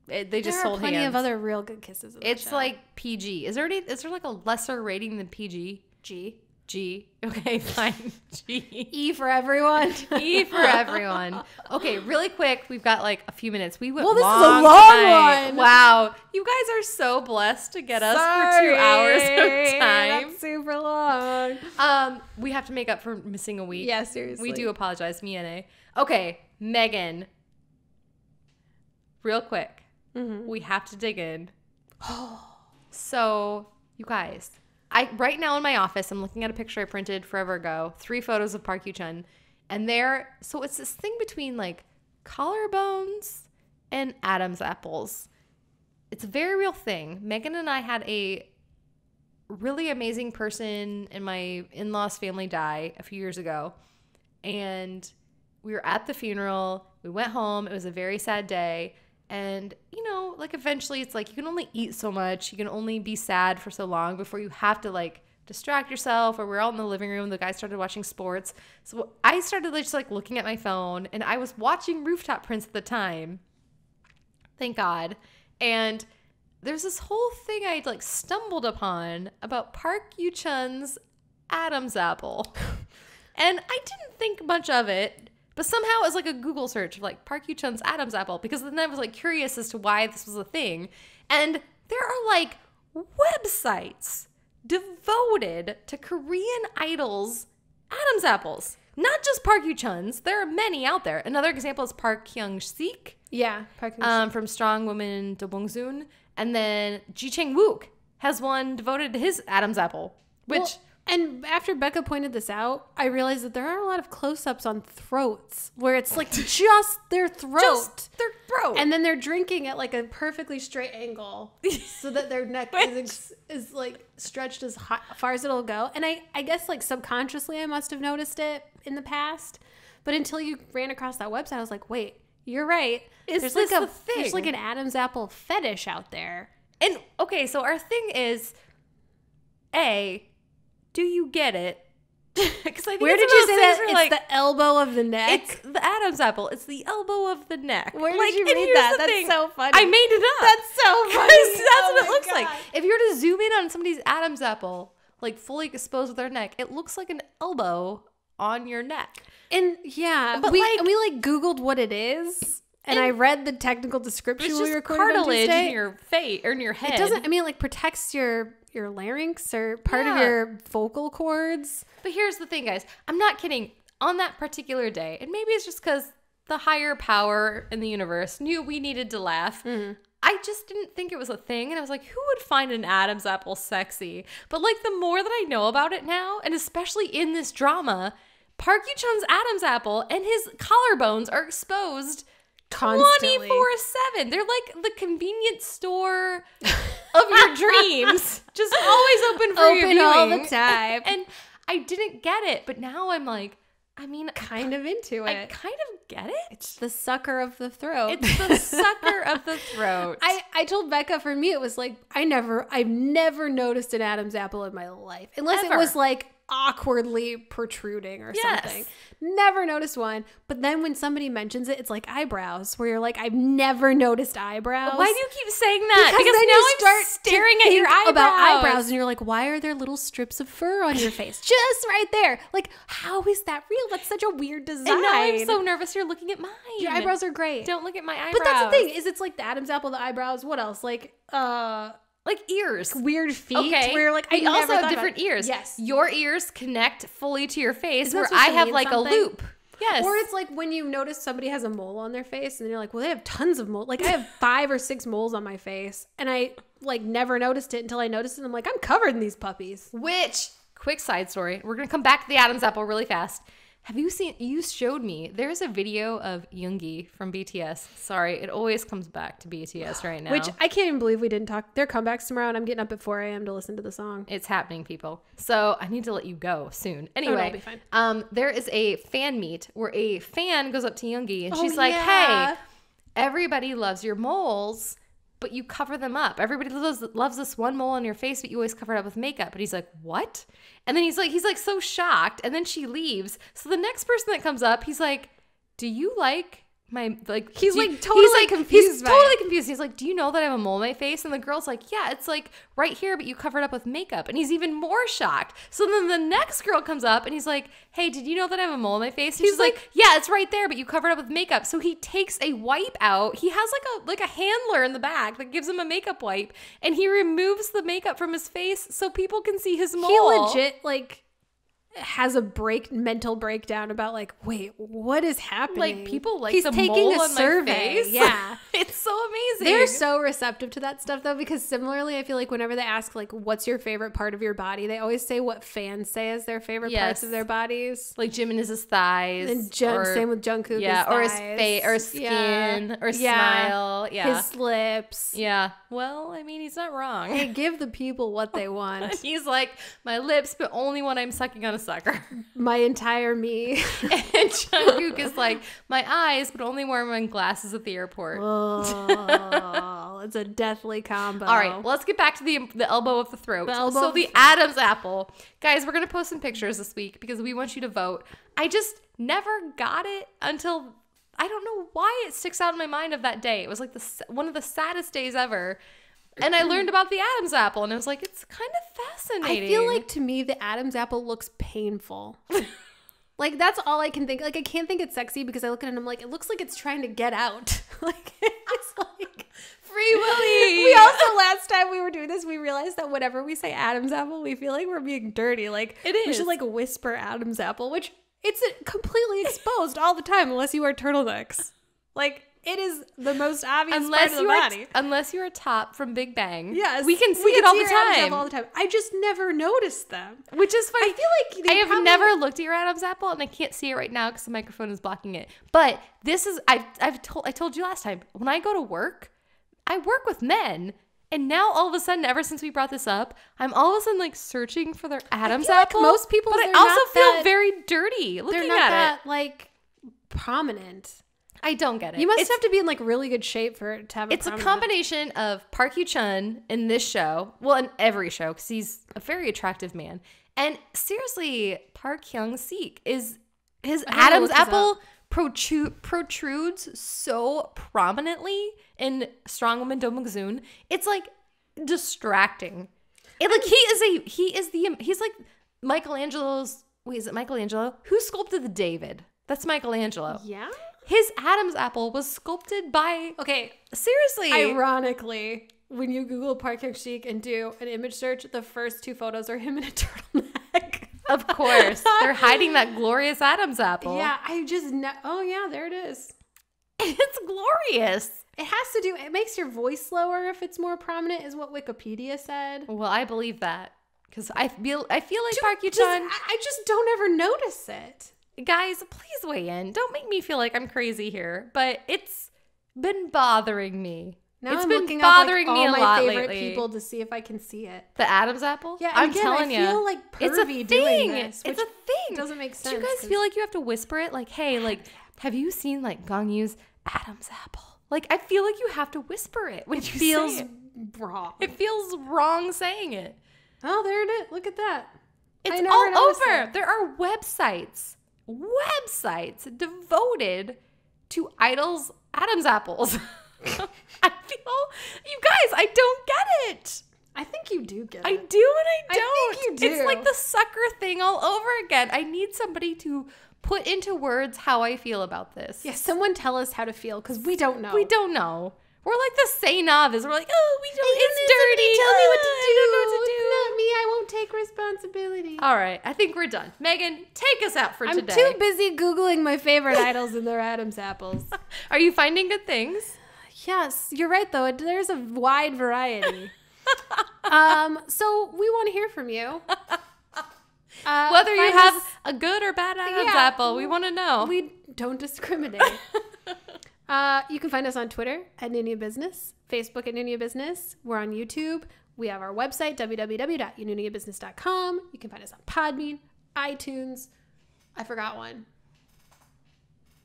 They just there sold are plenty hands. of other real good kisses in that It's show. like PG. Is there like a lesser rating than PG? G. G. Okay, fine. G. E for everyone. E for everyone. Okay, really quick. We've got like a few minutes. We went Well, this is a long long tonight. one. Wow. You guys are so blessed to get us for 2 hours of time. That's super long. We have to make up for missing a week. Yeah, seriously. We do apologize, me and A. Okay, Megan. Real quick. Mm-hmm. We have to dig in. So, you guys, right now in my office, I'm looking at a picture I printed forever ago. 3 photos of Park Yu-chun. And so it's this thing between like collarbones and Adam's apples. It's a very real thing. Megan and I had a really amazing person in my in-laws family die a few years ago. And we were at the funeral. We went home. It was a very sad day. And, like eventually it's like you can only eat so much. You can only be sad for so long before you have to like distract yourself. Or we're all in the living room. The guy started watching sports. So I started just like looking at my phone, and I was watching Rooftop Prince at the time. Thank God. And there's this whole thing I like stumbled upon about Park Yu-chun's Adam's apple. And I didn't think much of it. But somehow it was like a Google search of like Park Yu-chun's Adam's apple, because then I was like curious as to why this was a thing. And there are like websites devoted to Korean idols' Adam's apples. Not just Park Yu-chun's. There are many out there. Another example is Park Hyung-sik Yeah. Park Hyung-sik. from Strong Woman Do Bong-soon. And then Ji Chang-wook has one devoted to his Adam's apple, which... Well, and after Becca pointed this out, I realized that there are a lot of close-ups on throats where it's like just their throat. Just their throat. And then they're drinking at like a perfectly straight angle so that their neck is like stretched as far as it'll go. And I guess like subconsciously I must have noticed it in the past. But until you ran across that website, I was like, wait, you're right. Is this a thing? There's like an Adam's apple fetish out there. And okay, so our thing is, do you get it? Because I think Where it's did you one of those say things that? where, It's the elbow of the neck? It's the Adam's apple. It's the elbow of the neck. Where did you and read here's that? the That's thing. so funny. I made it up. That's so funny. 'Cause that's Oh what it my looks like. God. If you were to zoom in on somebody's Adam's apple, like fully exposed with their neck, it looks like an elbow on your neck. And yeah, But we like- Googled what it is, and I read the technical description It's when we just recorded on cartilage Tuesday. in your face or in your head. It doesn't. I mean, it like protects your larynx or part of Yeah. your vocal cords. But here's the thing, guys. I'm not kidding. On that particular day, and maybe it's just because the higher power in the universe knew we needed to laugh. I just didn't think it was a thing. And I was like, who would find an Adam's apple sexy? But like the more that I know about it now, and especially in this drama, Park Yu-chun's Adam's apple and his collarbones are exposed Constantly. 24/7. They're like the convenience store of your dreams. Just always open for your Open all viewing. the time. And I didn't get it, but now I'm like, Kind of into I it. kind of get it. It's the sucker of the throat. It's the sucker of the throat. I told Becca, for me, it was like, I've never noticed an Adam's apple in my life. Unless Ever. it was like awkwardly protruding or Yes. something. Never noticed one. But then when somebody mentions it, it's like eyebrows, where you're like, I've never noticed eyebrows. Why do you keep saying that? Because then now you I'm start staring to at your think eyebrows. about eyebrows, and you're like, why are there little strips of fur on your face? Just right there. Like, how is that real? That's such a weird design. And now I'm so nervous you're looking at mine. Your eyebrows are great. Don't look at my eyebrows. But that's the thing, is it's like the Adam's apple, the eyebrows. What else? Like ears. weird feet. Okay. Where you're like, we I also never have thought different about it. ears. Yes. Your ears connect fully to your face, Isn't where that supposed I to have mean like something? a loop. Yes. Or it's like when you notice somebody has a mole on their face, and you're like, well, they have tons of moles. Like, I have 5 or 6 moles on my face, and I like never noticed it until I noticed it. And I'm like, I'm covered in these puppies. Which, quick side story, we're going to come back to the Adam's apple really fast. Have you seen, you showed me, there's a video of Yoongi from BTS. Sorry, it always comes back to BTS right now. Which I can't even believe we didn't talk. Their comebacks tomorrow, and I'm getting up at 4 a.m. to listen to the song. It's happening, people. So I need to let you go soon. Anyway, I'll be fine. There is a fan meet where a fan goes up to Yoongi and Oh, she's like, yeah. hey, everybody loves your moles, but you cover them up. Everybody loves this one mole on your face, but you always cover it up with makeup. But he's like, what? And then he's like so shocked. And then she leaves. So the next person that comes up, he's like, do you like He's totally confused. He's totally confused. He's like, do you know that I have a mole on my face? And the girl's like, yeah, it's like right here, but you covered up with makeup. And he's even more shocked. So then the next girl comes up and he's like, hey, did you know that I have a mole on my face? And she's like, yeah, it's right there, but you covered up with makeup. So he takes a wipe out. He has like a handler in the back that gives him a makeup wipe, and he removes the makeup from his face so people can see his mole. He legit has a mental breakdown about wait, what is happening? People he's the taking mole a on survey. My face. Yeah. It's so amazing. They're so receptive to that stuff though, because similarly I feel like whenever they ask what's your favorite part of your body, they always say what fans say is their favorite parts of their bodies. Like Jimin is his thighs. And same with Jungkook. Yeah, or his face, or his skin, or smile. Yeah. His lips. Yeah. Well, I mean, he's not wrong. Hey, give the people what they want. He's like, my lips, but only when I'm sucking on a sucker. My entire me. And Jungkook is like, my eyes, but only when I'm wearing glasses at the airport. Oh, it's a deathly combo. All right, let's get back to the elbow of the throat. The Adam's apple. Guys, we're going to post some pictures this week because we want you to vote. I just never got it until, I don't know why it sticks out in my mind of that day. It was like one of the saddest days ever. And I learned about the Adam's apple, and I was like, it's kind of fascinating. I feel like, to me, the Adam's apple looks painful. That's all I can think. I can't think it's sexy because I look at it and I'm like, it looks like it's trying to get out. It's like... Free Willy. We also, last time we were doing this, we realized that whenever we say Adam's apple, we feel like we're being dirty. It is. We should, whisper Adam's apple, which it's completely exposed all the time unless you wear turtlenecks. It is the most obvious part of the body. Unless you're a top from Big Bang. Yes. We can see it all the time. I just never noticed them. Which is funny. I feel like I have never looked at your Adam's apple, and I can't see it right now because the microphone is blocking it. But this is, I told you last time, when I go to work, I work with men. And now all of a sudden, ever since we brought this up, I'm all of a sudden searching for their Adam's apple. Most people, but I also feel very dirty looking at it. They're not that prominent. I don't get it. You must have to be in really good shape for it to have. It's a combination of Park Hyu-chun in this show, well, in every show, because he's a very attractive man, and seriously, Park Hyung-sik is his Adam's apple protrudes so prominently in Strong Woman Do Mungsoon. It's distracting. He's like Michelangelo's. Wait, is it Michelangelo? Who sculpted the David? That's Michelangelo. Yeah. His Adam's apple was sculpted by... Okay. Seriously. Ironically, when you Google Park Hyung-sik and do an image search, the first two photos are him in a turtleneck. Of course. They're hiding that glorious Adam's apple. Yeah, oh yeah, there it is. It's glorious. It makes your voice lower if it's more prominent, is what Wikipedia said. Well, I believe that. Because I feel like Park Hyu-chun... I just don't ever notice it. Guys, please weigh in. Don't make me feel like I'm crazy here, but it's been bothering me. Now it's I'm been looking bothering up me all a my lot favorite lately. people to see if I can see it. The Adam's apple? Yeah, I'm telling you. I feel it's a pervy thing. Doing this, It's a thing. It doesn't make sense. Do you guys feel like you have to whisper it? Hey, have you seen Gong Yu's Adam's apple? I feel like you have to whisper it when you feels say it. wrong. It feels wrong saying it. Oh, there it is. Look at that. It's all over. There are websites devoted to idols' Adam's apples. I feel, you guys, I don't get it. I think you do get it. I do and I don't. I think you do. It's like the sucker thing all over again. I need somebody to put into words how I feel about this. Yeah, someone tell us how to feel, because we don't know. We don't know. We're like the Say novice. We're like, oh, we don't. It's dirty. Tell me what to do. I don't know what to do. It's not me. I won't take responsibility. All right, I think we're done. Megan, take us out for today. I'm too busy Googling my favorite idols and their Adam's apples. Are you finding good things? Yes, you're right though. There's a wide variety. So we want to hear from you. Whether you have a good or bad Adam's apple, we want to know. We don't discriminate. You can find us on Twitter at Nunia Business, Facebook at Nunia Business. We're on YouTube. We have our website, www.ununiabusiness.com. You can find us on Podbean, iTunes. I forgot one.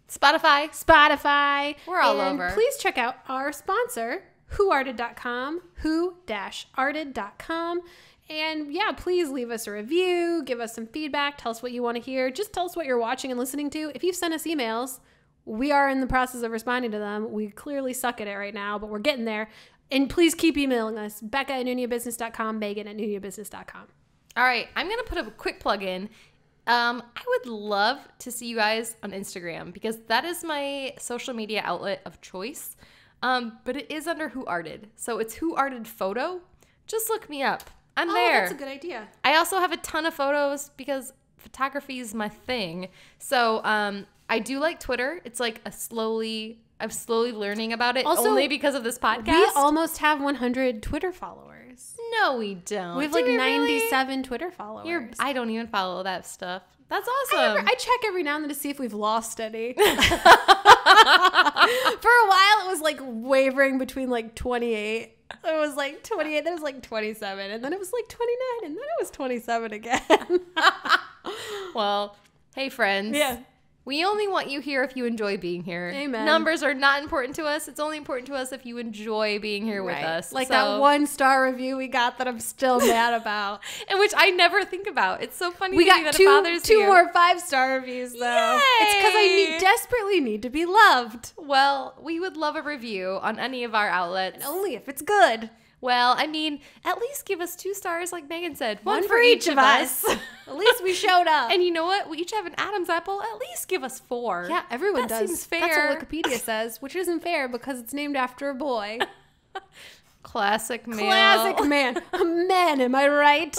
Spotify. We're all over. Please check out our sponsor, whoarted.com, who-arted.com. And yeah, please leave us a review, give us some feedback, tell us what you want to hear. Just tell us what you're watching and listening to. If you've sent us emails, We are in the process of responding to them. We clearly suck at it right now, but we're getting there. And please keep emailing us, Becca@NuniaBusiness.com, Megan@NuniaBusiness.com. All right, I'm going to put a quick plug in. I would love to see you guys on Instagram because that is my social media outlet of choice. But it is under Who Arted. So it's Who Arted Photo. Just look me up. I'm there. That's a good idea. I also have a ton of photos because photography is my thing. So I do like Twitter. It's like I'm slowly learning about it Also, only because of this podcast. We almost have 100 Twitter followers. No, we don't. We have Do like we really? 97 Twitter followers. I don't even follow that stuff. That's awesome. I check every now and then to see if we've lost any. For a while, it was like wavering between like 28. It was like 28, then it was like 27, and then it was like 29, and then it was 27 again. Well, hey friends. Yeah. We only want you here if you enjoy being here. Amen. Numbers are not important to us. It's only important to us if you enjoy being here with us. Like So- that 1-star review we got that I'm still mad about. and which I never think about. It's so funny We to me got that it bothers two you. more 5-star reviews though. It's because Yay! I desperately need to be loved. Well, we would love a review on any of our outlets. And only if it's good. Well, I mean, at least give us 2 stars like Megan said. One for each of us. At least we showed up. And you know what? We each have an Adam's apple. At least give us 4. Yeah, everyone That does. seems fair. That's what Wikipedia says, which isn't fair because it's named after a boy. Classic male. Classic man. A man, am I right?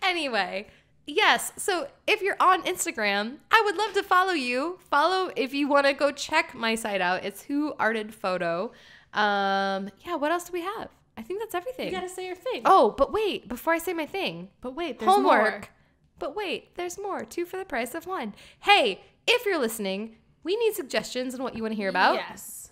Anyway, yes. So if you're on Instagram, I would love to follow you. Follow if you want to go check my site out. It's Who Arted Photo. Yeah. What else do we have? I think that's everything. You gotta say your thing. Oh, but wait. Before I say my thing, but wait, there's homework. more. But wait, there's more. 2 for the price of 1. Hey, if you're listening, we need suggestions on what you want to hear about. Yes.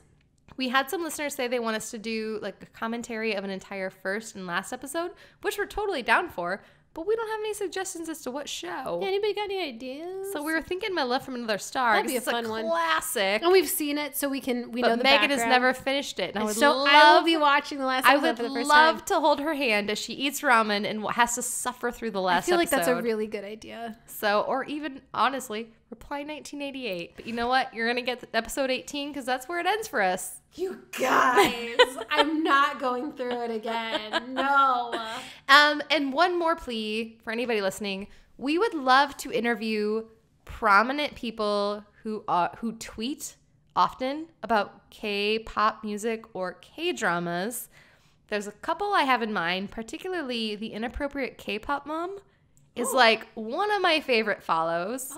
We had some listeners say they want us to do like a commentary of an entire first and last episode, which we're totally down for, but we don't have any suggestions as to what show. Yeah, anybody got any ideas? So we were thinking My Love from Another Star. That'd be a 'cause it's fun one. Classic. And we've seen it, so we know But the Megan has background. never finished it. And I would So love, I will be watching the last I episode would for the first love time. to hold her hand as she eats ramen and has to suffer through the last I feel like episode. that's a really good idea. So, or even, honestly, reply 1988. But you know what? You're going to get episode 18 because that's where it ends for us. You guys, I'm not going through it again. No. And one more plea for anybody listening. We would love to interview prominent people who tweet often about K-pop music or K-dramas. There's a couple I have in mind, particularly the Inappropriate K-pop Mom is like one of my favorite followers.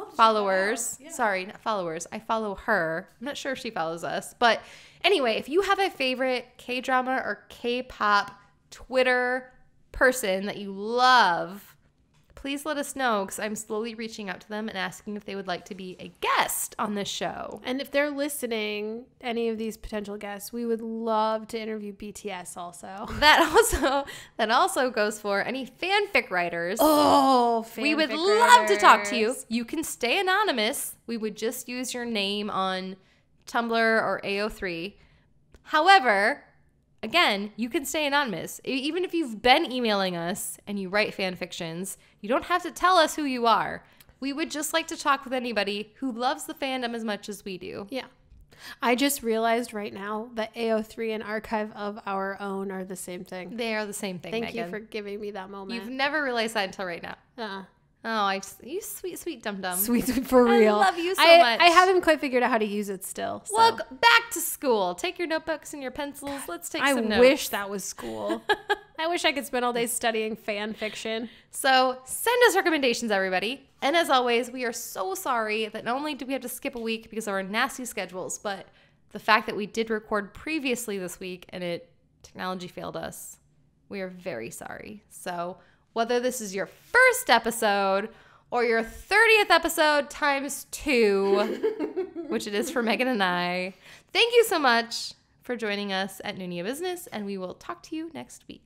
Yeah. Sorry, not followers. I follow her. I'm not sure if she follows us. But anyway, if you have a favorite K-drama or K-pop Twitter person that you love, please let us know because I'm slowly reaching out to them and asking if they would like to be a guest on this show. And if they're listening, any of these potential guests, we would love to interview BTS also. That also goes for any fanfic writers. Oh, We would love to talk to you. You can stay anonymous. We would just use your name on Tumblr or AO3. However, again, you can stay anonymous. Even if you've been emailing us and you write fan fictions, you don't have to tell us who you are. We would just like to talk with anybody who loves the fandom as much as we do. Yeah. I just realized right now that AO3 and Archive of Our Own are the same thing. They are the same thing, Thank Megan. you for giving me that moment. You've never realized that until right now. Oh, you sweet, sweet dum-dum. Sweet, for real. I love you so much. I haven't quite figured out how to use it still. So. Look, back to school. Take your notebooks and your pencils. Let's take some notes. I wish that was school. I wish I could spend all day studying fan fiction. So send us recommendations, everybody. And as always, we are so sorry that not only do we have to skip a week because of our nasty schedules, but the fact that we did record previously this week and technology failed us. We are very sorry. So whether this is your first episode or your 30th episode times 2, which it is for Megan and I, thank you so much for joining us at Nunia Business, and we will talk to you next week.